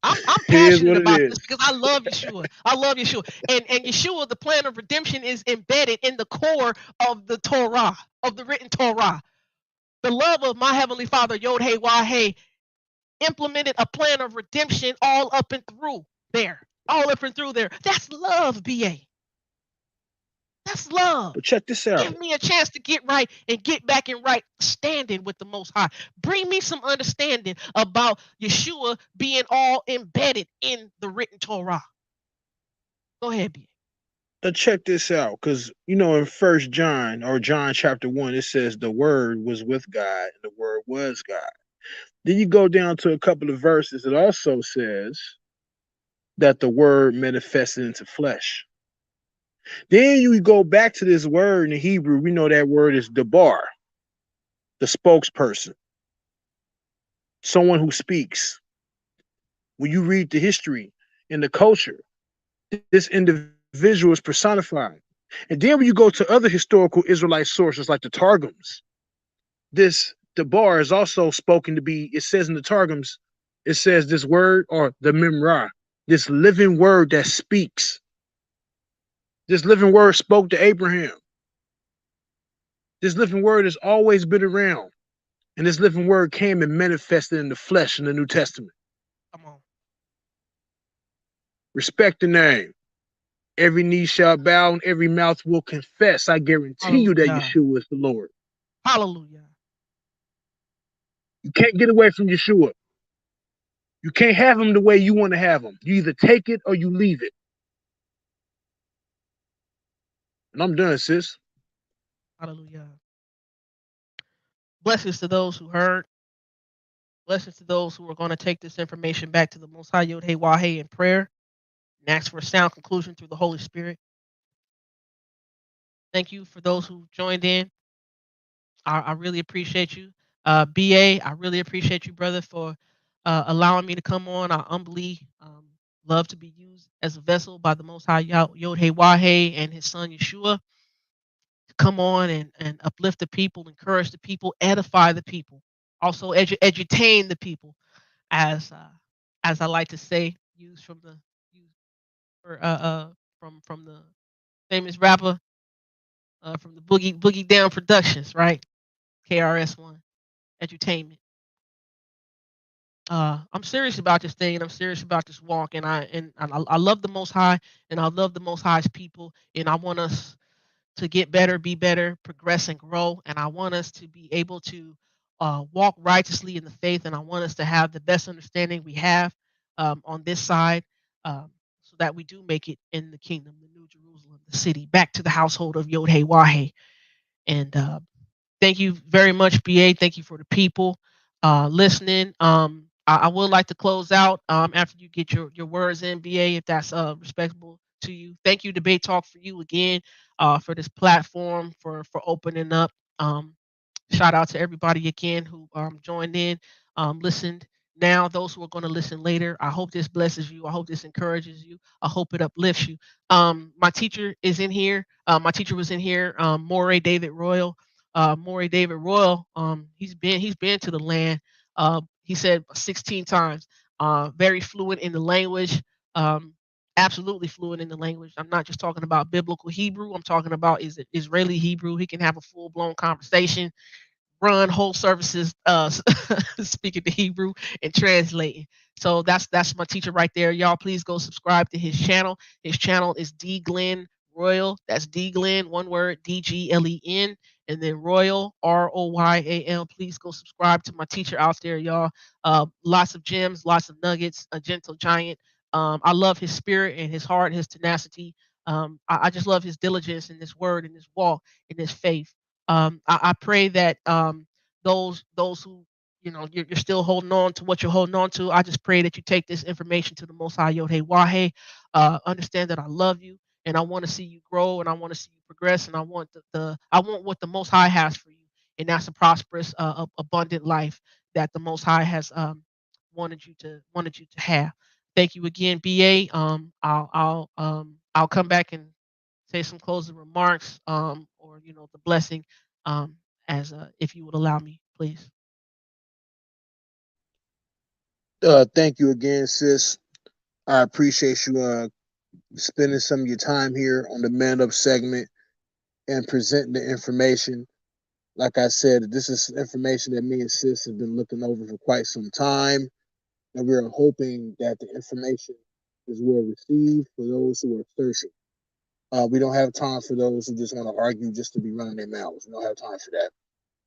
B: I'm
A: it is
B: passionate
A: what it
B: about this
A: is.
B: because I love Yeshua. I love Yeshua. And Yeshua, the plan of redemption is embedded in the core of the Torah, of the written Torah. The love of my heavenly Father, Yod Hey Wah Hey, implemented a plan of redemption all up and through there. All up and through there. That's love, BA. That's love.
A: But check this out.
B: Give me a chance to get right and get back in right standing with the Most High. Bring me some understanding about Yeshua being all embedded in the written Torah. Go ahead, B.
A: Check this out, because in First John or John chapter 1, it says the Word was with God and the Word was God. Then you go down to a couple of verses. It also says that the Word manifested into flesh. Then you go back to this word in Hebrew. We know that word is debar, the spokesperson, someone who speaks. When you read the history and the culture, this individual is personified. And then when you go to other historical Israelite sources like the Targums, this debar is also spoken to be, it says in the Targums, it says this word or the Memra, this living word that speaks. This living word spoke to Abraham. This living word has always been around. And this living word came and manifested in the flesh in the New Testament.
B: Come on.
A: Respect the name. Every knee shall bow and every mouth will confess. I guarantee you that
B: Hallelujah.
A: Yeshua is the Lord.
B: Hallelujah.
A: You can't get away from Yeshua. You can't have him the way you want to have him. You either take it or you leave it. And I'm done, sis.
B: Hallelujah. Blessings to those who heard. Blessings to those who are going to take this information back to the Most High Yod Hey Wahe in prayer and ask for a sound conclusion through the Holy Spirit. Thank you for those who joined in. I really appreciate you. BA, I really appreciate you, brother, for allowing me to come on. I humbly love to be used as a vessel by the Most High Yod Hey Wahe and his son Yeshua to come on and uplift the people, encourage the people, edify the people, also edutain the people, as as I like to say, used from the used for, from the famous rapper from the Boogie Down Productions, right? KRS-One Entertainment. I'm serious about this thing, and I'm serious about this walk, and I love the Most High, and I love the Most High's people, and I want us to get better, be better, progress, and grow, and I want us to be able to walk righteously in the faith, and I want us to have the best understanding we have on this side, so that we do make it in the kingdom, the New Jerusalem, the city, back to the household of Yod Hey Wahe, and thank you very much, BA. Thank you for the people listening. I would like to close out after you get your words in, BA, if that's respectable to you. Thank you, Debate Talk, for you again, for this platform, for opening up. Shout out to everybody again who joined in, listened now, those who are going to listen later. I hope this blesses you. I hope this encourages you. I hope it uplifts you. My teacher is in here. My teacher was in here, Moray David Royal. Moray David Royal, he's been to the land. He said 16 times. Very fluent in the language. Um, Absolutely fluent in the language. I'm not just talking about biblical Hebrew. I'm talking about is it Israeli Hebrew. He can have a full blown conversation, run whole services speaking the Hebrew and translating. So that's my teacher right there. Y'all please go subscribe to his channel. His channel is D Glenn Royal. That's D Glenn, one word, DGLEN, and then Royal, ROYAL. Please go subscribe to my teacher out there, y'all. Lots of gems, lots of nuggets, a gentle giant. I love his spirit and his heart, his tenacity. I just love his diligence in this word, in this walk, in this faith. I pray that those who you're still holding on to what you're holding on to. I just pray that you take this information to the Most High Yod Hey Wahe. Understand that I love you and I want to see you grow and I want to see you progress and I want I want what the Most High has for you, and that's a prosperous, abundant life that the Most High has wanted you to have. Thank you again, BA. I'll come back and say some closing remarks, or the blessing, um, as if you would allow me, please.
A: Thank you again, sis. I appreciate you spending some of your time here on the Man Up segment and presenting the information. Like I said, this is information that me and sis have been looking over for quite some time, and we're hoping that the information is well received for those who are thirsty. We don't have time for those who just want to argue just to be running their mouths. We don't have time for that.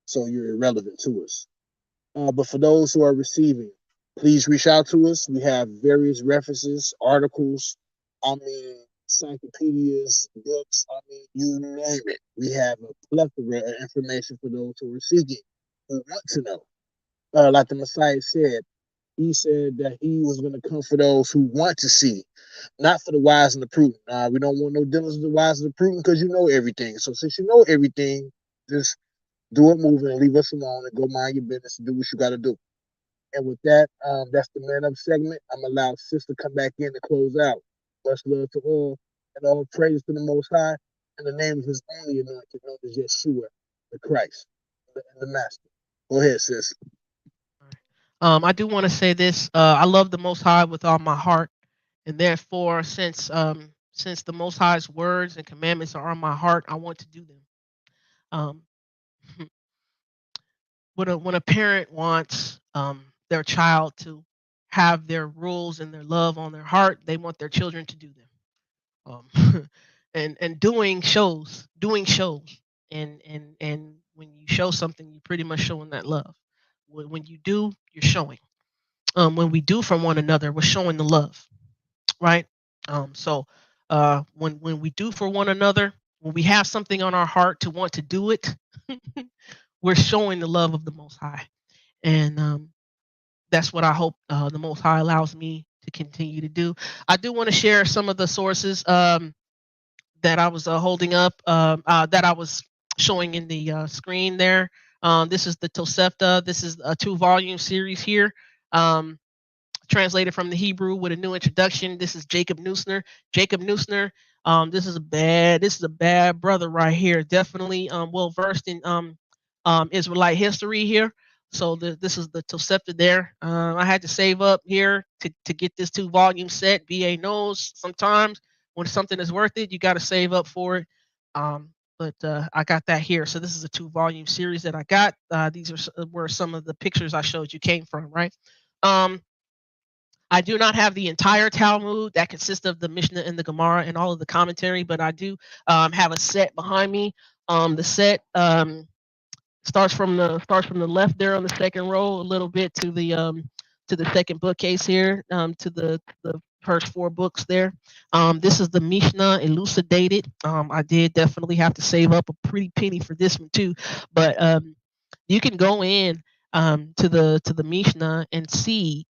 A: So you're irrelevant to us. But for those who are receiving, please reach out to us. We have various references, articles, encyclopedias, books, you name it. We have a plethora of information for those who are seeking, who want to know. Like the Messiah said, he said that he was going to come for those who want to see, not for the wise and the prudent. We don't want no dealings with the wise and the prudent because you know everything. So since you know everything, just do it moving and leave us alone and go mind your business and do what you got to do. And with that, that's the Man Up segment. I'm allowed Sis to come back in to close out. Much love to all, and all praise to the Most High, in the name of His only anointed, known as Yeshua, the Christ, the Master. Go ahead, sis.
B: I do want to say this. I love the Most High with all my heart, and therefore, since the Most High's words and commandments are on my heart, I want to do them. Um, when a parent wants their child to have their rules and their love on their heart, they want their children to do them. And doing shows, and when you show something, you're pretty much showing that love. When you do, you're showing. When we do from one another, we're showing the love, right? So when we do for one another, when we have something on our heart to want to do it, we're showing the love of the Most High, and that's what I hope the Most High allows me to continue to do. I do want to share some of the sources that I was holding up, that I was showing in the screen there. This is the Tosefta. This is a two-volume series here. Um, Translated from the Hebrew with a new introduction. This is Jacob Neusner. Jacob Neusner. This is a bad brother right here. Definitely well versed in Israelite history here. So this is the Tosefta there. I had to save up here to get this two-volume set. BA knows sometimes when something is worth it, you got to save up for it. But I got that here. So this is a two-volume series that I got. These are where some of the pictures I showed you came from, right? Um, I do not have the entire Talmud that consists of the Mishnah and the Gemara and all of the commentary, but I do have a set behind me. The set starts from the left there on the second row, a little bit to the second bookcase here, to the first four books there. This is the Mishnah elucidated. I did definitely have to save up a pretty penny for this one too, but you can go in to the Mishnah and see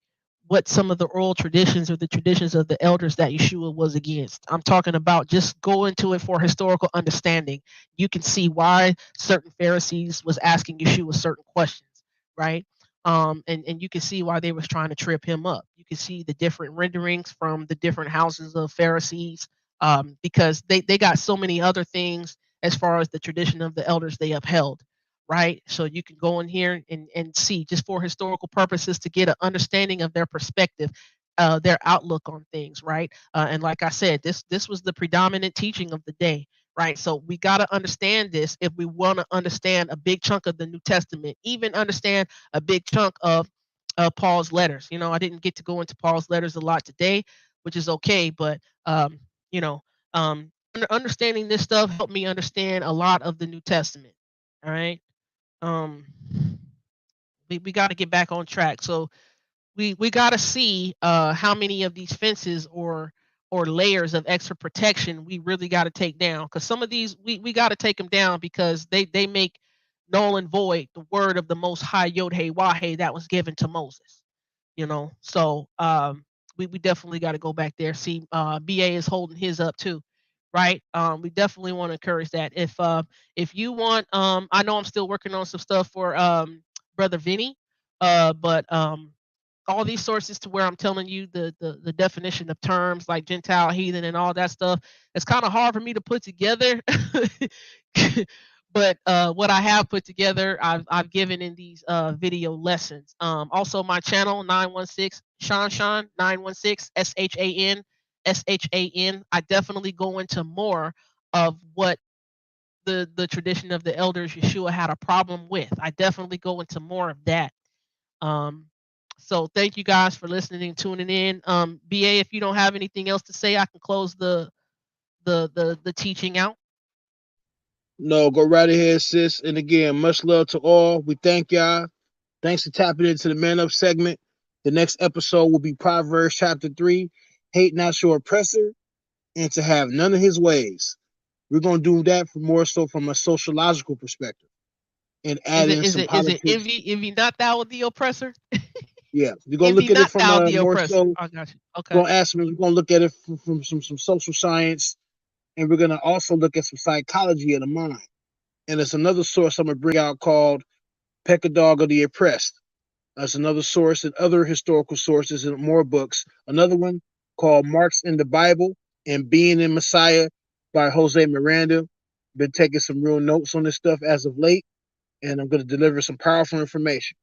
B: what some of the oral traditions or the traditions of the elders that Yeshua was against. I'm talking about just go into it for historical understanding. You can see why certain Pharisees was asking Yeshua certain questions, right? And you can see why they was trying to trip him up. You can see the different renderings from the different houses of Pharisees, because they got so many other things as far as the tradition of the elders they upheld, right? So you can go in here and see just for historical purposes to get an understanding of their perspective, their outlook on things, right? And like I said, this was the predominant teaching of the day, right? So we got to understand this if we want to understand a big chunk of the New Testament, even understand a big chunk of Paul's letters. I didn't get to go into Paul's letters a lot today, which is okay, but you know, understanding this stuff helped me understand a lot of the New Testament. All right. um we got to get back on track. So we got to see how many of these fences or layers of extra protection we really got to take down, because some of these we got to take them down because they make null and void the word of the Most High Yod Hey Wahe that was given to Moses. So we definitely got to go back there. See, BA is holding his up too, right? We definitely want to encourage that. If you want, I know I'm still working on some stuff for brother Vinny, but all these sources to where I'm telling you the definition of terms like Gentile, heathen, and all that stuff. It's kind of hard for me to put together, but what I have put together, I've given in these video lessons. Also, my channel 916 Shan 916 SHAN. I definitely go into more of what the tradition of the elders Yeshua had a problem with. I definitely go into more of that. um, so thank you guys for listening and tuning in. BA, if you don't have anything else to say, I can close the teaching out.
A: No, go right ahead, sis. And again, much love to all. We thank y'all. Thanks for tapping into the Man Up segment. The next episode will be Proverbs chapter 3, hate not your oppressor, and to have none of his ways. We're going to do that for more so from a sociological perspective and
B: Is
A: add
B: it
A: in
B: is
A: some
B: it is it
A: politics.
B: envy not thou the oppressor?
A: Yeah, we're going to
B: Envy
A: look at it
B: not
A: from
B: thou
A: a
B: the
A: more
B: oppressor.
A: so,
B: I got you.
A: we're
B: Okay.
A: going to ask, we're going to look at it from some social science, and we're going to also look at some psychology of the mind. And it's another source I'm going to bring out called Peckadog of the Oppressed. That's another source and other historical sources and more books. Another one called Marx in the Bible and Being in Messiah by Jose Miranda. Been taking some real notes on this stuff as of late, and I'm going to deliver some powerful information.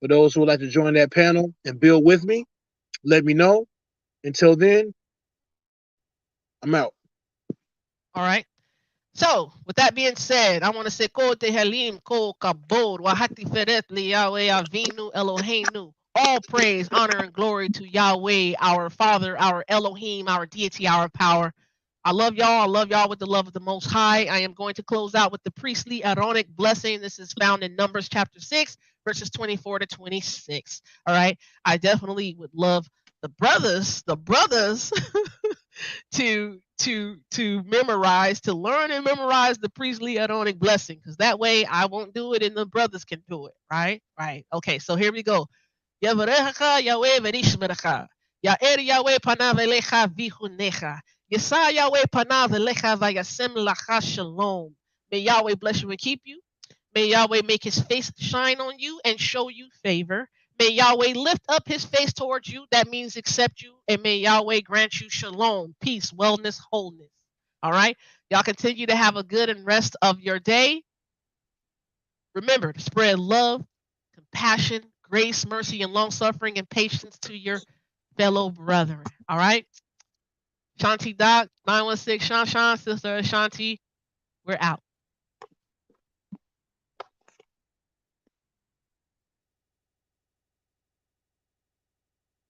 A: For those who would like to join that panel and build with me, let me know. Until then, I'm out.
B: All right. So, with that being said, I want to say, Ko Tehalim, Ko Kabod, Wahati Feret, Yahweh Avinu, Eloheinu, All praise, honor, and glory to Yahweh, our Father, our Elohim, our deity, our power. I love y'all. I love y'all with the love of the Most High. I am going to close out with the priestly Aaronic blessing. This is found in Numbers chapter 6, verses 24 to 26. All right. I definitely would love the brothers to memorize, to learn and memorize the priestly Aaronic blessing, because that way I won't do it and the brothers can do it. Right? Right. Okay, so here we go. Yavarecha Yahweh v'nishmerecha. Ya'er Yahweh panav elecha v'chunecha. Yisa Yahweh panav elecha v'yasem lacha shalom. May Yahweh bless you and keep you. May Yahweh make his face shine on you and show you favor. May Yahweh lift up his face towards you. That means accept you. And may Yahweh grant you shalom, peace, wellness, wholeness. All right? Y'all continue to have a good and rest of your day. Remember to spread love, compassion, grace, mercy, and long suffering and patience to your fellow brethren. All right? Shanti Doc, 916 Shan Shan, Sister Ashanti, we're out.